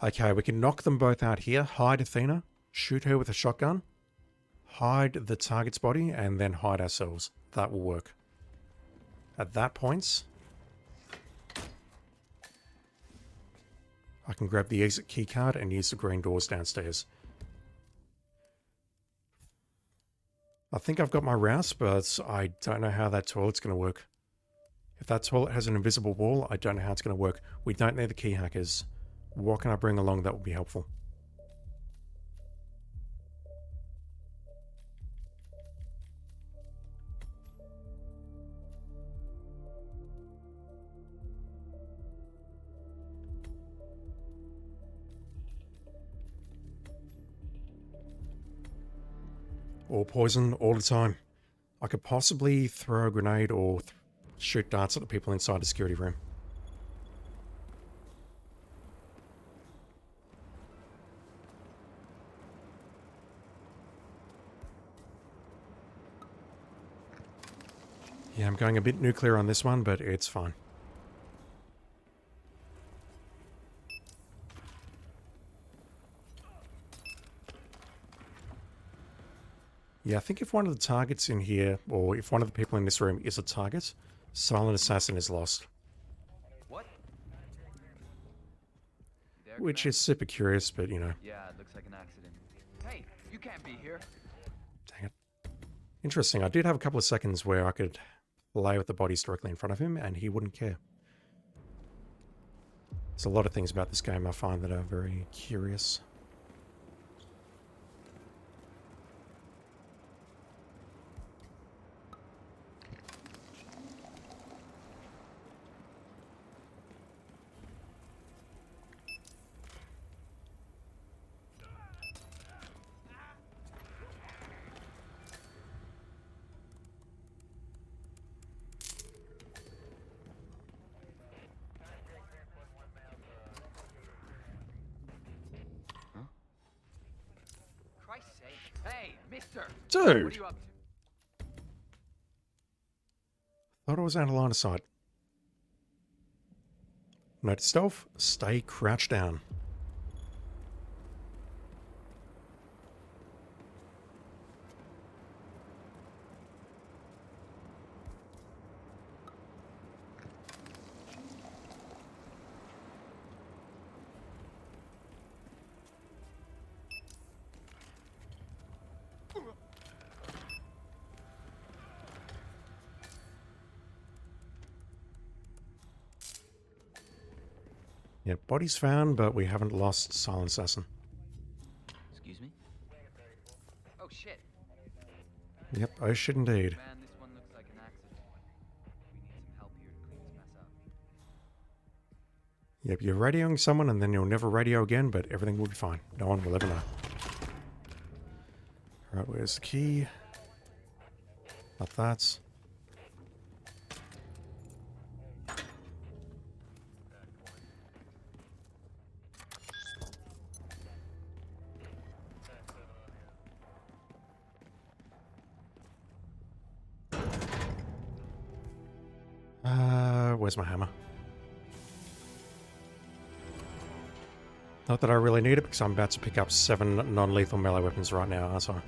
Okay, we can knock them both out here. Hide Athena. Shoot her with a shotgun. Hide the target's body, and then hide ourselves. That will work. At that point, I can grab the exit key card and use the green doors downstairs. I think I've got my rouse, but I don't know how that toilet's going to work. If that toilet has an invisible wall, I don't know how it's going to work. We don't need the key hackers. What can I bring along that will be helpful? or poison all the time. I could possibly throw a grenade or shoot darts at the people inside the security room. Yeah, I'm going a bit nuclear on this one, but it's fine. Yeah, I think if one of the targets in here, or if one of the people in this room is a target, Silent Assassin is lost. What? Which is super curious, but you know. Yeah, it looks like an accident. Hey, you can't be here. Dang it. Interesting. I did have a couple of seconds where I could lay with the bodies directly in front of him and he wouldn't care. There's a lot of things about this game I find that are very curious. Christ's sake. Hey, mister! Dude! What are you up to? Thought I was out of line of sight. Note to stealth, stay crouched down. Yeah, bodies found, but we haven't lost Silent Assassin. Excuse me? Oh shit. Yep, oh shit indeed. Man, this one looks like an accident. We need some help here to clean this mess up. Yep, you're radioing someone and then you'll never radio again, but everything will be fine. No one will ever know. Alright, where's the key? Not that. Where's my hammer? Not that I really need it because I'm about to pick up 7 non-lethal melee weapons right now, aren't I?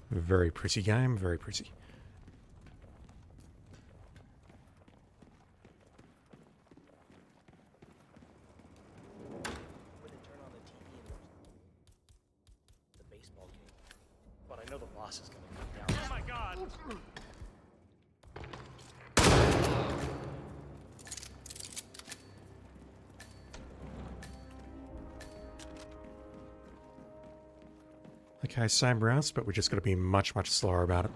Very pretty game, very pretty. Wouldn't turn on the TV and watch the baseball game. But I know the boss is gonna come down. Oh my god! Okay, same routes, but we're just going to be much, much slower about it.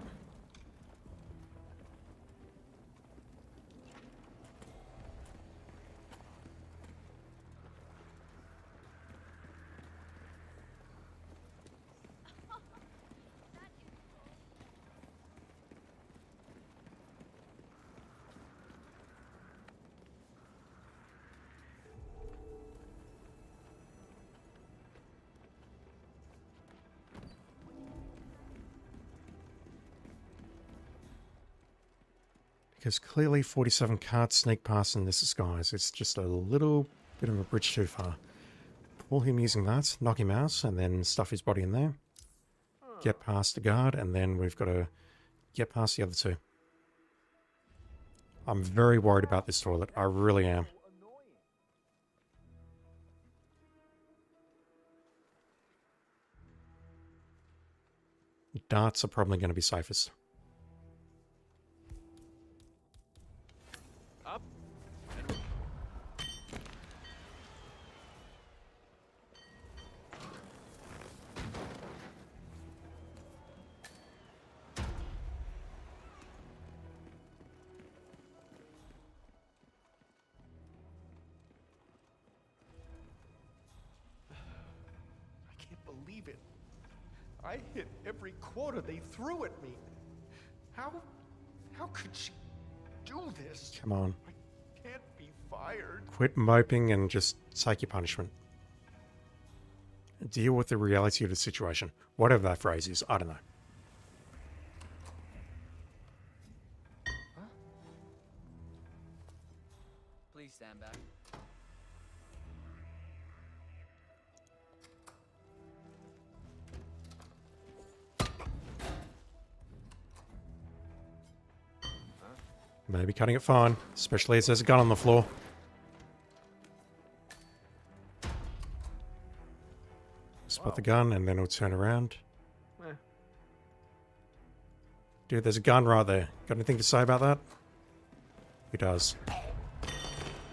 Because clearly 47 can't sneak past in this disguise. It's just a little bit of a bridge too far. Pull him using that, knock him out, and then stuff his body in there. Get past the guard, and then we've got to get past the other two. I'm very worried about this toilet. I really am. Darts are probably going to be safest. believe it. I hit every quarter they threw at me. How could she do this? Come on. I can't be fired. Quit moping and just take your punishment. Deal with the reality of the situation. Whatever that phrase is, I don't know. Please stand back. Maybe cutting it fine, especially as there's a gun on the floor. Spot the gun and then it'll turn around. Dude, there's a gun right there. Got anything to say about that? He does.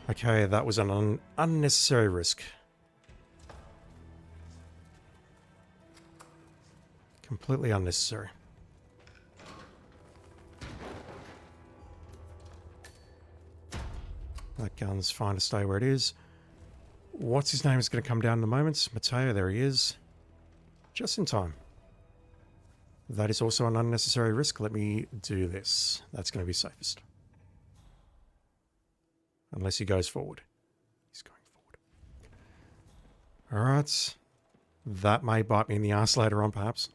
Okay, that was an unnecessary risk. Completely unnecessary. That gun's fine to stay where it is. What's his name is going to come down in a moment. Mateo, there he is. Just in time. That is also an unnecessary risk. Let me do this. That's going to be safest. Unless he goes forward. He's going forward. Alright. That may bite me in the ass later on, perhaps.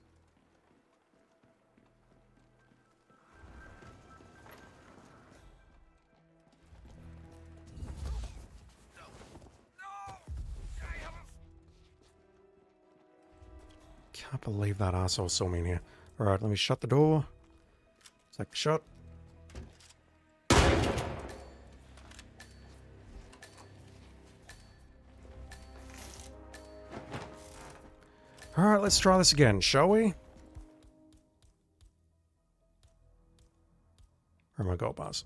Can't believe that arsehole saw me in here. Alright, let me shut the door. Take the shot. Alright, let's try this again, shall we? Where are my gold bars?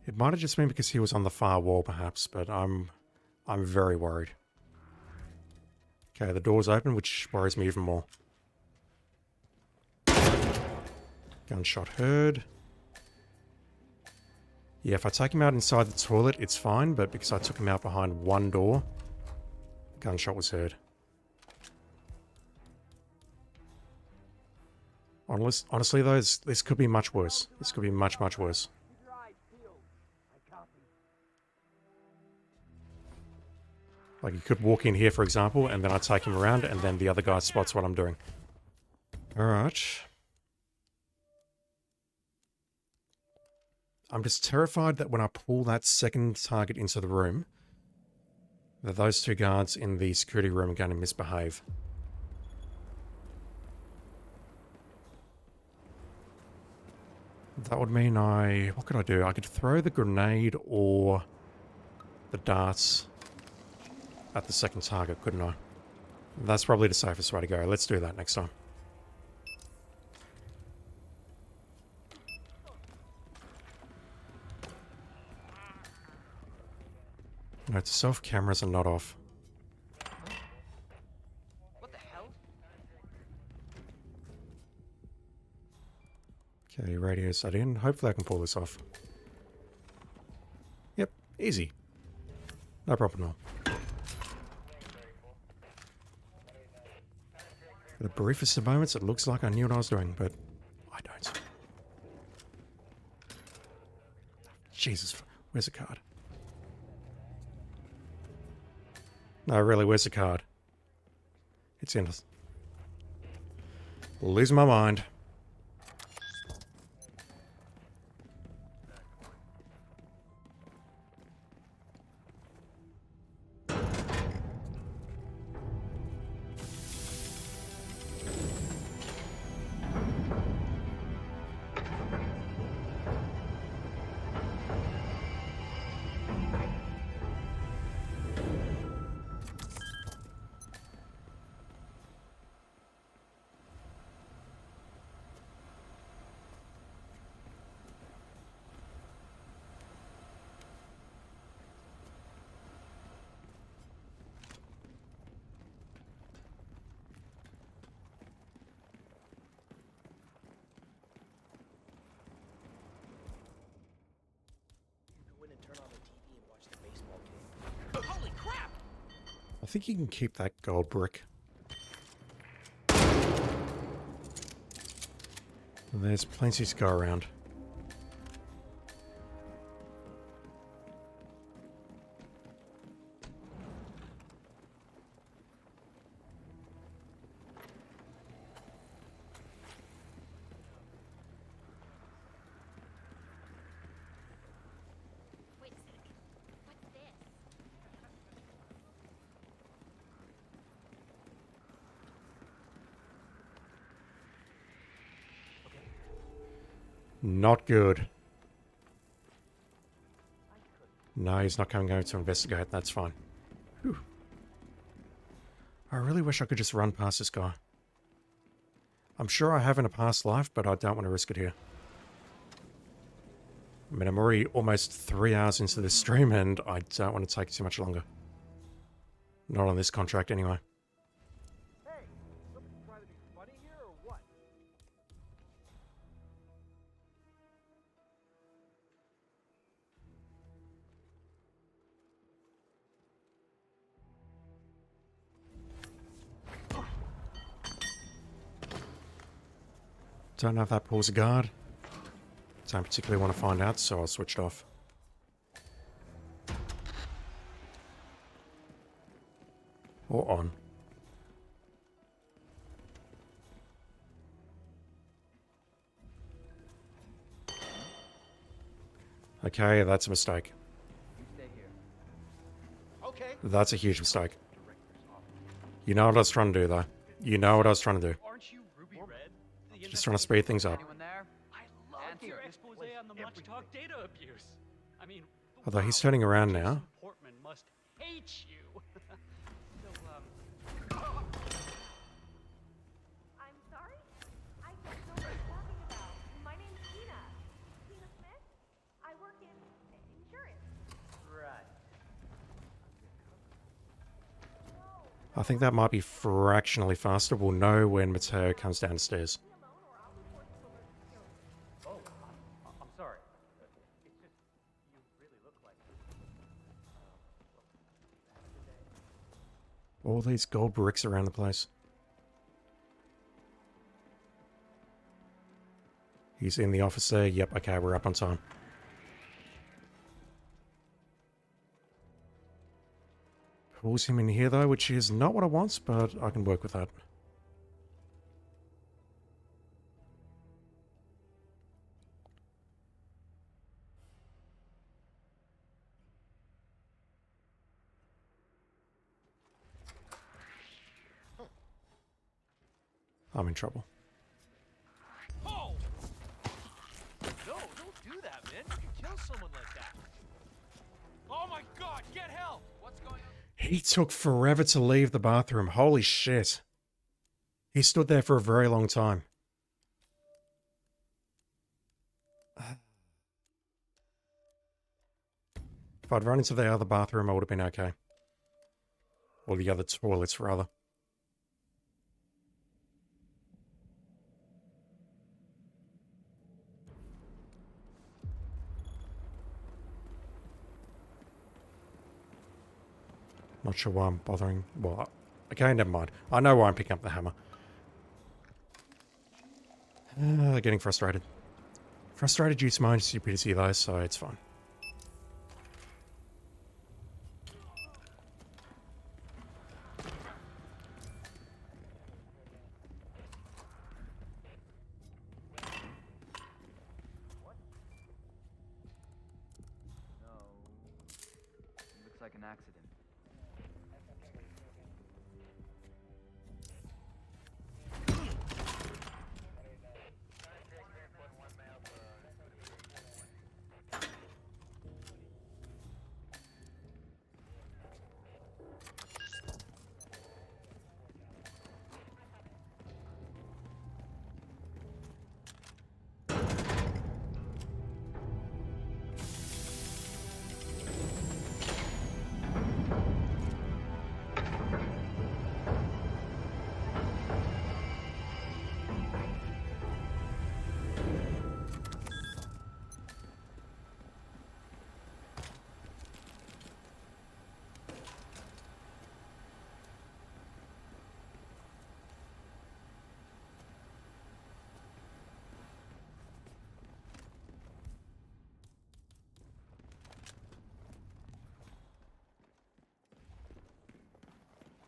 It might have just been because he was on the far wall, perhaps, but I'm very worried. Okay, the door's open, which worries me even more. Gunshot heard. Yeah, if I take him out inside the toilet, it's fine, but because I took him out behind one door, gunshot was heard. Honestly, though, this could be much worse. This could be much, much worse. Like, you could walk in here, for example, and then I take him around, and then the other guy spots what I'm doing. Alright. I'm just terrified that when I pull that second target into the room, that those two guards in the security room are going to misbehave. That would mean what could I do? I could throw the grenade or the darts at the second target, couldn't I? That's probably the safest way to go. Let's do that next time. Note to self, cameras are not off. What the hell? Okay, radio set in. Hopefully I can pull this off. Yep, easy. No problem at all. For the briefest of moments, it looks like I knew what I was doing, but I don't. Jesus, where's the card? No, really, where's the card? It's in us. Losing my mind. think you can keep that gold brick. There's plenty to go around. Wait a sec. What's this? Not good. No, he's not coming over to investigate. That's fine. Whew. I really wish I could just run past this guy. I'm sure I have in a past life, but I don't want to risk it here. I mean, I'm already almost 3 hours into this stream, and I don't want to take too much longer. Not on this contract, anyway. Hey, something trying to be funny here or what? Don't know if that pulls a guard. Don't particularly want to find out, so I'll switch it off. Or on. Okay, that's a mistake. You stay here. Okay. That's a huge mistake. You know what I was trying to do, though. You know what I was trying to do. Aren't you Ruby Red? Just trying to speed things up. Anyone there? I love your expose on the much talk data abuse. I mean, Although he's turning around now. Jason Portman must hate you. So, I'm sorry? I don't know what you're talking about. My name's Tina. Tina Smith. I work in insurance. Right. I think that might be fractionally faster. We'll know when Mateo comes downstairs. Oh, I'm sorry. It's just you really look like. All these gold bricks around the place. He's in the office there. Yep, okay, we're up on time. Pulls him in here though, which is not what I want, but I can work with that. I'm in trouble. oh! No, don't do that, man. You can kill someone like that. Oh my God! Get help! What's going on? He took forever to leave the bathroom. Holy shit. He stood there for a very long time. If I'd run into the other bathroom, I would have been okay. Or the other toilets, rather. Not sure why I'm bothering. Well, okay, never mind. I know why I'm picking up the hammer. Getting frustrated. Frustrated due to my own stupidity though, so it's fine. No. Looks like an accident.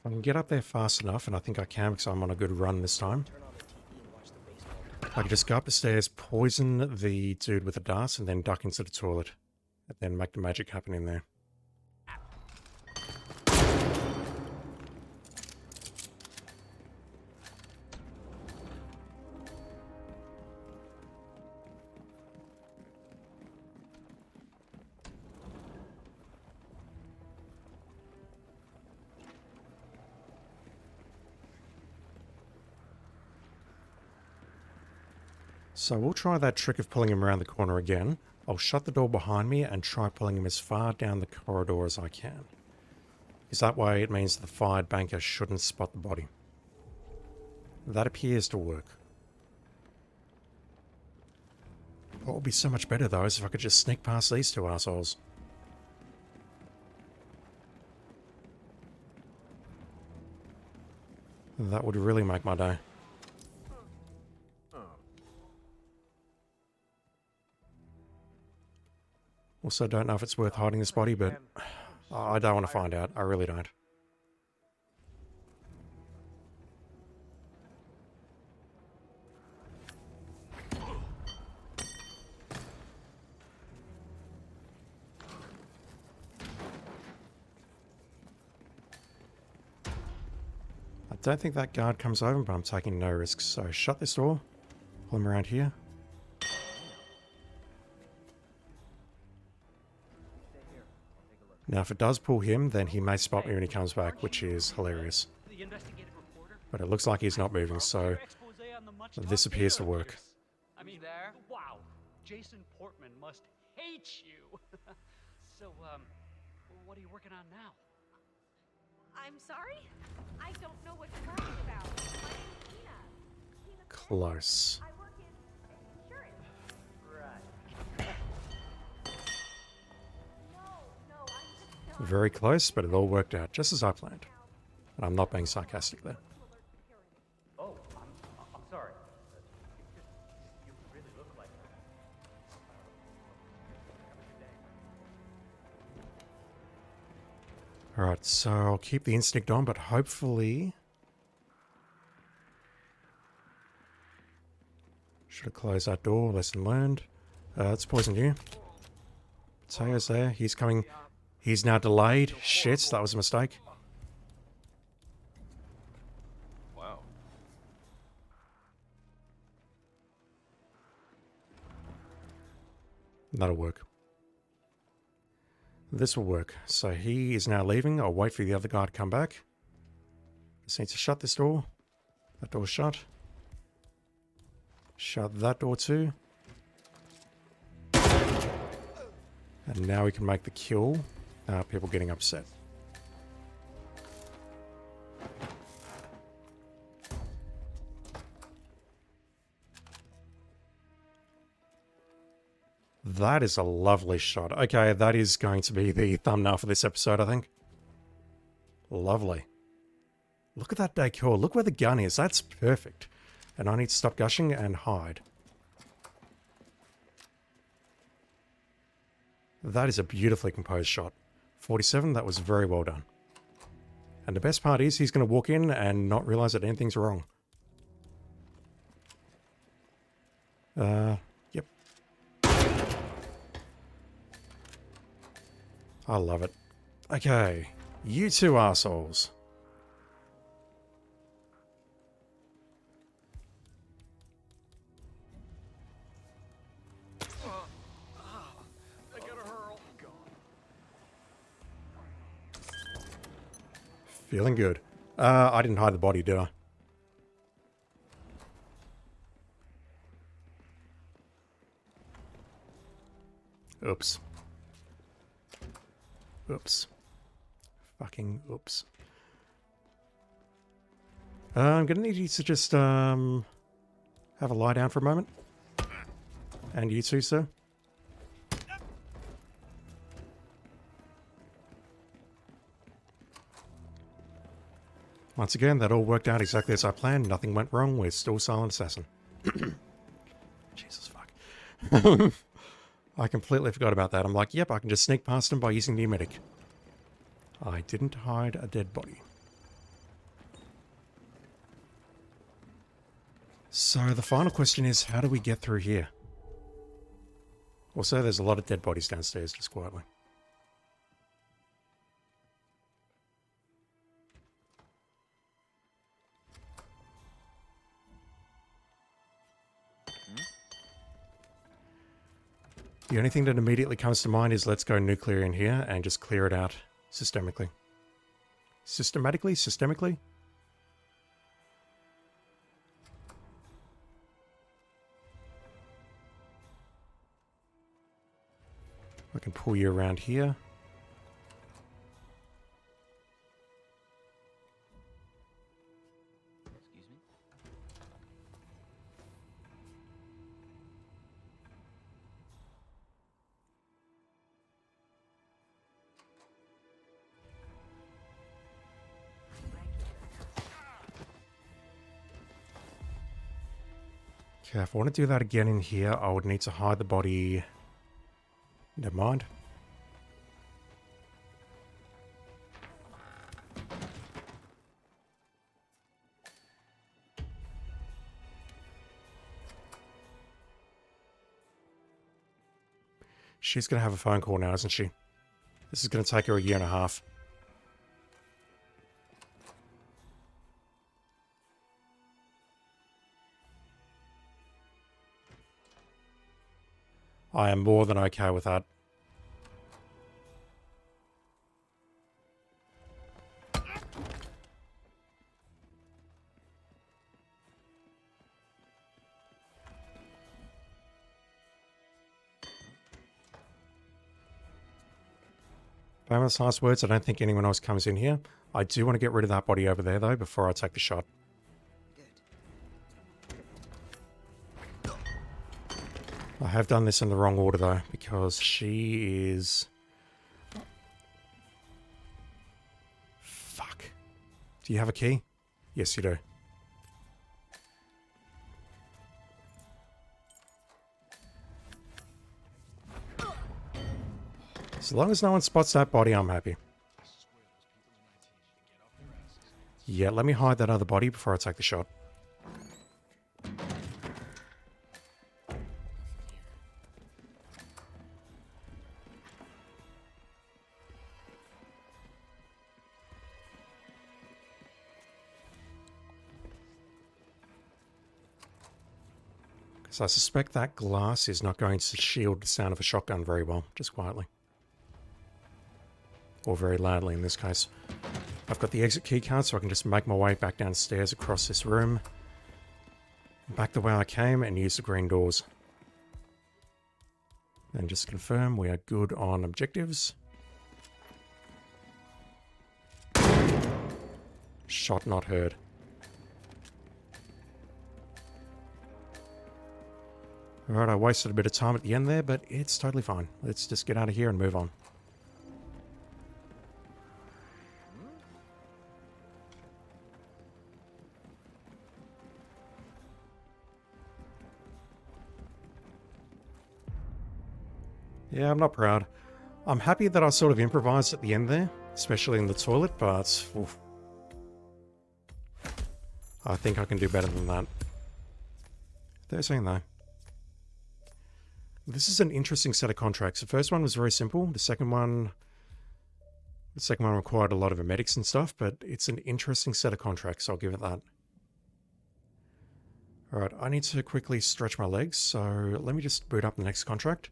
I can get up there fast enough, and I think I can because I'm on a good run this time. I can just go up the stairs, poison the dude with the darts, and then duck into the toilet. And then make the magic happen in there. So we'll try that trick of pulling him around the corner again. I'll shut the door behind me and try pulling him as far down the corridor as I can. Because that way it means the fired banker shouldn't spot the body. That appears to work. What would be so much better though is if I could just sneak past these two assholes. That would really make my day. Also, don't know if it's worth hiding this body, but I don't want to find out. I really don't. I don't think that guard comes over, but I'm taking no risks. So shut this door. Pull him around here. Now, if it does pull him, then he may spot me when he comes back, which is hilarious. But it looks like he's not moving, so this appears to work. I mean, wow, Jason Portman must hate you. So, what are you working on now? I'm sorry? I don't know what you're talking about. My name's Tina. Tina Smith. Close. I work in insurance. Right. No, I'm just Very close, but it all worked out just as I planned. And I'm not being sarcastic there. Oh, I'm sorry. You really look like her. Have a good day. Alright, so I'll keep the instinct on, but hopefully... Should have closed that door, lesson learned. Let's poison you. Mateo's there, he's coming... He's now delayed. Shit, that was a mistake. Wow. That'll work. This will work. So he is now leaving. I'll wait for the other guy to come back. Just need to shut this door. That door's shut. Shut that door too. And now we can make the kill. People getting upset. That is a lovely shot. Okay, that is going to be the thumbnail for this episode, I think. Lovely. Look at that decor. Look where the gun is. That's perfect. And I need to stop gushing and hide. That is a beautifully composed shot. 47, that was very well done. And the best part is he's going to walk in and not realize that anything's wrong. Yep. I love it. Okay, you two assholes. Feeling good. I didn't hide the body, did I? Oops. Oops. Fucking oops. I'm gonna need you to just, have a lie down for a moment. And you too, sir. Once again, that all worked out exactly as I planned. Nothing went wrong. We're still Silent Assassin. Jesus fuck. I completely forgot about that. I'm like, yep, I can just sneak past him by using the medic. I didn't hide a dead body. So the final question is, how do we get through here? Also, there's a lot of dead bodies downstairs, just quietly. The only thing that immediately comes to mind is let's go nuclear in here and just clear it out systemically. Systematically? Systemically? I can pull you around here. Excuse me? Okay, if I want to do that again in here, I would need to hide the body. Never mind. She's going to have a phone call now, isn't she? This is going to take her a year and a half. I am more than okay with that. Famous last words. I don't think anyone else comes in here. I do want to get rid of that body over there, though, before I take the shot. I have done this in the wrong order, though, because she is... Fuck. Do you have a key? Yes, you do. As long as no one spots that body, I'm happy. Yeah, let me hide that other body before I take the shot. Because I suspect that glass is not going to shield the sound of a shotgun very well, just quietly. Or very loudly in this case. I've got the exit key card, so I can just make my way back downstairs across this room. Back the way I came and use the green doors. And just confirm we are good on objectives. Shot not heard. Alright, I wasted a bit of time at the end there, but it's totally fine. Let's just get out of here and move on. Yeah, I'm not proud. I'm happy that I sort of improvised at the end there, especially in the toilet, but... Oof. I think I can do better than that. 13 though. This is an interesting set of contracts. The first one was very simple. The second one required a lot of emetics and stuff, but it's an interesting set of contracts, I'll give it that. Alright, I need to quickly stretch my legs, so let me just boot up the next contract.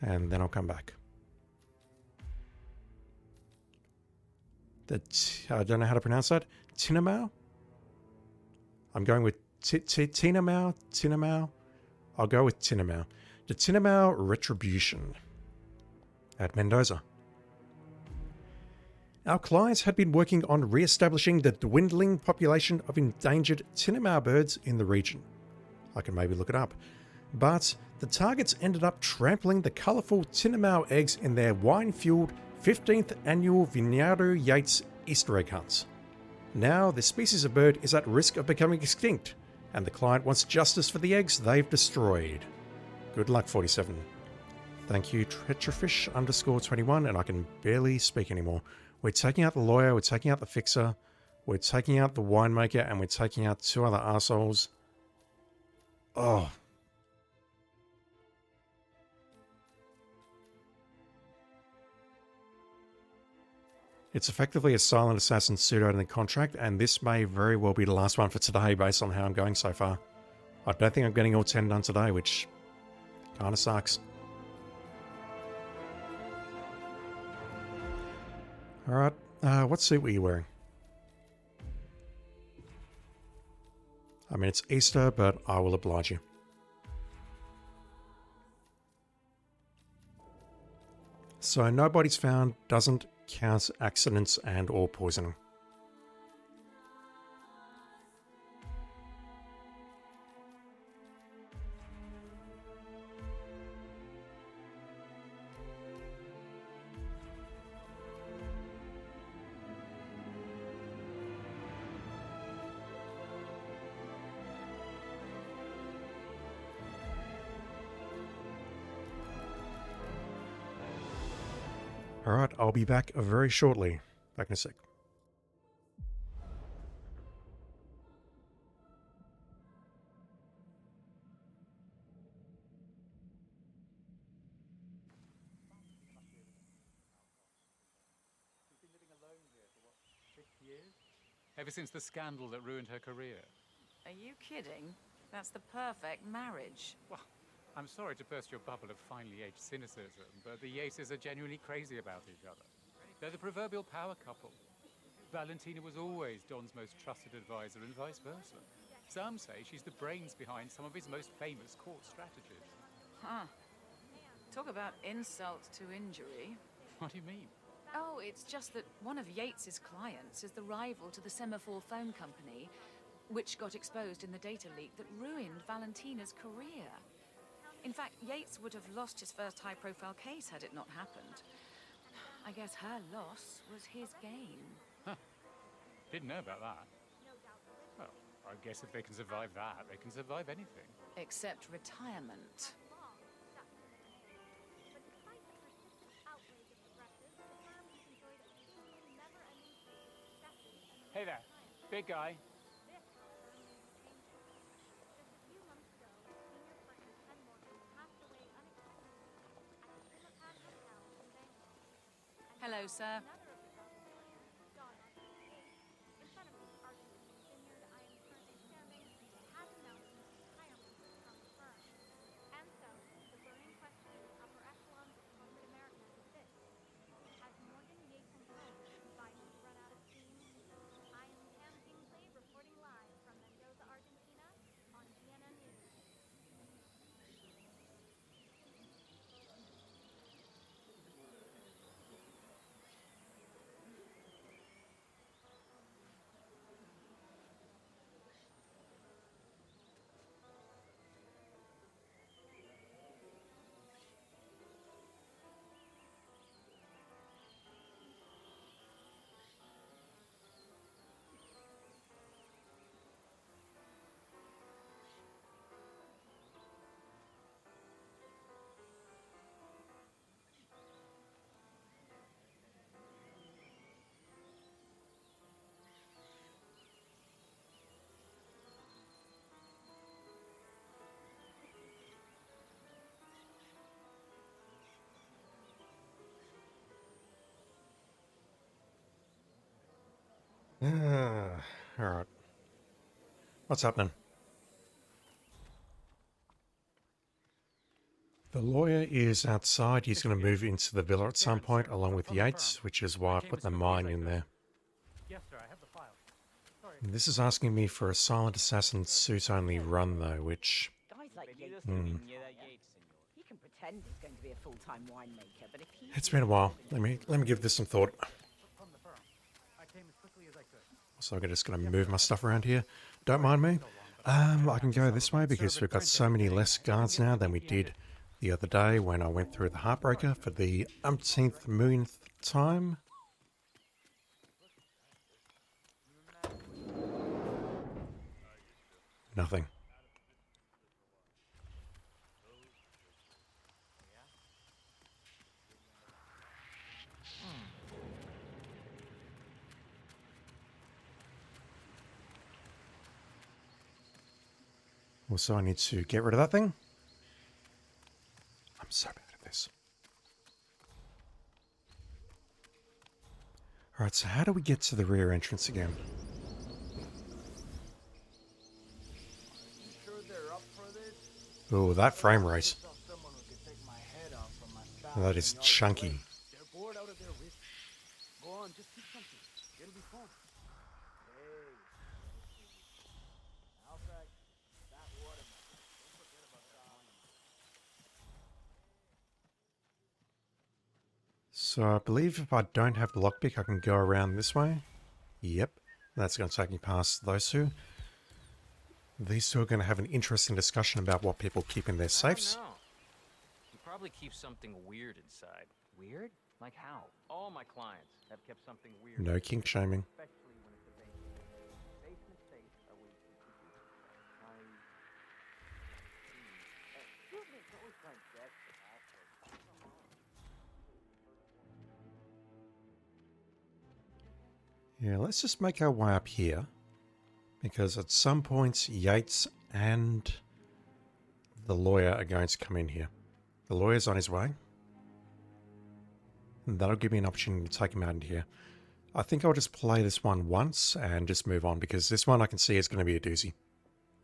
And then I'll come back. I don't know how to pronounce that. Tinamou? I'm going with Tinamou? Tinamou? I'll go with Tinamou. The Tinamou Retribution at Mendoza. Our clients had been working on re-establishing the dwindling population of endangered Tinamou birds in the region. I can maybe look it up. But the targets ended up trampling the colourful Tinamou eggs in their wine-fueled 15th annual Vineyardo Yates Easter egg hunts. Now, this species of bird is at risk of becoming extinct, and the client wants justice for the eggs they've destroyed. Good luck, 47. Thank you, Tretrifish_21, and I can barely speak anymore. We're taking out the lawyer, we're taking out the fixer, we're taking out the winemaker, and we're taking out two other arseholes. Oh. It's effectively a silent assassin pseudo in the contract, and this may very well be the last one for today based on how I'm going so far. I don't think I'm getting all 10 done today, which kind of sucks. Alright, what suit were you wearing? I mean, it's Easter, but I will oblige you. So nobody's found doesn't count accidents and or poisoning. Alright, I'll be back very shortly. Back in a sec. Ever since the scandal that ruined her career. Are you kidding? That's the perfect marriage. Well, I'm sorry to burst your bubble of finely aged cynicism, but the Yaces are genuinely crazy about each other. They're the proverbial power couple. Valentina was always Don's most trusted advisor and vice versa. Some say she's the brains behind some of his most famous court strategies. Huh. Talk about insult to injury. What do you mean? Oh, it's just that one of Yates's clients is the rival to the Semaphore phone company, which got exposed in the data leak that ruined Valentina's career. In fact, Yates would have lost his first high-profile case had it not happened. I guess her loss was his gain. Huh. Didn't know about that. Well, I guess if they can survive that, they can survive anything. Except retirement. Hey there, big guy. Hello, sir. Reporting live from Mendoza, Argentina on CNN News. Alright. What's happening? The lawyer is outside. He's going to move into the villa at some point, along with Yates, which is why I put the mine in there. Yes, sir, I have the file. Sorry. This is asking me for a silent assassin suit-only run, though, which... Guys like Yates, he can pretend he's going to be a full-time winemaker, but if he... It's been a while. Let me give this some thought. From the firm. I came as quickly as I could. So I'm just going to move my stuff around here. Don't mind me. I can go this way because we've got so many less guards now than we did the other day when I went through the Heartbreaker for the umpteenth millionth time. Nothing. Also, I need to get rid of that thing. I'm so bad at this. Alright, so how do we get to the rear entrance again? Oh, that frame rate. That is chunky. So I believe if I don't have the lockpick, I can go around this way. Yep, that's going to take me past those two. These two are going to have an interesting discussion about what people keep in their safes. You probably keep something weird inside. Weird? Like how? All my clients have kept something weird. No kink shaming. Especially when it's a basement. Basement safes are where you keep secrets. Excuse me, it's always playing dead. Yeah, let's just make our way up here. Because at some point, Yates and the lawyer are going to come in here. The lawyer's on his way. And that'll give me an opportunity to take him out into here. I think I'll just play this one once and just move on. Because this one I can see is going to be a doozy.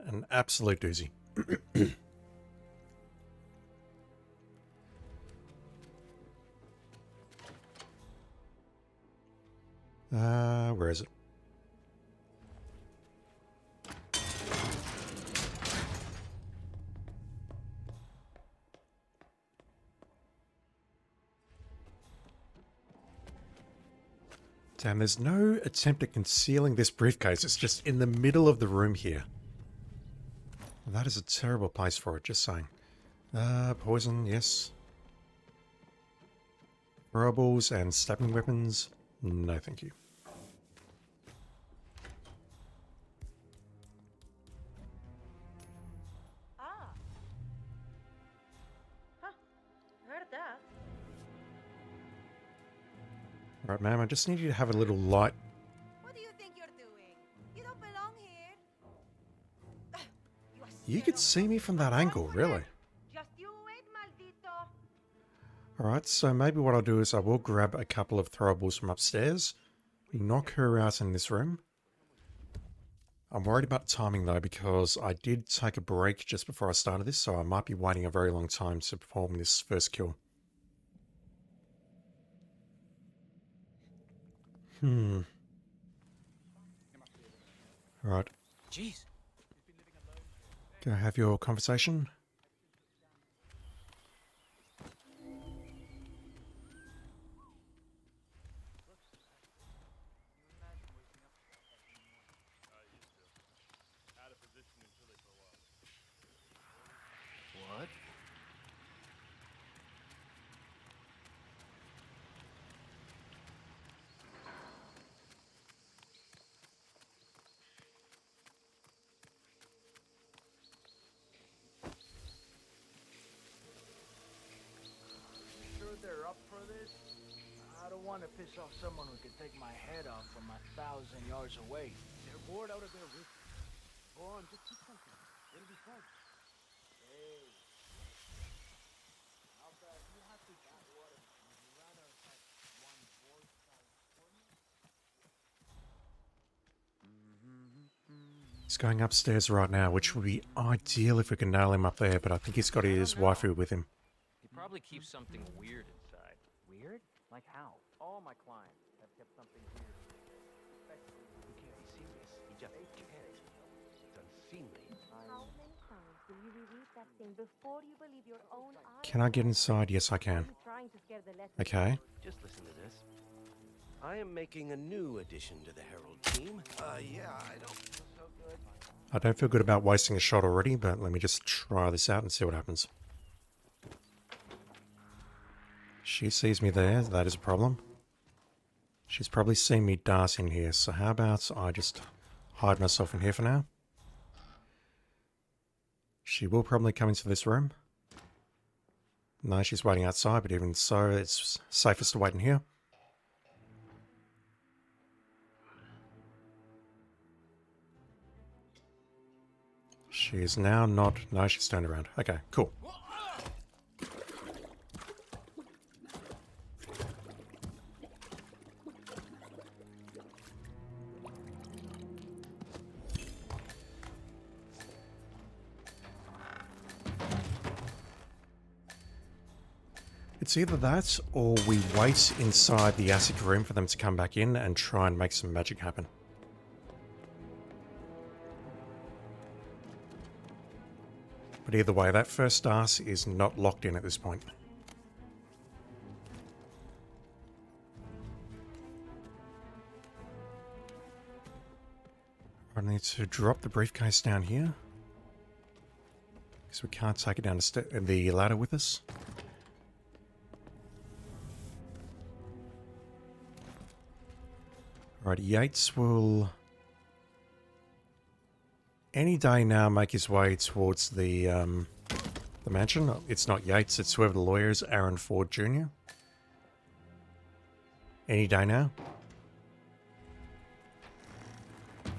An absolute doozy. Where is it? Damn, there's no attempt at concealing this briefcase. It's just in the middle of the room here. That is a terrible place for it, just saying. Poison, yes. Throwables and stabbing weapons. No, thank you. Ah. Huh. Heard that. Right, ma'am, I just need you to have a little light. What do you think you're doing? You don't belong here. You could see me from that angle, really. Just you wait, maldito. Alright, so maybe what I'll do is I will grab a couple of throwables from upstairs, knock her out in this room. I'm worried about timing though, because I did take a break just before I started this, so I might be waiting a very long time to perform this first kill. Alright. Jeez. Go have your conversation. What? Sure they're up for this? I don't want to piss off someone who could take my head off from 1,000 yards away. They're bored out of their wits. Go on, just keep something. It'll be fun. Hey. How bad you have to drink water? Would you rather have one board-sized corner? He's going upstairs right now, which would be ideal if we can nail him up there, but I think he's got his waifu with him. You probably keep something weird inside. Weird? Like how? All my clients have kept something weird. Especially You can't be serious. He just can't. It's unseemly. How many times will you reread that thing before you believe your own eyes? Can I get inside? Yes, I can. Trying to scare the letter. Okay. Just listen to this. I am making a new addition to the Herald team. Yeah, I don't feel so good. I don't feel good about wasting a shot already, but let me just try this out and see what happens. She sees me there. That is a problem. She's probably seen me dart in here, so how about I just hide myself in here for now? She will probably come into this room. No, she's waiting outside, but even so, it's safest to wait in here. She is now not... No, she's turned around. Okay, cool. It's either that, or we wait inside the attic room for them to come back in and try and make some magic happen. But either way, that first arse is not locked in at this point. I need to drop the briefcase down here, because we can't take it down the ladder with us. Right, Yates will any day now make his way towards the mansion. It's not Yates, it's whoever the lawyer is, Aaron Ford Jr. Any day now.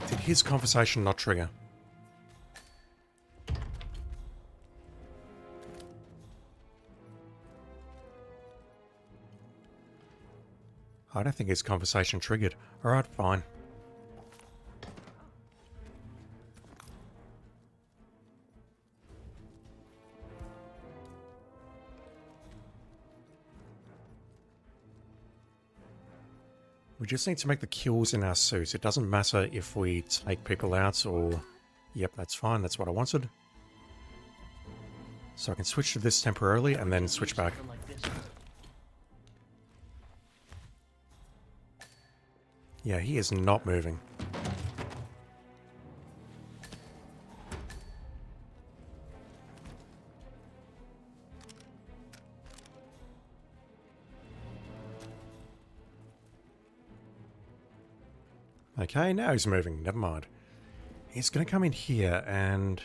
Did his conversation not trigger? I don't think his conversation triggered. Alright, fine. We just need to make the kills in our suits. It doesn't matter if we take people out or... Yep, that's fine. That's what I wanted. So I can switch to this temporarily and then switch back. Yeah, he is not moving. Okay, now he's moving. Never mind. He's going to come in here, and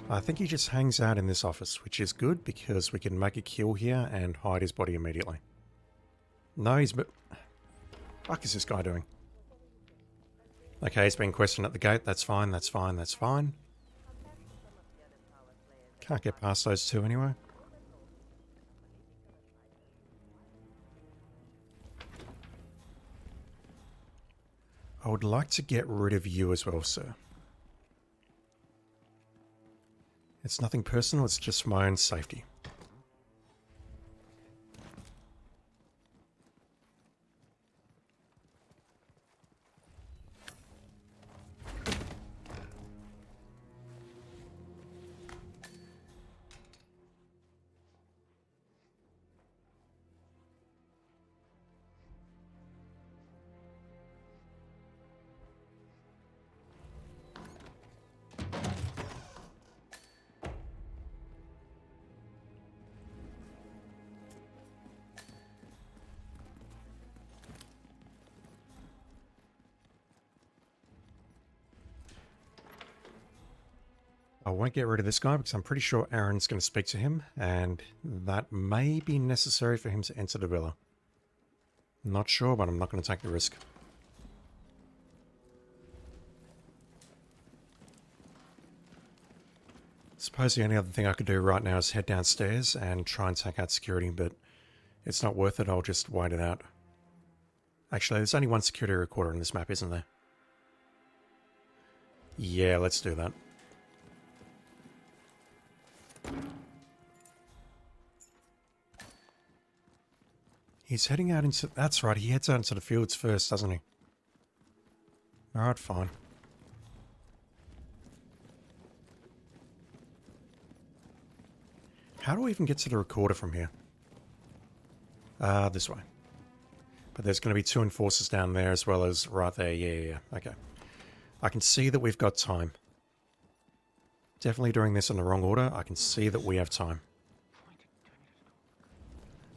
I think he just hangs out in this office, which is good because we can make a kill here and hide his body immediately. No, he's... Fuck is this guy doing? Okay, he's being questioned at the gate. That's fine, that's fine, that's fine. Can't get past those two anyway. I would like to get rid of you as well, sir. It's nothing personal, it's just for my own safety. I won't get rid of this guy because I'm pretty sure Aaron's going to speak to him, and that may be necessary for him to enter the villa. Not sure, but I'm not going to take the risk. Suppose the only other thing I could do right now is head downstairs and try and take out security, but it's not worth it. I'll just wait it out. Actually, there's only one security recorder in this map, isn't there? Yeah, let's do that. He's heading out into... That's right, he heads out into the fields first, doesn't he? Alright, fine. How do we even get to the recorder from here? This way. But there's going to be two enforcers down there as well as right there. Yeah. Okay. I can see that we've got time. Definitely doing this in the wrong order. I can see that we have time.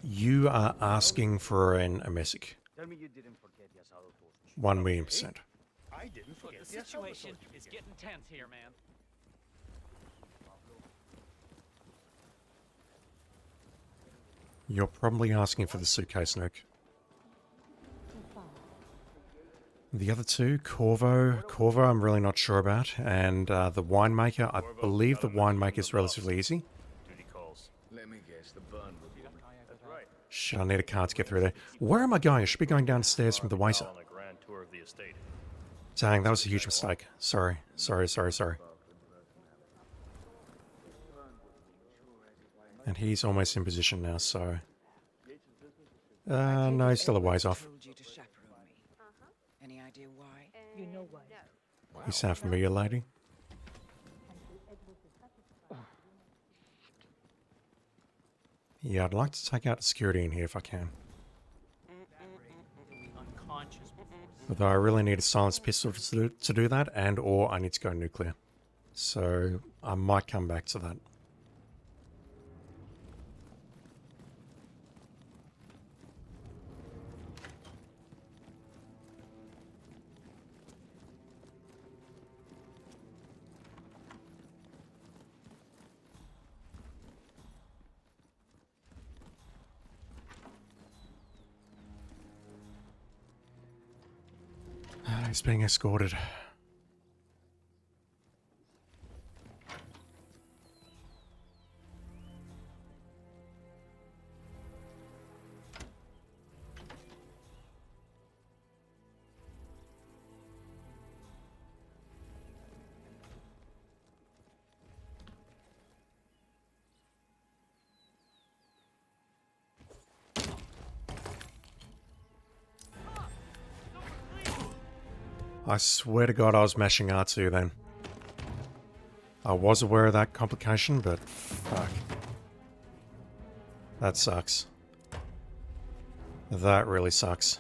You are asking for an Emesic. 1,000,000%. I didn't forget. The situation is getting tense here, man. You're probably asking for the suitcase, Nuke. The other two, Corvo I'm really not sure about, and the winemaker, I believe the winemaker is relatively easy. Let me guess, the bun will be. That's right. Shit, I need a car to get through there. Where am I going? I should be going downstairs from the waiter. On a grand tour of the estate. Dang, that was a huge mistake. Sorry. And he's almost in position now, so... no, he's still a ways off. Any idea why? You know why. You sound familiar, lady? Yeah, I'd like to take out the security in here if I can. Although I really need a silenced pistol to do that, and or I need to go nuclear. So I might come back to that. He's being escorted. I swear to God I was mashing R2 then. I was aware of that complication, but fuck. That sucks. That really sucks.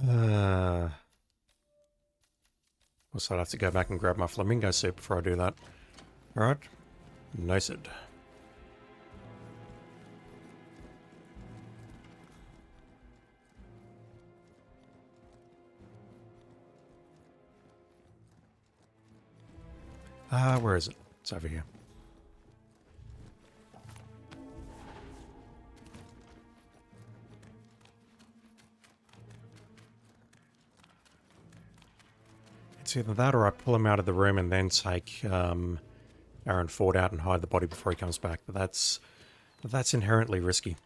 Also, I'd have to go back and grab my flamingo suit before I do that. Alright. Noted. Where is it? It's over here. It's either that or I pull him out of the room and then take Aaron Ford out and hide the body before he comes back. But that's inherently risky.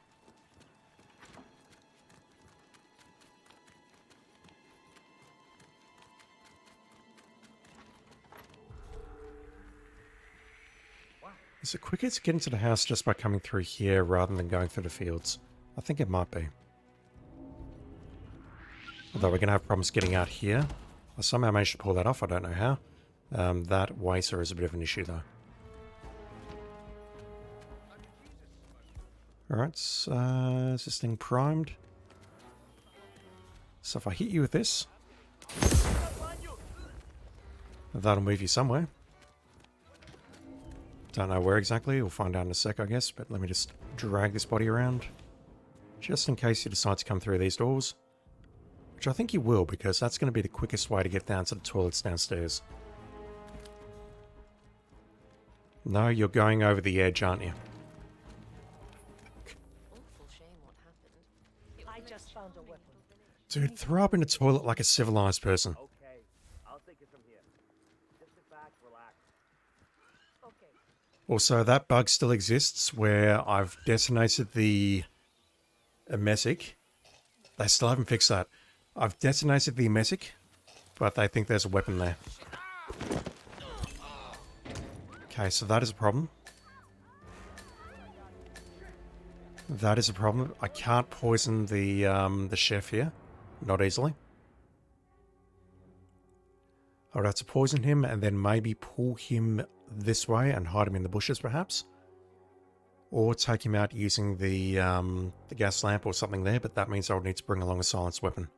Is it quicker to get into the house just by coming through here rather than going through the fields? I think it might be. Although we're going to have problems getting out here. I somehow managed to pull that off, I don't know how. That waiter is a bit of an issue though. Alright, is this thing primed? So if I hit you with this, that'll move you somewhere. Don't know where exactly, we'll find out in a sec I guess, but let me just drag this body around. Just in case you decide to come through these doors. Which I think you will, because that's going to be the quickest way to get down to the toilets downstairs. No, you're going over the edge, aren't you? I just found a weapon. Dude, throw up in the toilet like a civilized person. Okay, I'll take it from here. Just sit back, relax. Okay. Also, that bug still exists where I've detonated the emetic. They still haven't fixed that. I've detonated the emetic, but they think there's a weapon there. Okay, so that is a problem. That is a problem. I can't poison the chef here. Not easily. I would have to poison him and then maybe pull him this way and hide him in the bushes perhaps. Or take him out using the gas lamp or something there, but that means I would need to bring along a silenced weapon.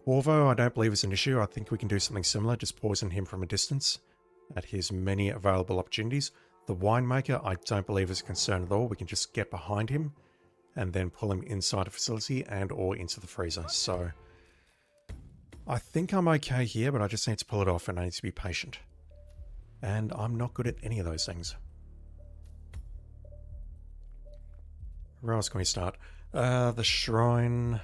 Corvo, I don't believe is an issue. I think we can do something similar, just poison him from a distance at his many available opportunities. The winemaker, I don't believe is a concern at all. We can just get behind him and then pull him inside a facility and or into the freezer. So I think I'm okay here, but I just need to pull it off and I need to be patient. And I'm not good at any of those things. Where else can we start? The shrine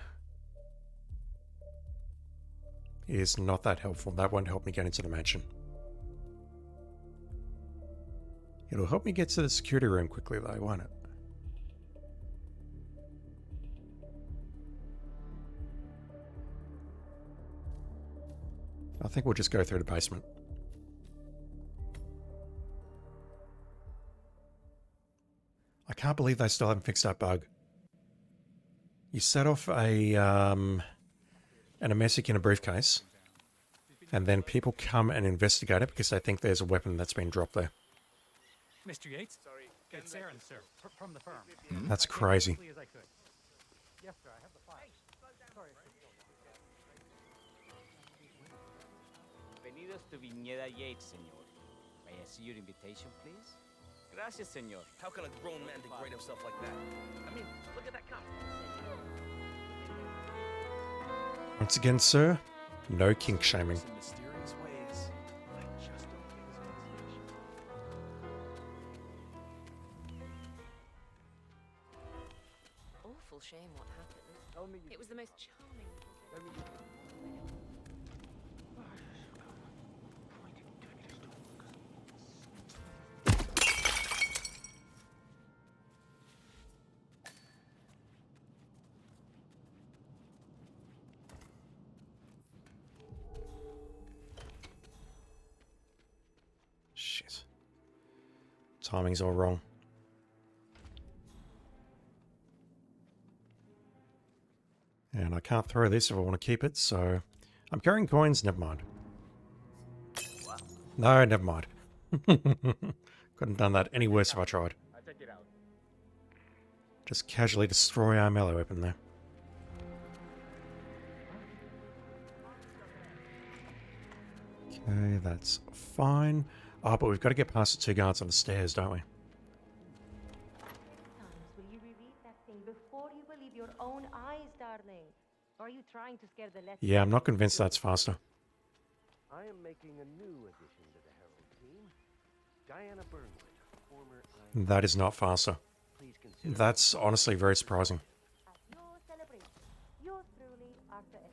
is not that helpful. That won't help me get into the mansion. It'll help me get to the security room quickly though, won't it? I think we'll just go through the basement. I can't believe they still haven't fixed that bug. You set off an emetic in a briefcase, and then people come and investigate it because they think there's a weapon that's been dropped there. Mr. Yates? Sorry, it's Aaron, sir, from the firm. That's crazy. Yes, sir, I have the file. Sorry. Bienvenidos to Viñeda Yates, señor. May I see your invitation, please? Gracias, señor. How can a grown man degrade himself like that? I mean, look at that cop. Once again, sir, no kink shaming. Mysterious ways. I just don't think so. Awful shame what happened. It was the most charming. Shit. Timing's all wrong. And I can't throw this if I want to keep it, so... I'm carrying coins, never mind. No, never mind. Couldn't have done that any worse if I tried. Just casually destroy our melee weapon there. Okay, that's fine. Ah, but we've got to get past the two guards on the stairs, don't we? Will you reread that thing before you believe your own eyes, darling? Or are you trying to scare the less? Yeah, I'm not convinced that's faster. I am making a new addition to the Herald team. Diana Burnwood, former... That is not faster. That's honestly very surprising. At your celebration, yours truly, Arthur S.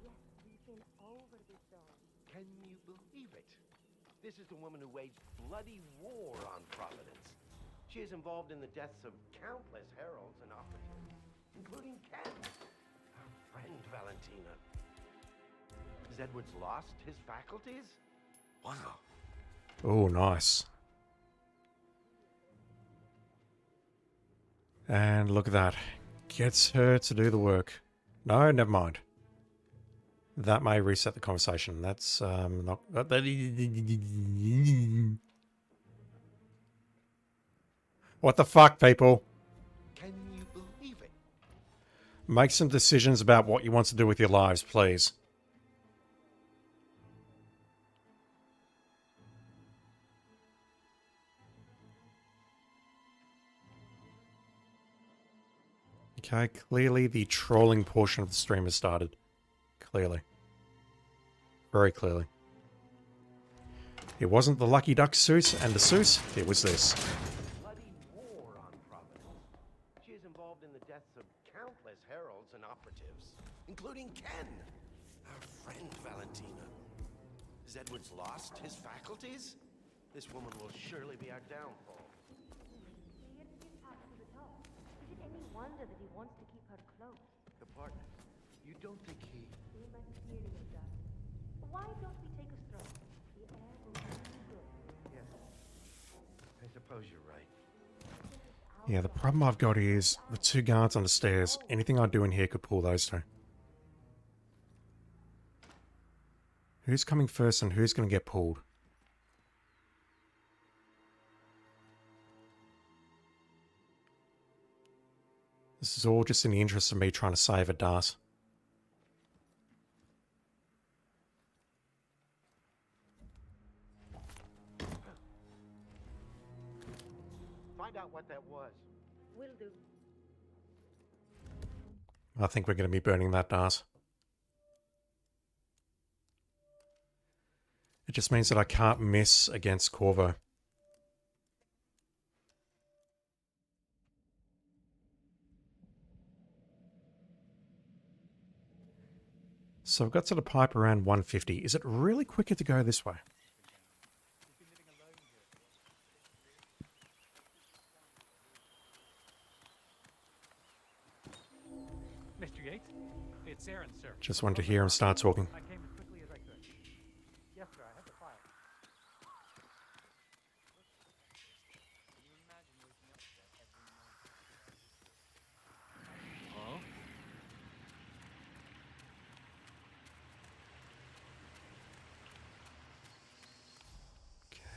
Yes, we've been over this zone. Can you believe it? This is the woman who waged bloody war on Providence. She is involved in the deaths of countless heralds and operatives, including Ken, our friend Valentina. Has Edwards lost his faculties? Wow. Oh, nice. And look at that. Gets her to do the work. No, never mind. That may reset the conversation. That's not... What the fuck, people? Can you believe it? Make some decisions about what you want to do with your lives, please. Okay, clearly the trolling portion of the stream has started. Clearly. Very clearly. It wasn't the Lucky Duck suit and the suit, it was this. Bloody war on Providence. She is involved in the deaths of countless heralds and operatives, including Ken, our friend Valentina. Has Edwards lost his faculties? This woman will surely be our downfall. Is it any wonder that he wants to keep her close? The partner. You don't think he... We mysterious does. Why don't we take a stroll? The air will do you good. Yes. I suppose you're right. Yeah, the problem I've got is the two guards on the stairs. Anything I do in here could pull those two. Who's coming first and who's going to get pulled? This is all just in the interest of me trying to save a dart. Find out what that was. Will do. I think we're going to be burning that dart. It just means that I can't miss against Corvo. So I've got to the pipe around 150. Is it really quicker to go this way? Mr. Yates, it's Aaron, sir. Just wanted to hear him start talking. I came as quickly as I could. Yes, sir. I have the file. Huh?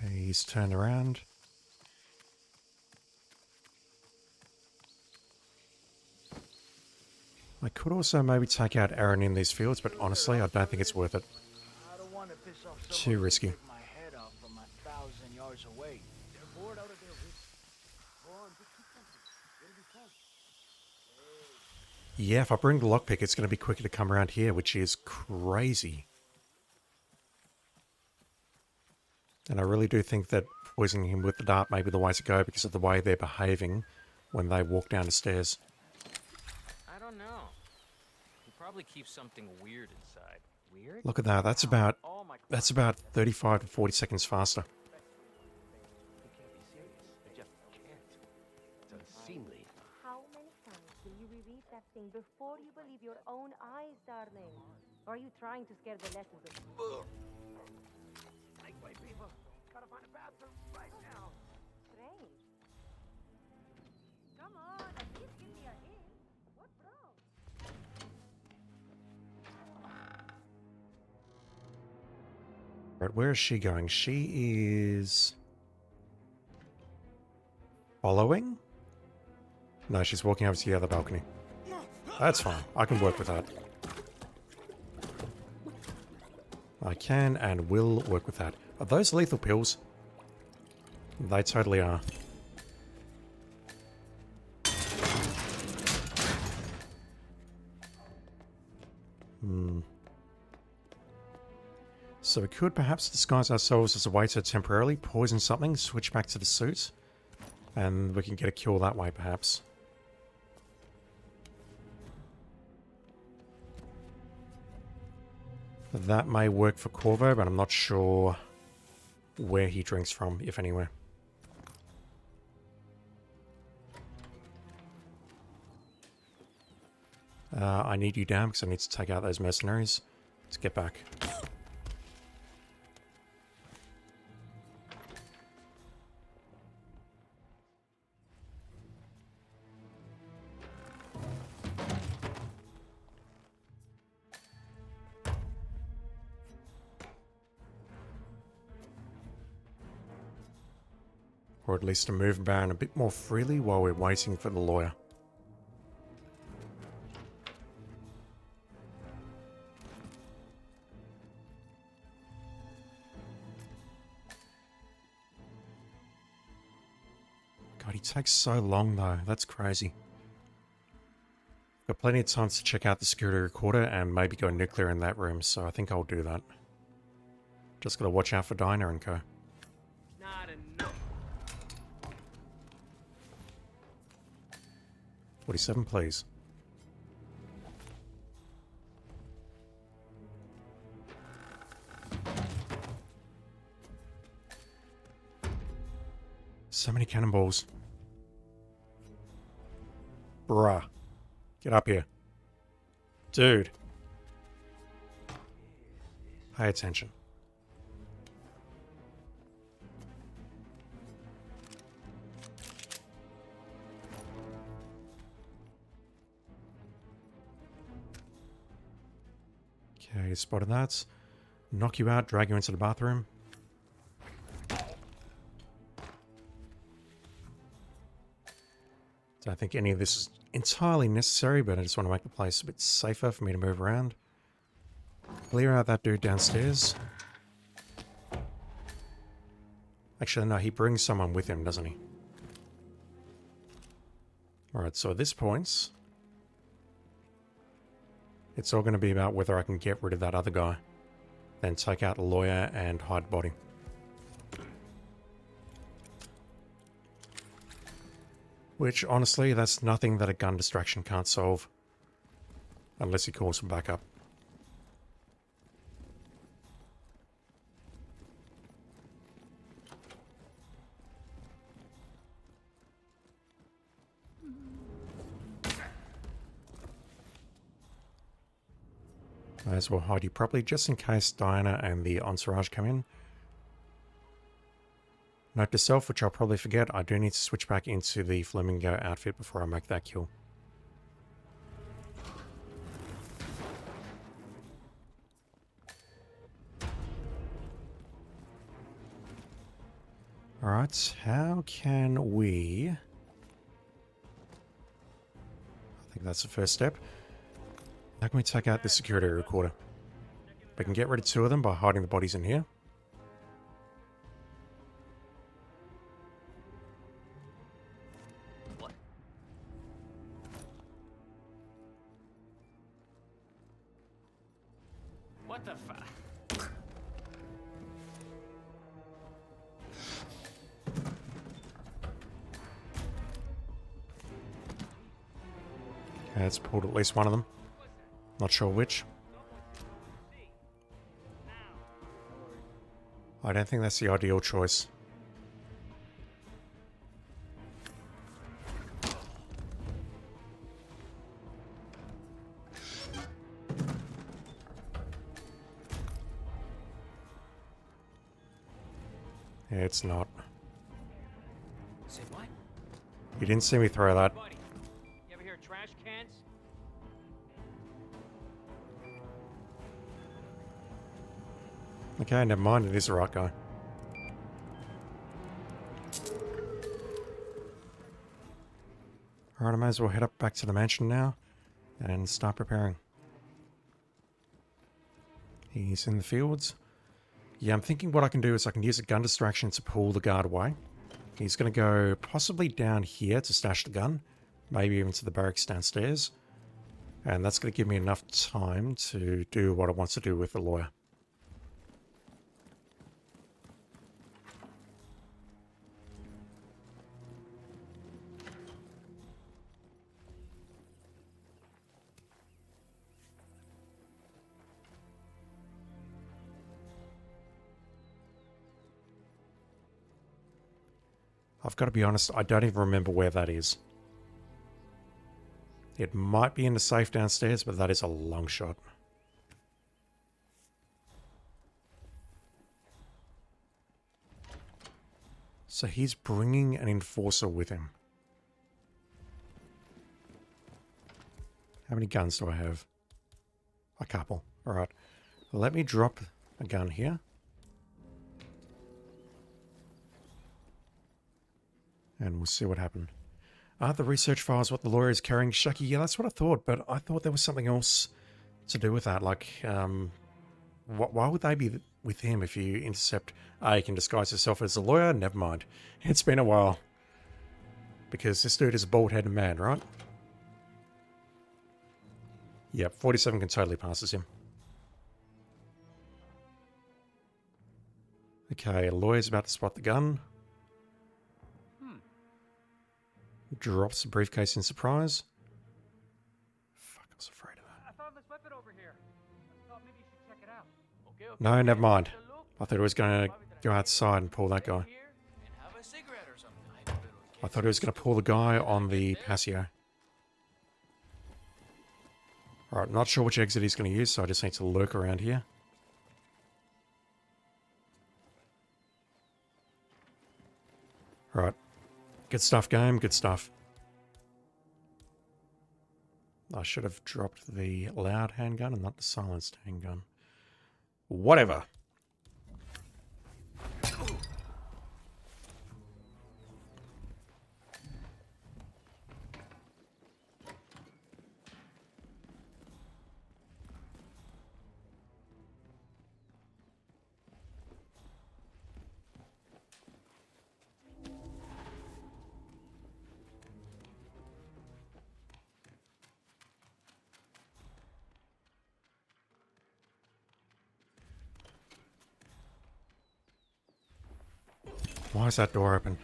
Okay, he's turned around. I could also maybe take out Aaron in these fields, but honestly, I don't think it's worth it. I don't want to piss off someone Too who risky. can take my head off from 1,000 yards away. They're bored out of their wits. Go on, just keep something. It'll be fun. Yeah, if I bring the lockpick, it's going to be quicker to come around here, which is crazy. And I really do think that poisoning him with the dart may be the way to go because of the way they're behaving when they walk down the stairs. I don't know. He probably keeps something weird inside. Weird? Look at that. That's about 35 to 40 seconds faster. You can't be serious. I just can't. It's unseemly. How many times will you reread that thing before you believe your own eyes, darling? Or are you trying to scare the lessons of... Wait, people. Gotta find a bathroom right now. Strange. Come on, at least give me a hint. What's wrong? Right, where is she going? She is... following? No, she's walking over to the other balcony. That's fine. I can work with that. I can and will work with that. Are those lethal pills? They totally are. So we could perhaps disguise ourselves as a waiter temporarily, poison something, switch back to the suit, and we can get a kill that way perhaps. That may work for Corvo, but I'm not sure where he drinks from, if anywhere. I need you down because I need to take out those mercenaries. Let's get back. Or at least to move about a bit more freely while we're waiting for the lawyer. God, he takes so long though. That's crazy. Got plenty of time to check out the security recorder and maybe go nuclear in that room, so I think I'll do that. Just gotta watch out for Dinah and co. Not enough. 47, please. So many cannonballs. Bruh. Get up here. Dude. Pay attention. Okay, spotted that. Knock you out, drag you into the bathroom. Don't think any of this is entirely necessary, but I just want to make the place a bit safer for me to move around. Clear out that dude downstairs. Actually, no, he brings someone with him, doesn't he? Alright, so at this point, it's all going to be about whether I can get rid of that other guy, then take out the lawyer and hide the body. Which, honestly, that's nothing that a gun distraction can't solve. Unless he calls for backup. May as well hide you properly, just in case Diana and the entourage come in. Note to self, which I'll probably forget, I do need to switch back into the flamingo outfit before I make that kill. Alright, how can we... I think that's the first step. How can we take out the security recorder? We can get rid of 2 of them by hiding the bodies in here. What? What the fuck? Okay, it's pulled at least one of them. Not sure which. I don't think that's the ideal choice. Yeah, it's not. Say what? You didn't see me throw that. Buddy, you ever hear of trash cans? Okay, never mind. It is the right guy. Alright, I may as well head up back to the mansion now and start preparing. He's in the fields. Yeah, I'm thinking what I can do is I can use a gun distraction to pull the guard away. He's going to go possibly down here to stash the gun. Maybe even to the barracks downstairs. And that's going to give me enough time to do what I want to do with the lawyer. I've got to be honest, I don't even remember where that is. It might be in the safe downstairs, but that is a long shot. So he's bringing an enforcer with him. How many guns do I have? A couple. Alright. Let me drop a gun here. And we'll see what happened. The research files, what the lawyer is carrying. Shucky, yeah, that's what I thought, but I thought there was something else to do with that. Like, why would they be with him if you intercept... you can disguise yourself as a lawyer? Never mind. It's been a while. Because this dude is a bald-headed man, right? Yep, 47 can totally pass as him. Okay, a lawyer's about to spot the gun. Drops the briefcase in surprise. Fuck, I was afraid of that. I found this weapon over here. I thought maybe you should check it out. Okay, No, never mind. I thought he was going to go outside and pull that guy. I thought he was going to pull the guy on the patio. Alright, not sure which exit he's going to use, so I just need to lurk around here. Right. Good stuff, game. Good stuff. I should have dropped the loud handgun and not the silenced handgun. Whatever. Why is that door open?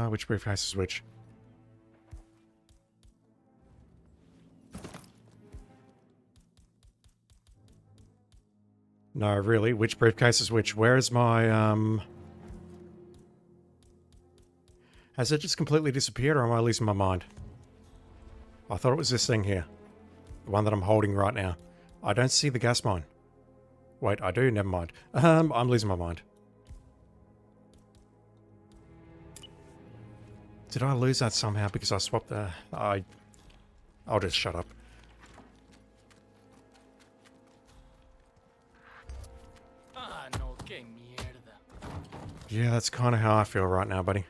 Which briefcase is which? No, really, which briefcase is which? Where is my, Has it just completely disappeared, or am I losing my mind? I thought it was this thing here. The one that I'm holding right now. I don't see the gas mine. Wait, I do? Never mind. I'm losing my mind. Did I lose that somehow because I swapped the... I'll just shut up. Ah, no, que mierda. Yeah, that's kind of how I feel right now, buddy.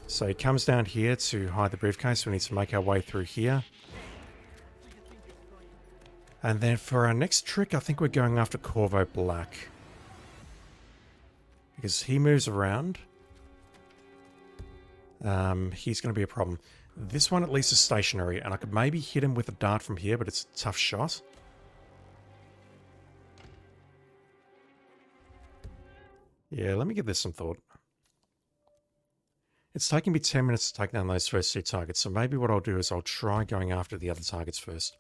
So he comes down here to hide the briefcase. We need to make our way through here. And then for our next trick, I think we're going after Corvo Black. Because he moves around. He's going to be a problem. This one at least is stationary, and I could maybe hit him with a dart from here, but it's a tough shot. Yeah, let me give this some thought. It's taking me 10 minutes to take down those first two targets, so maybe what I'll do is I'll try going after the other targets first.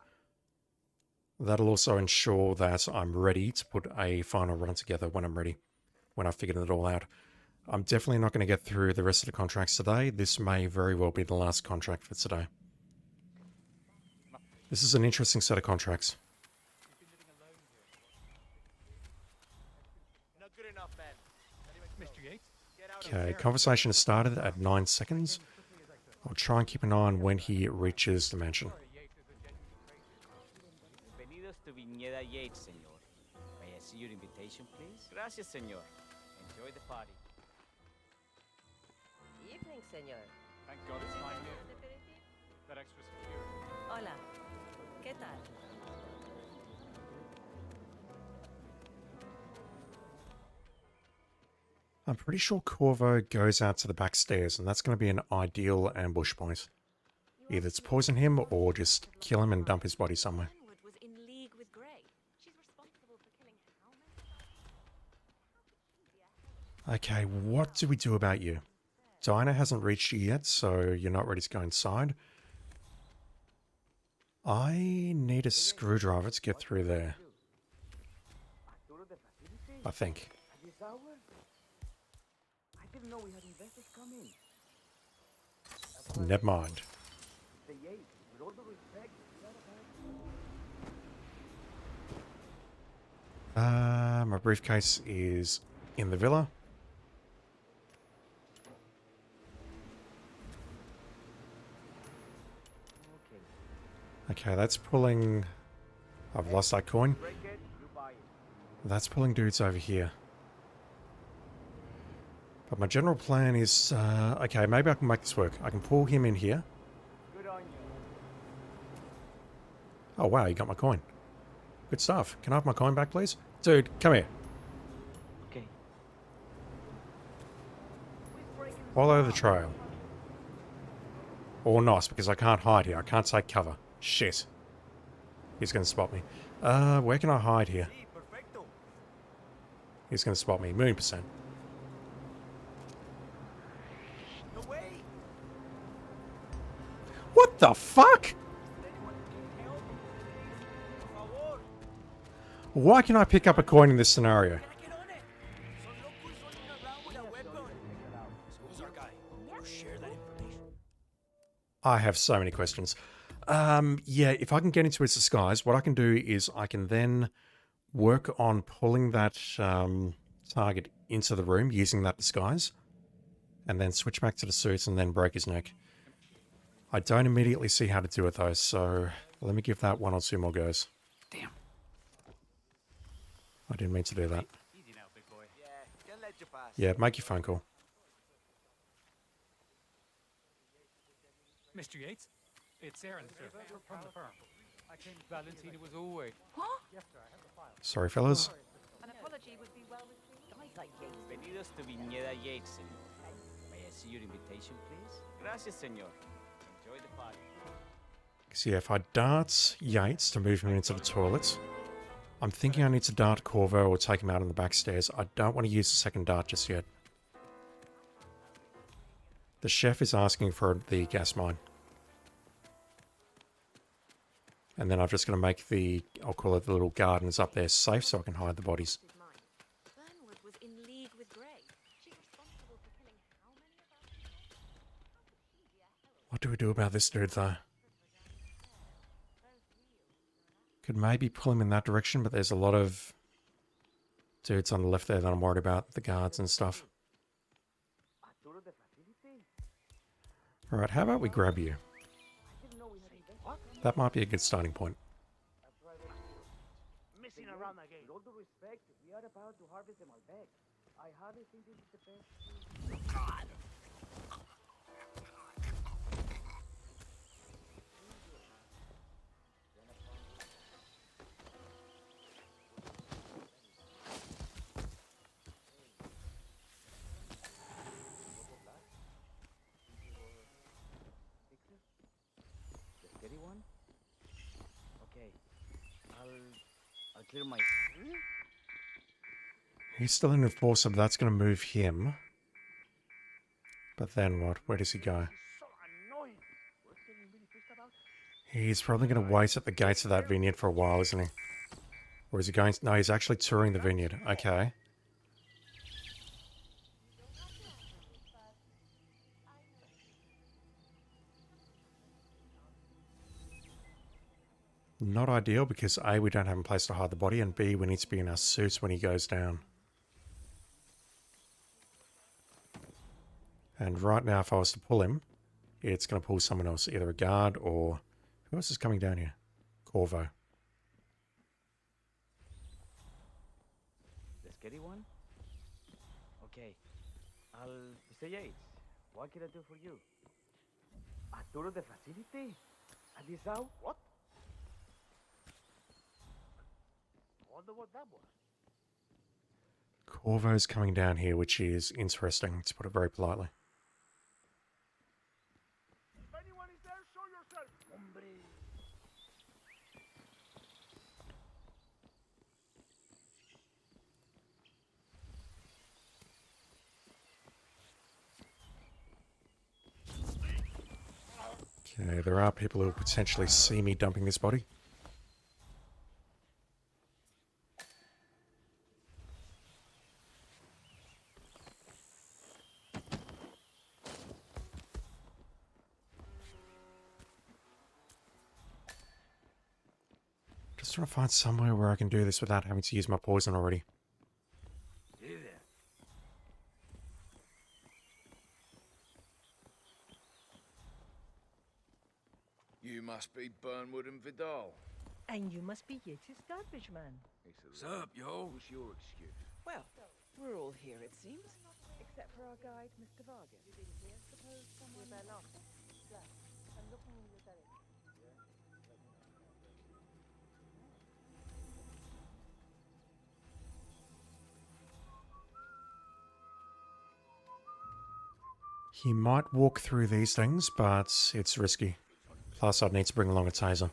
That'll also ensure that I'm ready to put a final run together when I'm ready, when I've figured it all out. I'm definitely not going to get through the rest of the contracts today. This may very well be the last contract for today. This is an interesting set of contracts. Not good enough, man. Mr. Yates? Okay, conversation has started at 9 seconds. I'll try and keep an eye on when he reaches the mansion. Bienvenidos to Viñeda Yates, señor. May I see your invitation, please? Gracias, señor. Enjoy the party. Evening, senor. Thank God it's 9 here. That extra security. Hola. ¿Qué tal? I'm pretty sure Corvo goes out to the back stairs, and that's going to be an ideal ambush point. Either to poison him or just kill him and dump his body somewhere. Was in league with Grey. She's responsible for killing how many? Okay, what do we do about you? Dinah hasn't reached you yet, so you're not ready to go inside. I need a screwdriver to get through there. I think. I didn't know we had investors coming. Never mind. The Yates, with all the respect, My briefcase is in the villa. Okay, that's pulling... I've lost that coin. That's pulling dudes over here. But my general plan is... okay, maybe I can make this work. I can pull him in here. Oh wow, you got my coin. Good stuff. Can I have my coin back, please? Dude, come here. Okay. Follow the trail. Or not, because I can't hide here. I can't take cover. Shit. He's going to spot me. Where can I hide here? He's going to spot me. 1,000,000%. What the fuck? Why can I pick up a coin in this scenario? I have so many questions. Yeah, if I can get into its disguise, what I can do is I can then work on pulling that target into the room using that disguise, and then switch back to the suits and then break his neck. I don't immediately see how to do it though, so let me give that 1 or 2 more goes. Damn. I didn't mean to do that. Easy now, big boy. Yeah, make your phone call. Mr. Yates? It's Aaron, sir, from the firm. I think Valentina was always... Huh? Sorry, fellas. An apology would be well received. Guys like Yates. Bienvenidos to Viñeda Yates, señor. May I see your invitation, please? Gracias, señor. Enjoy the party. So yeah, if I dart Yates to move him into the toilets, I'm thinking I need to dart Corvo or take him out on the back stairs. I don't want to use the second dart just yet. The chef is asking for the gas mine. And then I'm just going to make the, I'll call it the little gardens up there safe so I can hide the bodies. Burnwood was in league with Grey. She's responsible for killing how many of us? What do we do about this dude, though? Could maybe pull him in that direction, but there's a lot of dudes on the left there that I'm worried about, the guards and stuff. Alright, how about we grab you? That might be a good starting point. Missing around the gate. With all due respect, we are about to harvest the Malbec. I hardly think this is the best. God. One? Okay. I'll clear my... He's still an enforcer, but that's going to move him. But then what? Where does he go? He's probably going to wait at the gates of that vineyard for a while, isn't he? Or is he going... No, he's actually touring the vineyard. Okay. Not ideal because A, we don't have a place to hide the body, and B, we need to be in our suits when he goes down. And right now, if I was to pull him, it's going to pull someone else, either a guard or... Who else is coming down here? Corvo. The scary one? Okay. Mr. Yates, what can I do for you? A tour of the facility? At this hour? What? Wonder what that was. Corvo's coming down here, which is interesting, to put it very politely. If anyone is there, show yourself, hombre. Okay, there are people who will potentially see me dumping this body. Just trying to find somewhere where I can do this without having to use my poison already. Hey there. You must be Burnwood and Vidal. And you must be Yates' garbage man. Sup, yo? What's your excuse? Well, we're all here, it seems. Except for our guide, Mr. Vargas. You didn't hear? Suppose someone... I'm looking in your direction. He might walk through these things, but it's risky. Plus, I'd need to bring along a taser.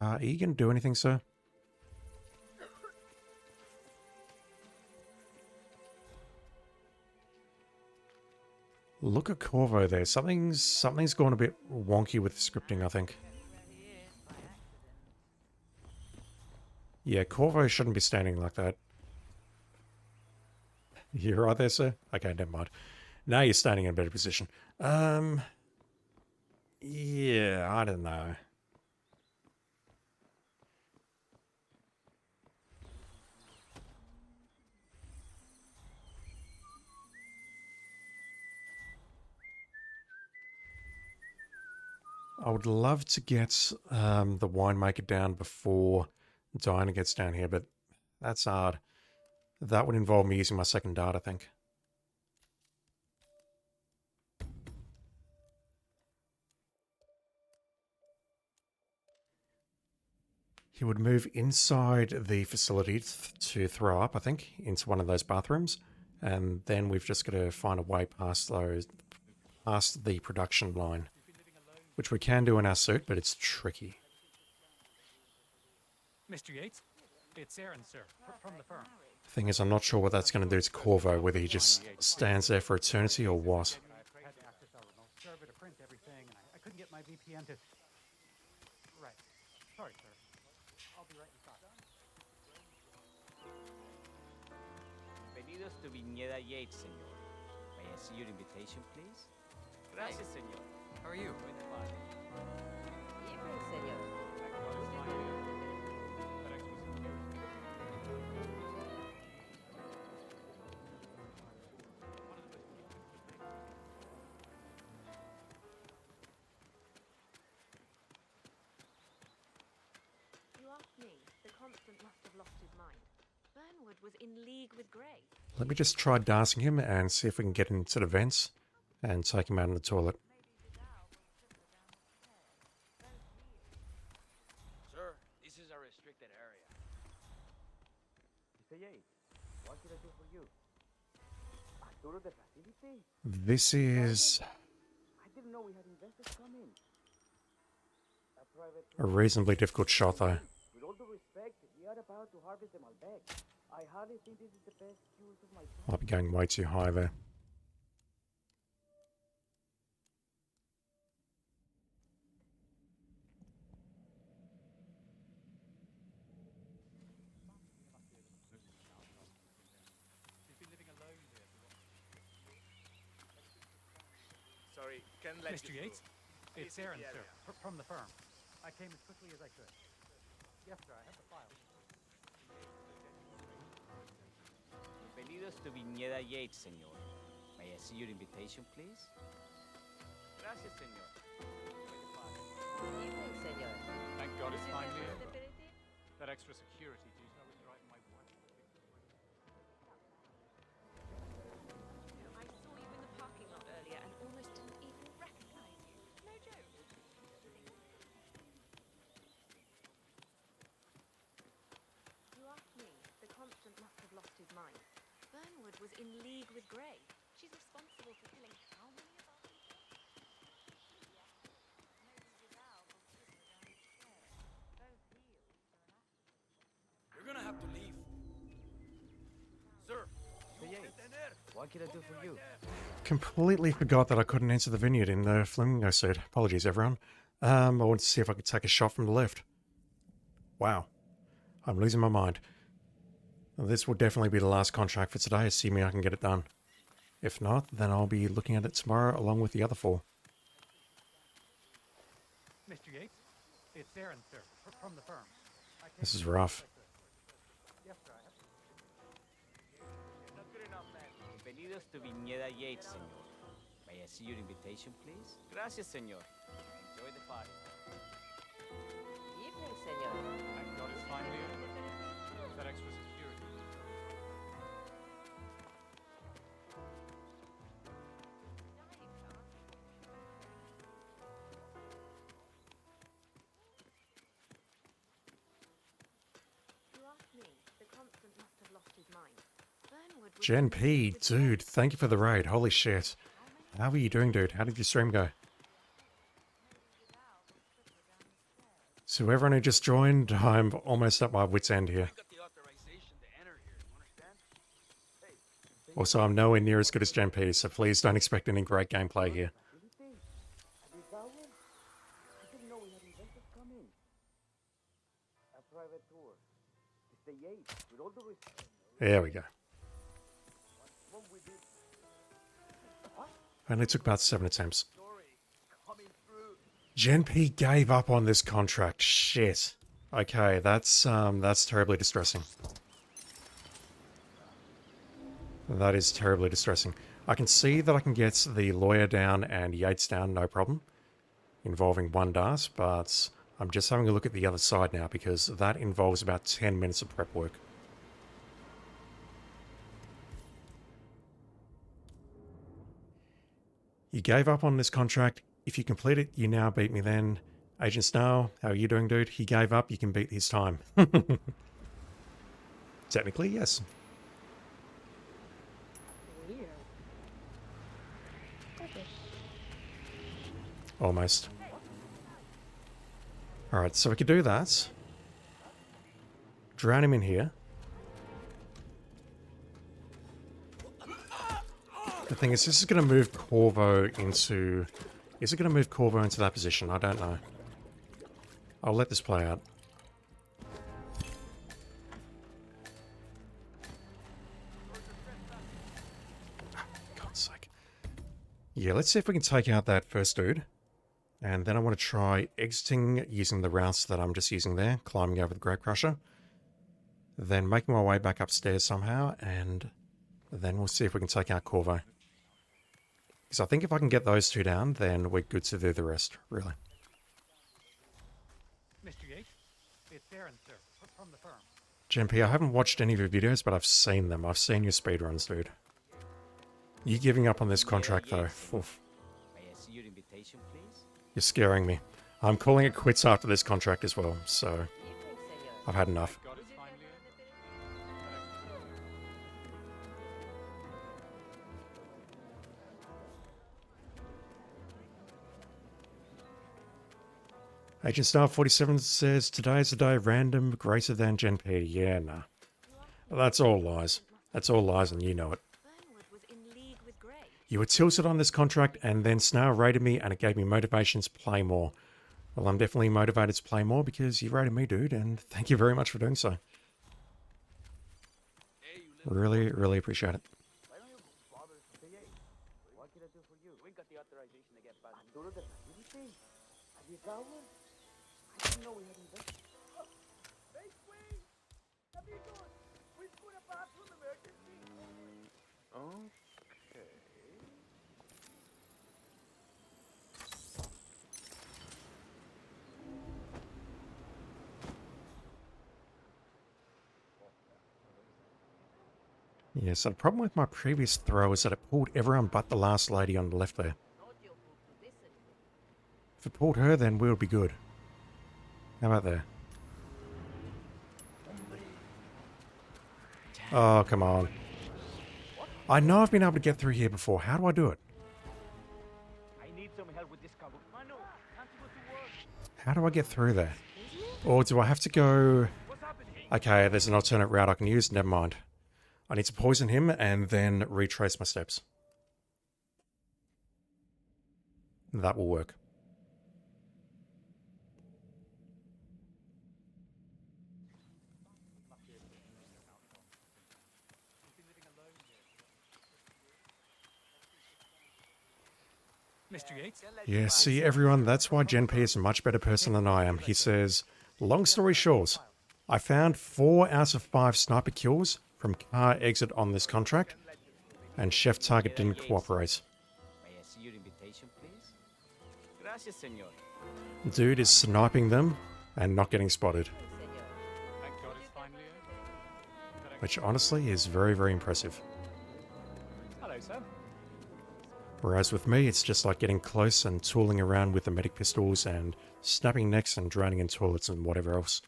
Are you going to do anything, sir? Look at Corvo there. Something's gone a bit wonky with the scripting, I think. Yeah, Corvo shouldn't be standing like that. You're right there, sir? Okay, never mind. Now you're standing in a better position. Yeah, I don't know. I would love to get the winemaker down before Diana gets down here, but that's hard. That would involve me using my second dart, I think. He would move inside the facility to throw up, I think, into one of those bathrooms. And then we've just got to find a way past the production line. Which we can do in our suit, but it's tricky. Mr. Yates, it's Aaron, sir, from the firm. Thing is, I'm not sure what that's going to do to Corvo, whether he just stands there for eternity or what. I had to access our remote server to print everything, and I couldn't get my VPN to... Right. Sorry, sir. I'll be right inside. Bienvenidos to Viñeda Yates, señor. May I see your invitation, please? Gracias, señor. How are you? Enjoy the party. Evening, senor. You asked me. The Constant must have lost his mind. Burnwood was in league with Grey. Let me just try dancing him and see if we can get into the vents and take him out in the toilet. Sir, this is a restricted area. Mr. Yates, what can I do for you? A tour of the facility? This is I didn't know we had investors come in. A private a reasonably difficult shot, though. With all due respect, we are about to harvest the Malbec. I hardly think this is the best use of my time. Might be going way too high there. Sorry, can let Mr. you Yates? through. It's Aaron, sir, from the firm. I came as quickly as I could. Yes, sir, I have the file. Bienvenidos to Viñeda Yates, señor. May I see your invitation, please? Gracias, señor. Enjoy the party. Evening, senor. Thank God it's Is your finally over. responsibility? That extra security duty, I was driving my wife. I saw you in the parking lot earlier and almost didn't even recognize you. No joke. You asked me. The Constant must have lost his mind. Burnwood was in league with Grey. She's responsible for killing how many of our people? You're gonna have to leave. Sir, Mr. Yates, what can I do for you? Completely forgot that I couldn't enter the vineyard in the flamingo suit. Apologies, everyone. I wanted to see if I could take a shot from the left. Wow. I'm losing my mind. This will definitely be the last contract for today, assuming I can get it done. If not, then I'll be looking at it tomorrow along with the other 4. Mr. Yates? It's Aaron, sir, from the firm. I came This is as quickly rough. as I could. Yes, sir, I have. Not good enough, man. Bienvenidos to Viñeda Yates, señor. May I see your invitation, please? Gracias, señor. Enjoy the party. Evening, senor. Thank God it's finally over. That extra security. You asked me. The Constant must have lost his mind. Burnwood was Gen in P, league with Grey. dude, thank you for the raid. Holy shit. How are you doing, dude? How did your stream go? So everyone who just joined, I'm almost at my wit's end here. Also, I'm nowhere near as good as Gen P, so please don't expect any great gameplay here. I didn't know we had investors come in. A private tour. Mr. Yates, with all due respect. There we go. What we did. Only took about 7 attempts. Gen P gave up on this contract. Shit. Okay, that's terribly distressing. That is terribly distressing. I can see that I can get the lawyer down and Yates down, no problem, involving one dart, but I'm just having a look at the other side now because that involves about 10 minutes of prep work. You gave up on this contract. If you complete it, you now beat me then. Agent Snarl, how are you doing, dude? He gave up, you can beat his time. Technically, yes. Almost. Alright, so we could do that. Drown him in here. The thing is, this is going to move Corvo into... Is it going to move Corvo into that position? I don't know. I'll let this play out. Yeah, let's see if we can take out that first dude. And then I want to try exiting using the routes that I'm just using there, climbing over the Grape Crusher. Then making my way back upstairs somehow, and then we'll see if we can take out Corvo. Because I think if I can get those two down, then we're good to do the rest, really. Mr. Yates, it's Aaron, sir, from the firm. GMP, I haven't watched any of your videos, but I've seen them. I've seen your speedruns, dude. You giving up on this contract, though. Oof. May I see your invitation, please? You're scaring me. I'm calling it quits after this contract as well, so I've had enough. Agent Star 47 says, today's a day random greater than Gen P. Yeah, nah. That's all lies. That's all lies and you know it. You were tilted on this contract and then Snail raided me and it gave me motivation to play more. Well, I'm definitely motivated to play more because you raided me, dude, and thank you very much for doing so. Really, really appreciate it. Why don't you bother the Yates? What can I do for you? We got the authorization to get back. Arturo de Facility? Have you got one? I didn't know we had invested. Hey, Queen! Amigos! We put a bathroom emergency! Okay. Yeah, so the problem with my previous throw is that it pulled everyone but the last lady on the left there. If it pulled her, then we would be good. How about there? Oh, come on. I know I've been able to get through here before. How do I do it? I need some help with this cable. Manu, can't you go to work? How do I get through there? Or do I have to go... Okay, there's an alternate route I can use. Never mind. I need to poison him and then retrace my steps. That will work. Mr. Yates? Yeah, see everyone, that's why Gen P is a much better person than I am. He says, long story short, I found 4 out of 5 sniper kills from car exit on this contract, and Chef Target didn't cooperate. May I see your invitation, please? Gracias, senor. Dude is sniping them and not getting spotted. Which honestly is very, very impressive. Hello, sir. Whereas with me, it's just like getting close and tooling around with the medic pistols and snapping necks and drowning in toilets and whatever else.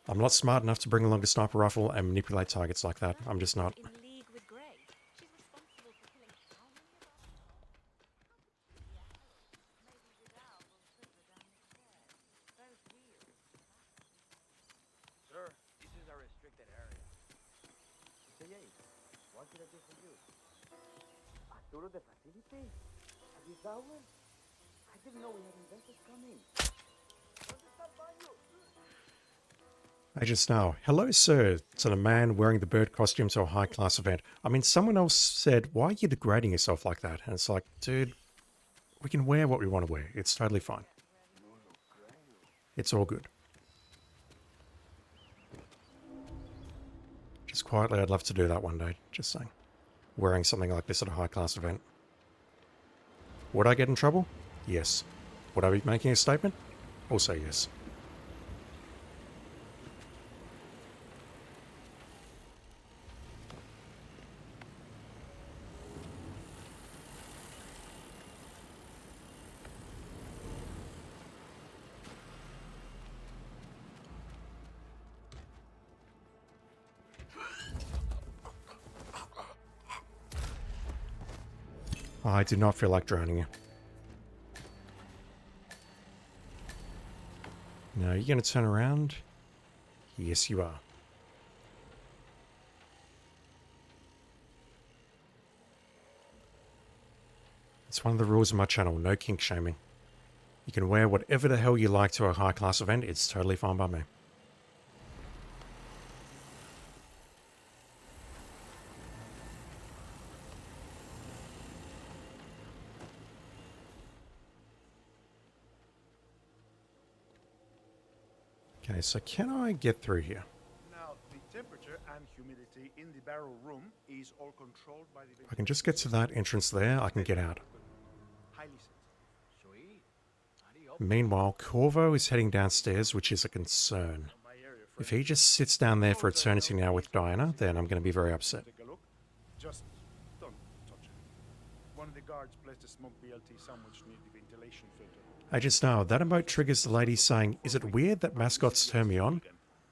I'm not smart enough to bring along a sniper rifle and manipulate targets like that. I'm just not. Sir, this is a restricted area. Mr. Yates, what can I do for you? Arturo de Facility? Have you got one? I didn't know we had investors coming. Agent Snow, hello sir, to the man wearing the bird costume to a high-class event. I mean, someone else said, why are you degrading yourself like that? And it's like, dude, we can wear what we want to wear. It's totally fine. It's all good. Just quietly, I'd love to do that one day, just saying. Wearing something like this at a high-class event. Would I get in trouble? Yes. Would I be making a statement? Also yes. I do not feel like drowning you. No, you're going to turn around? Yes, you are. It's one of the rules of my channel, no kink shaming. You can wear whatever the hell you like to a high-class event, it's totally fine by me. Okay, so can I get through here? Now, the temperature and humidity in the barrel room is all controlled by the... I can just get to that entrance there, I can get out. Highly sensitive. Sweet. Meanwhile, Corvo is heading downstairs, which is a concern. If he just sits down there for eternity now with Diana, then I'm going to be very upset. Take a look. Just don't touch it. One of the guards placed a smoke BLT sandwich near the ventilation filter. I just know, that emote triggers the lady saying, "Is it weird that mascots turn me on?"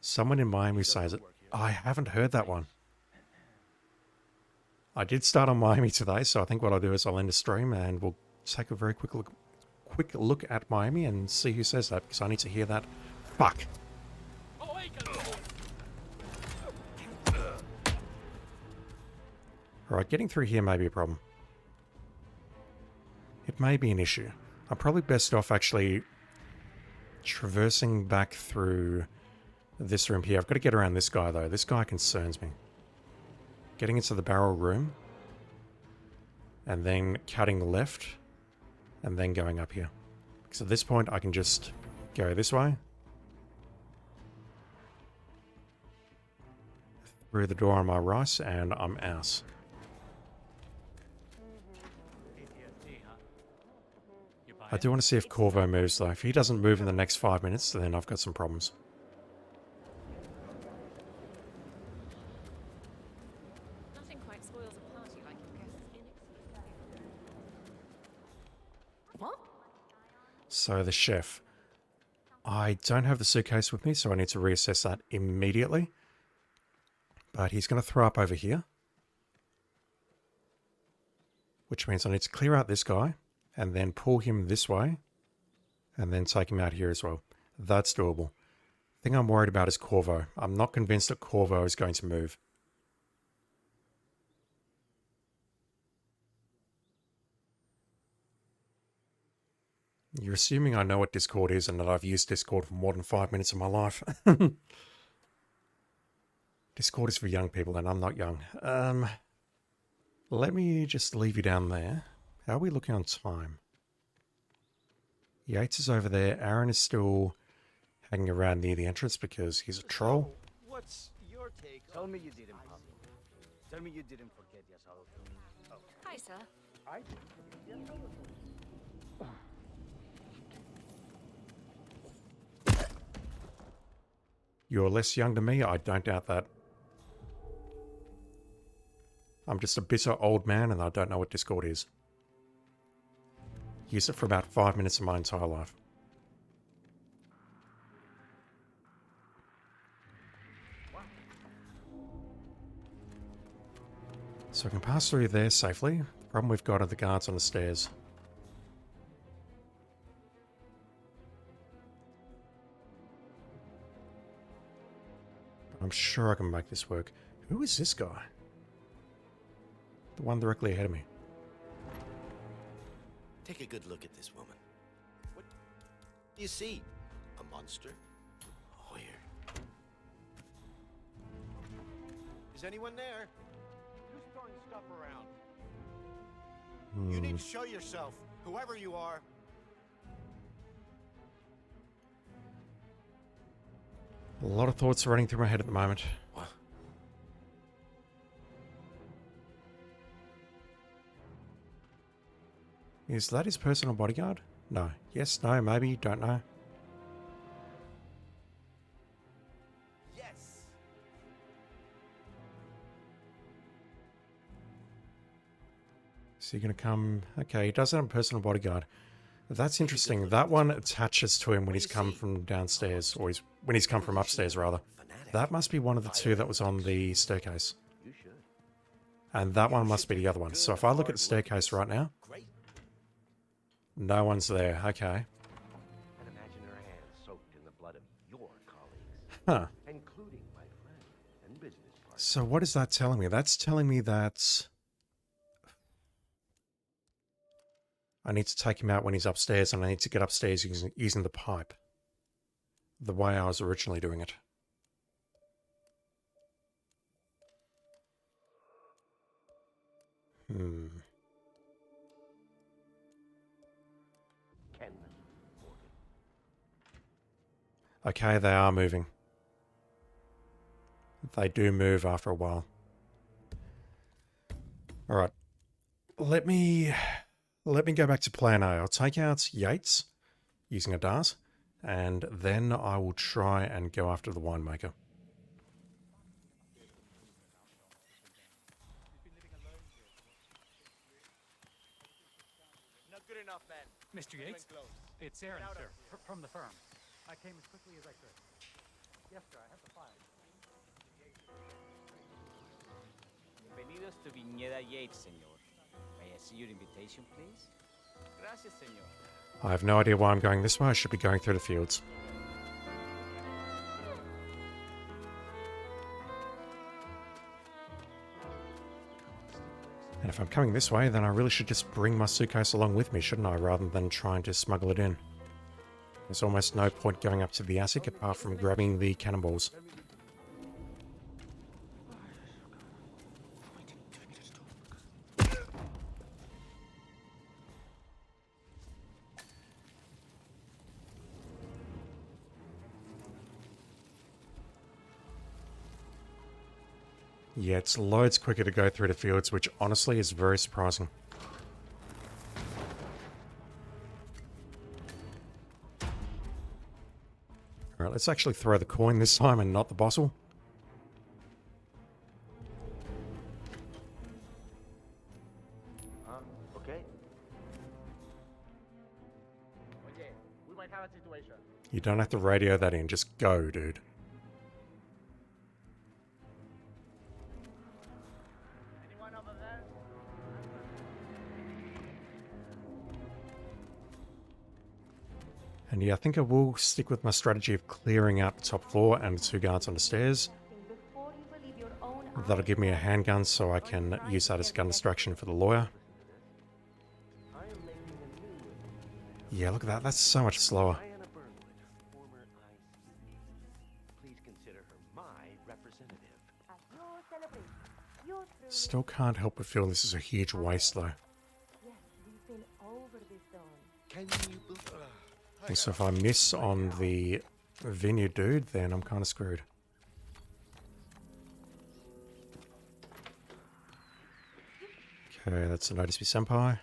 Someone in Miami says it. I haven't heard that one. I did start on Miami today, so I think what I'll do is I'll end the stream and we'll take a very quick look at Miami and see who says that, because I need to hear that. Fuck. Alright, getting through here may be a problem. It may be an issue. I'm probably best off actually traversing back through this room here. I've got to get around this guy though. This guy concerns me. Getting into the barrel room. And then cutting left. And then going up here. Because at this point I can just go this way. Through the door on my right and I'm out. I do want to see if Corvo moves though. If he doesn't move in the next 5 minutes, then I've got some problems. Nothing quite spoils a party like your guest's What? So the chef. I don't have the suitcase with me, so I need to reassess that immediately. But he's going to throw up over here. Which means I need to clear out this guy. And then pull him this way. And then take him out here as well. That's doable. The thing I'm worried about is Corvo. I'm not convinced that Corvo is going to move. You're assuming I know what Discord is and that I've used Discord for more than 5 minutes of my life. Discord is for young people and I'm not young. Let me just leave you down there. How are we looking on time? Yates is over there. Aaron is still hanging around near the entrance because he's a troll. What's your take? Tell me you didn't pop. Tell me you didn't forget Yasalo. Oh. Hi, sir. I You're less young than me? I don't doubt that. I'm just a bitter old man and I don't know what Discord is. Used it for about 5 minutes of my entire life. So I can pass through there safely. The problem we've got are the guards on the stairs. I'm sure I can make this work. Who is this guy? The one directly ahead of me. Take a good look at this woman. What do you see? A monster? Oh, here. Is anyone there? Who's throwing stuff around? You need to show yourself, whoever you are. A lot of thoughts are running through my head at the moment. What? Is that his personal bodyguard? No. Yes, no, maybe, don't know. Yes. Is he going to come? Okay, he does have a personal bodyguard. That's interesting. That one attaches to him when he's come from downstairs, or when he's come from upstairs, rather. That must be one of the two that was on the staircase. And that one must be the other one. So if I look at the staircase right now, no one's there. Okay. And imagine her hands soaked in the blood of your colleagues. Huh. Including my friend and business partner. So what is that telling me? That's telling me that I need to take him out when he's upstairs, and I need to get upstairs using the pipe. The way I was originally doing it. Okay, they are moving. They do move after a while. Alright. Let me go back to plan A. I'll take out Yates using a dart, and then I will try and go after the winemaker. Not good enough, man. Mr. Yates? It's Aaron, sir, from the firm. I came as quickly as I could. Yes, sir, I have the file. Bienvenidos to Viñeda Yates, señor. May I see your invitation, please? Gracias, señor. I have no idea why I'm going this way. I should be going through the fields. And if I'm coming this way, then I really should just bring my suitcase along with me, shouldn't I, rather than trying to smuggle it in. There's almost no point going up to the attic apart from grabbing the cannonballs. Yeah, it's loads quicker to go through the fields, which honestly is very surprising. Alright, let's actually throw the coin this time and not the bottle. Okay. Oye, we might have a situation. You don't have to radio that in, just go, dude. Anyone over there? And yeah, I think I will stick with my strategy of clearing out the top floor and the 2 guards on the stairs. That'll give me a handgun so I can use that as a gun distraction for the lawyer. Yeah, look at that. That's so much slower. Please consider her my representative. Still can't help but feel this is a huge waste, though. Can you And so if I miss on the vineyard dude, then I'm kind of screwed. Okay, that's a notice me senpai.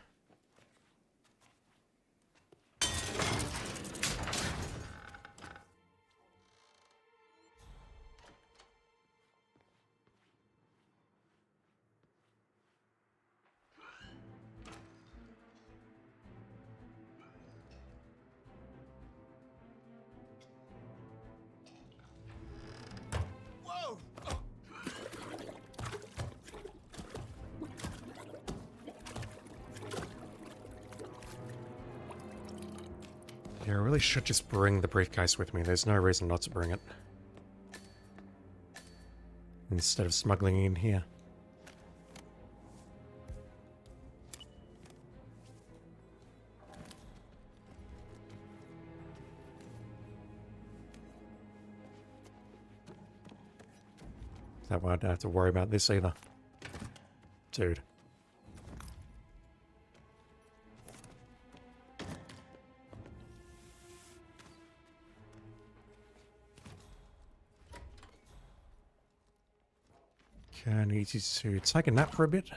Yeah, I really should just bring the briefcase with me. There's no reason not to bring it. Instead of smuggling in here. That way I don't have to worry about this either. Dude. Okay, I need you to take a nap for a bit.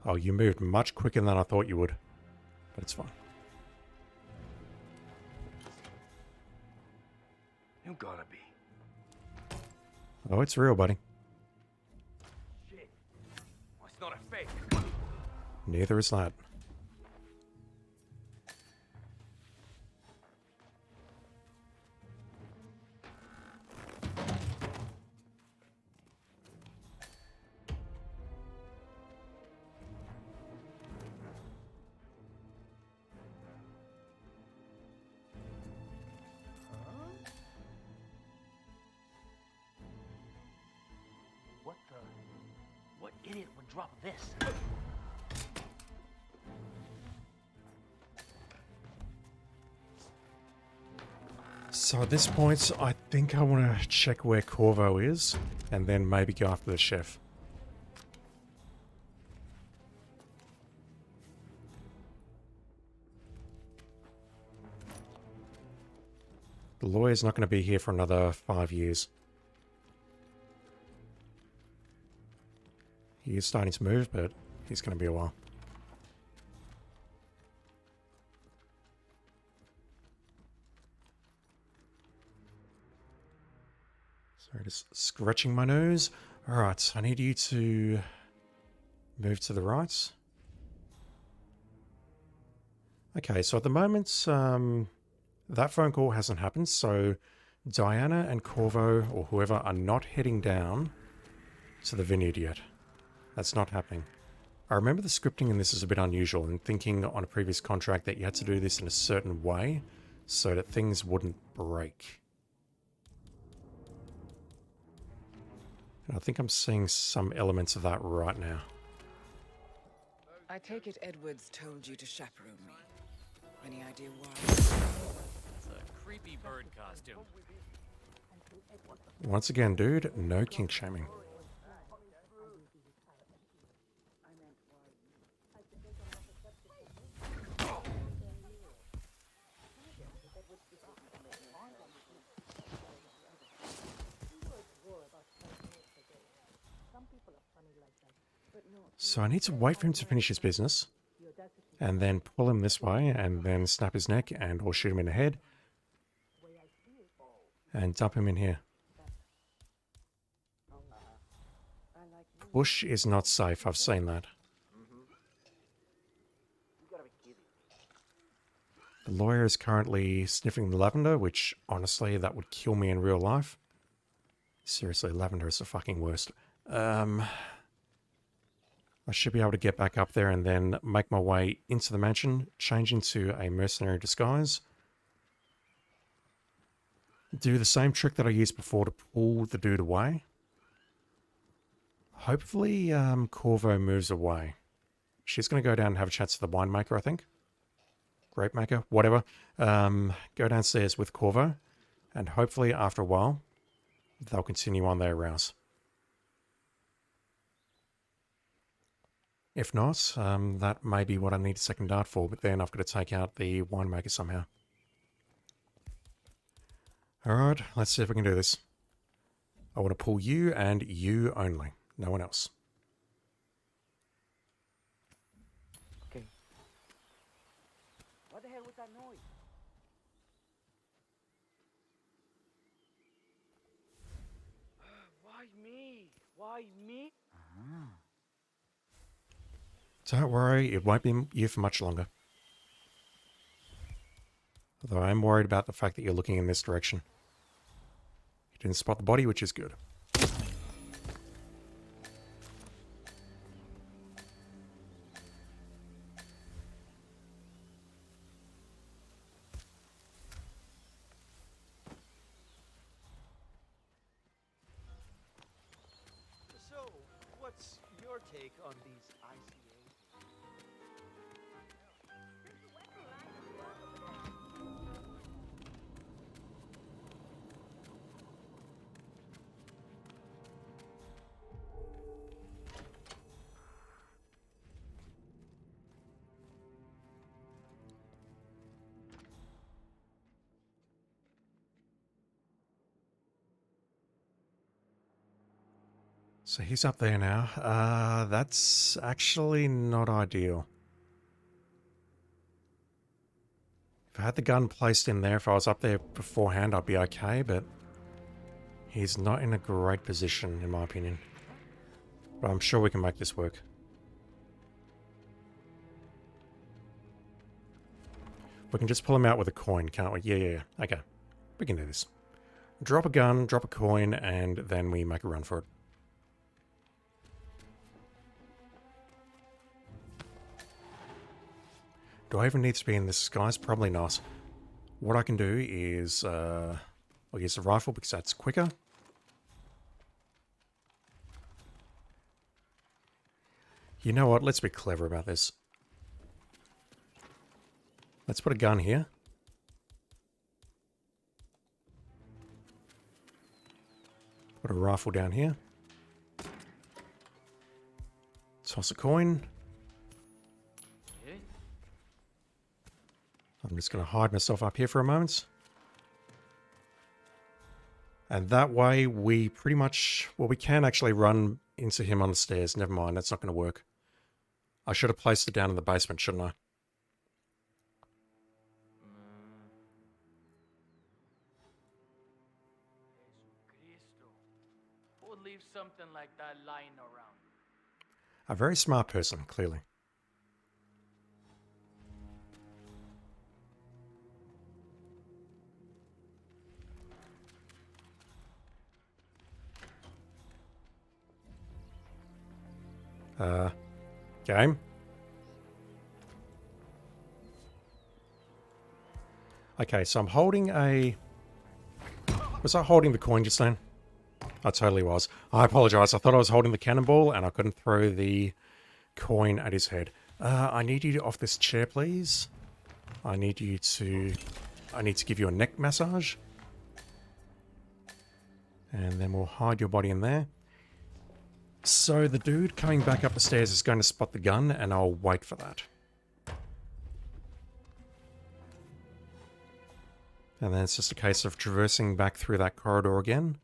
Oh, you moved much quicker than I thought you would. But it's fine. You gotta be. Oh, it's real, buddy. Shit. Well, it's not a fake. Neither is that. What the? What idiot would drop this? So at this point, I think I want to check where Corvo is, and then maybe go after the chef. The lawyer's not going to be here for another 5 years. He is starting to move, but he's going to be a while. Sorry, just scratching my nose. Alright, I need you to move to the right. Okay, so at the moment, that phone call hasn't happened, so Diana and Corvo, or whoever, are not heading down to the vineyard yet. That's not happening. I remember the scripting in this is a bit unusual, and thinking on a previous contract that you had to do this in a certain way so that things wouldn't break. And I think I'm seeing some elements of that right now. I take it Edwards told you to chaperone me. Any idea why? It's a creepy bird costume. Once again, dude, no kink shaming. So I need to wait for him to finish his business, and then pull him this way, and then snap his neck, and or shoot him in the head, and dump him in here. Bush is not safe, I've seen that. The lawyer is currently sniffing the lavender, which, honestly, that would kill me in real life. Seriously, lavender is the fucking worst. I should be able to get back up there and then make my way into the mansion, change into a mercenary disguise. Do the same trick that I used before to pull the dude away. Hopefully, Corvo moves away. She's going to go down and have a chat to the winemaker, I think. Grape maker, whatever. Go downstairs with Corvo, and hopefully after a while, they'll continue on their rouse. If not, that may be what I need a second dart for, but then I've got to take out the winemaker somehow. Alright, let's see if we can do this. I want to pull you and you only. No one else. Okay. What the hell was that noise? Why me? Why me? Don't worry, it won't be you for much longer. Although I am worried about the fact that you're looking in this direction. You didn't spot the body, which is good. So, what's your take on these ICAs? So he's up there now. That's actually not ideal. If I had the gun placed in there, if I was up there beforehand, I'd be okay, but he's not in a great position, in my opinion. But I'm sure we can make this work. We can just pull him out with a coin, can't we? Yeah. Okay. We can do this. Drop a gun, drop a coin, and then we make a run for it. Do I even need to be in this disguise? Probably not. What I can do is, I'll use the rifle because that's quicker. You know what? Let's be clever about this. Let's put a gun here. Put a rifle down here. Toss a coin. I'm just going to hide myself up here for a moment. And that way we pretty much... Well, we can actually run into him on the stairs. Never mind, that's not going to work. I should have placed it down in the basement, shouldn't I? Who would leave something like that lying around? A very smart person, clearly. Game? Okay, so I'm holding a... Was I holding the coin just then? I totally was. I apologize. I thought I was holding the cannonball and I couldn't throw the coin at his head. I need you off this chair, please. I need to give you a neck massage. And then we'll hide your body in there. So the dude coming back up the stairs is going to spot the gun, and I'll wait for that. And then it's just a case of traversing back through that corridor again.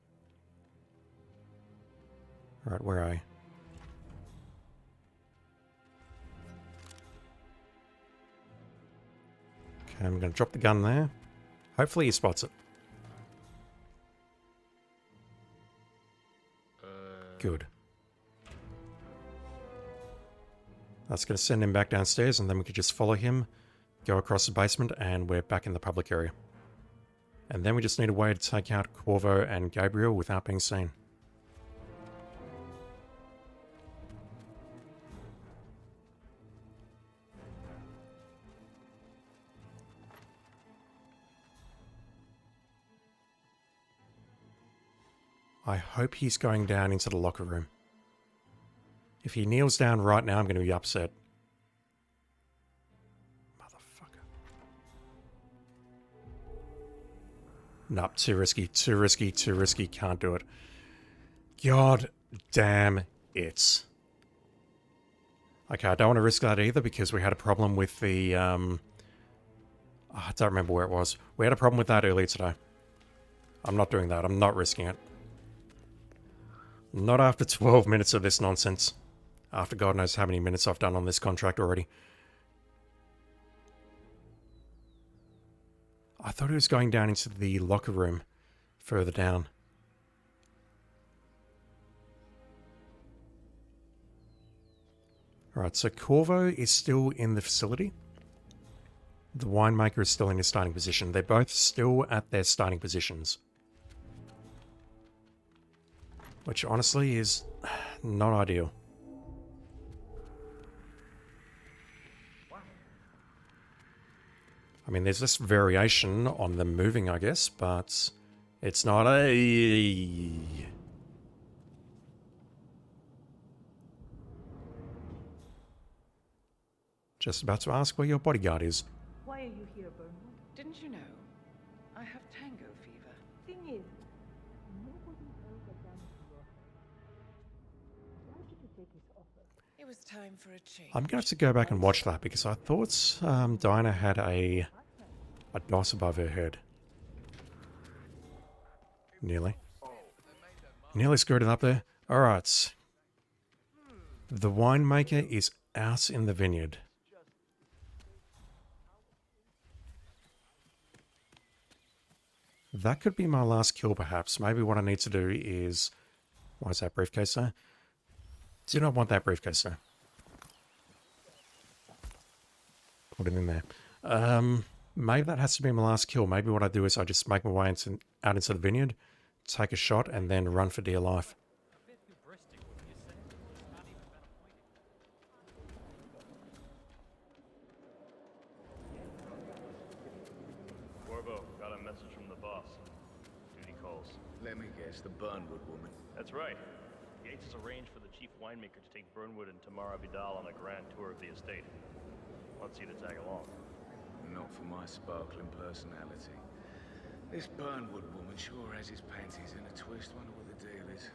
Right, where are you? Okay, I'm going to drop the gun there. Hopefully he spots it. Good. That's going to send him back downstairs, and then we could just follow him, go across the basement, and we're back in the public area. And then we just need a way to take out Corvo and Gabriel without being seen. I hope he's going down into the locker room. If he kneels down right now, I'm going to be upset. Motherfucker. Nope, too risky, too risky, too risky. Can't do it. God damn it. Okay, I don't want to risk that either because we had a problem with the... I don't remember where it was. We had a problem with that earlier today. I'm not doing that. I'm not risking it. Not after 12 minutes of this nonsense. After God knows how many minutes I've done on this contract already. I thought he was going down into the locker room further down. Alright, so Corvo is still in the facility. The winemaker is still in his starting position. They're both still at their starting positions. Which honestly is not ideal. I mean, there's this variation on them moving, I guess, but it's not a... Just about to ask where your bodyguard is. Why are you here, Burnwood? Didn't you know? I have tango fever. Thing is, nobody else has done to your head. Why did you take his offer? It was time for a change. I'm going to have to go back and watch that because I thought Dinah had a DOS above her head. Nearly. Nearly screwed it up there. Alright. The winemaker is out in the vineyard. That could be my last kill, perhaps. Maybe what I need to do is... Why is that briefcase there? Do not want that briefcase there. Put it in there. Maybe that has to be my last kill. Maybe what I do is I just make my way out into the vineyard, take a shot, and then run for dear life. Corvo, got a message from the boss. Duty calls. Let me guess, the Burnwood woman. That's right. Yates has arranged for the chief winemaker to take Burnwood and Tamara Vidal on a grand tour of the estate. Wants you to tag along. Not for my sparkling personality. This Burnwood woman sure has his panties in a twist. Wonder what the deal is.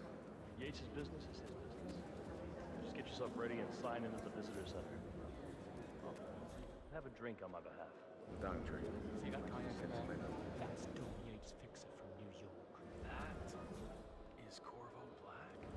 Yates' business is his business. Just get yourself ready and sign in at the visitor center. Oh, have a drink on my behalf. Don't drink. That's Don Yates' fixer from New York. That is Corvo Black.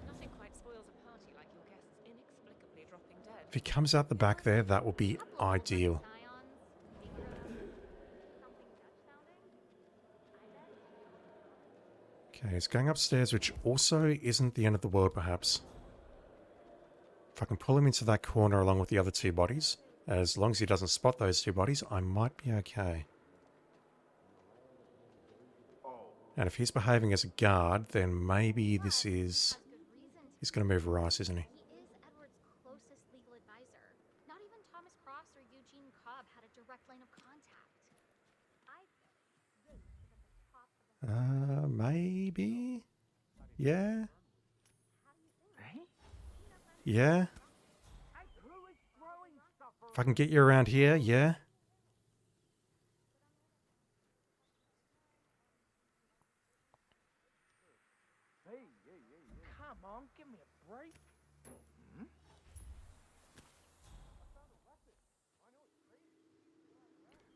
Nothing quite spoils a party like your guests inexplicably dropping dead. If he comes out the back there, that would be ideal. Okay, he's going upstairs, which also isn't the end of the world, perhaps. If I can pull him into that corner along with the other two bodies, as long as he doesn't spot those two bodies, I might be okay. And if he's behaving as a guard, then maybe this is... He's going to move Rice, isn't he? He is Edward's closest legal advisor. Not even Thomas Cross or Eugene Cobb had a direct line of contact. Maybe? Yeah? Yeah? If I can get you around here, yeah? Come on, give me a break.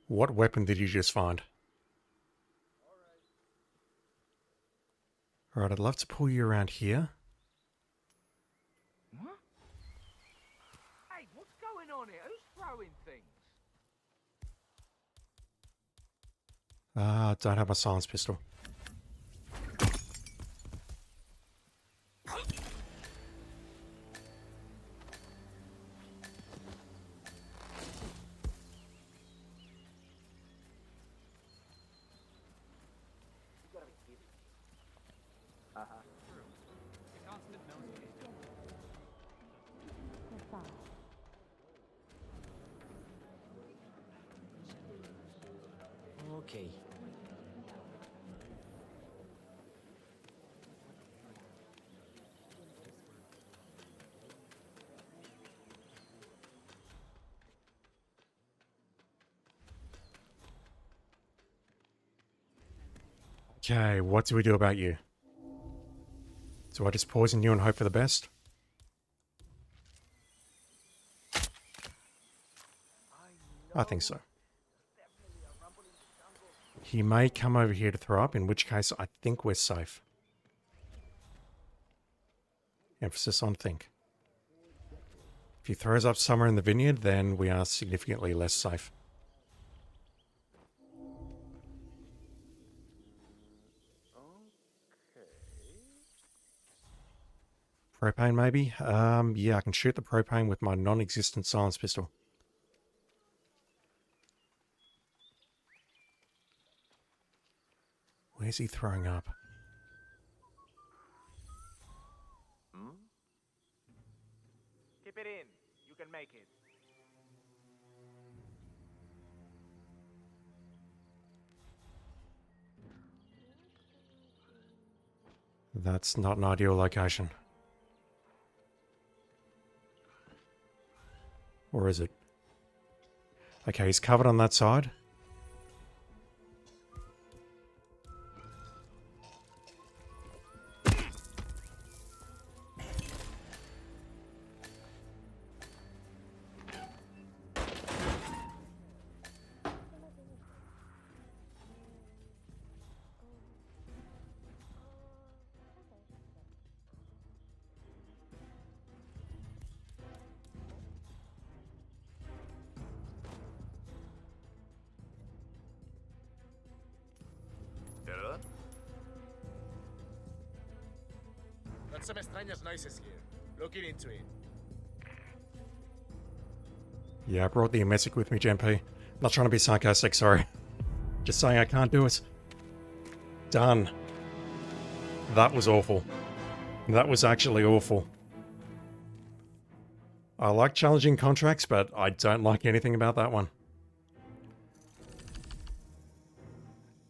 What weapon did you just find? Alright, I'd love to pull you around here. What? Hey, what's going on here? Who's throwing things? Don't have my silence pistol. Okay. Okay, what do we do about you? Do I just poison you and hope for the best? I think so. He may come over here to throw up, in which case I think we're safe. Emphasis on think. If he throws up somewhere in the vineyard, then we are significantly less safe. Propane, maybe? Yeah, I can shoot the propane with my non-existent silence pistol. Where's he throwing up? Keep it in. You can make it. That's not an ideal location. Or is it? Okay, he's covered on that side. Got some extrañas noises here. Looking into it. Yeah, I brought the emetic with me, GMP. Not trying to be sarcastic, sorry. Just saying I can't do it. Done. That was awful. That was actually awful. I like challenging contracts, but I don't like anything about that one.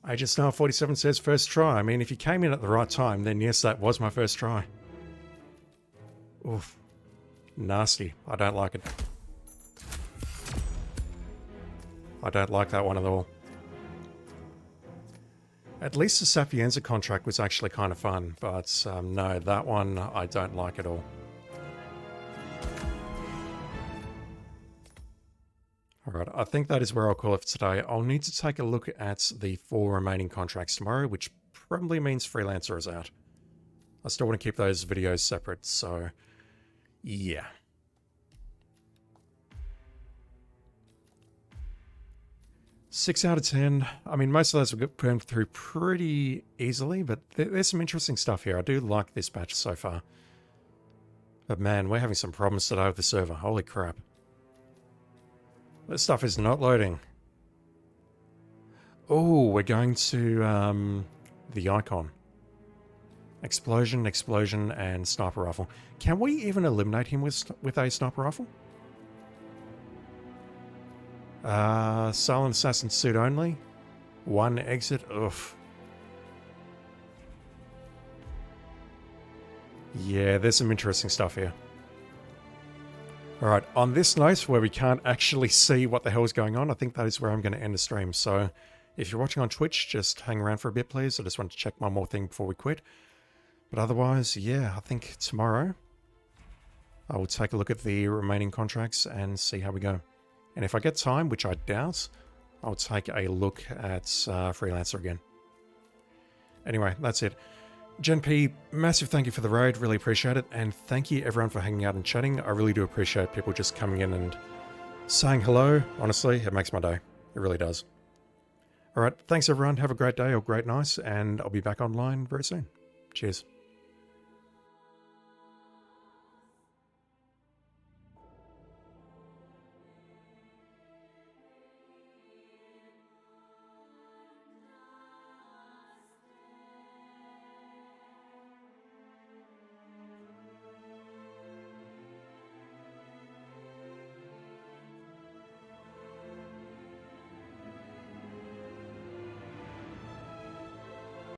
Agent Star 47 says first try. I mean, if you came in at the right time, then yes, that was my first try. Oof. Nasty. I don't like it. I don't like that one at all. At least the Sapienza contract was actually kind of fun, but no, that one I don't like at all. Alright, I think that is where I'll call it for today. I'll need to take a look at the 4 remaining contracts tomorrow, which probably means Freelancer is out. I still want to keep those videos separate, so yeah. Six out of 10. I mean, most of those were burned through pretty easily, but there's some interesting stuff here. I do like this batch so far. But man, we're having some problems today with the server. Holy crap. This stuff is not loading. Oh, we're going to the icon. Explosion, explosion, and sniper rifle. Can we even eliminate him with a sniper rifle? Silent assassin suit only. 1 exit. Oof. Yeah, there's some interesting stuff here. Alright, on this note, where we can't actually see what the hell is going on, I think that is where I'm going to end the stream. So, if you're watching on Twitch, just hang around for a bit, please. I just want to check one more thing before we quit. But otherwise, yeah, I think tomorrow I will take a look at the remaining contracts and see how we go. And if I get time, which I doubt, I'll take a look at Freelancer again. Anyway, that's it. Gen P, massive thank you for the raid, really appreciate it, and thank you everyone for hanging out and chatting. I really do appreciate people just coming in and saying hello. Honestly, it makes my day. It really does. Alright, thanks everyone, have a great day or great night, and I'll be back online very soon. Cheers.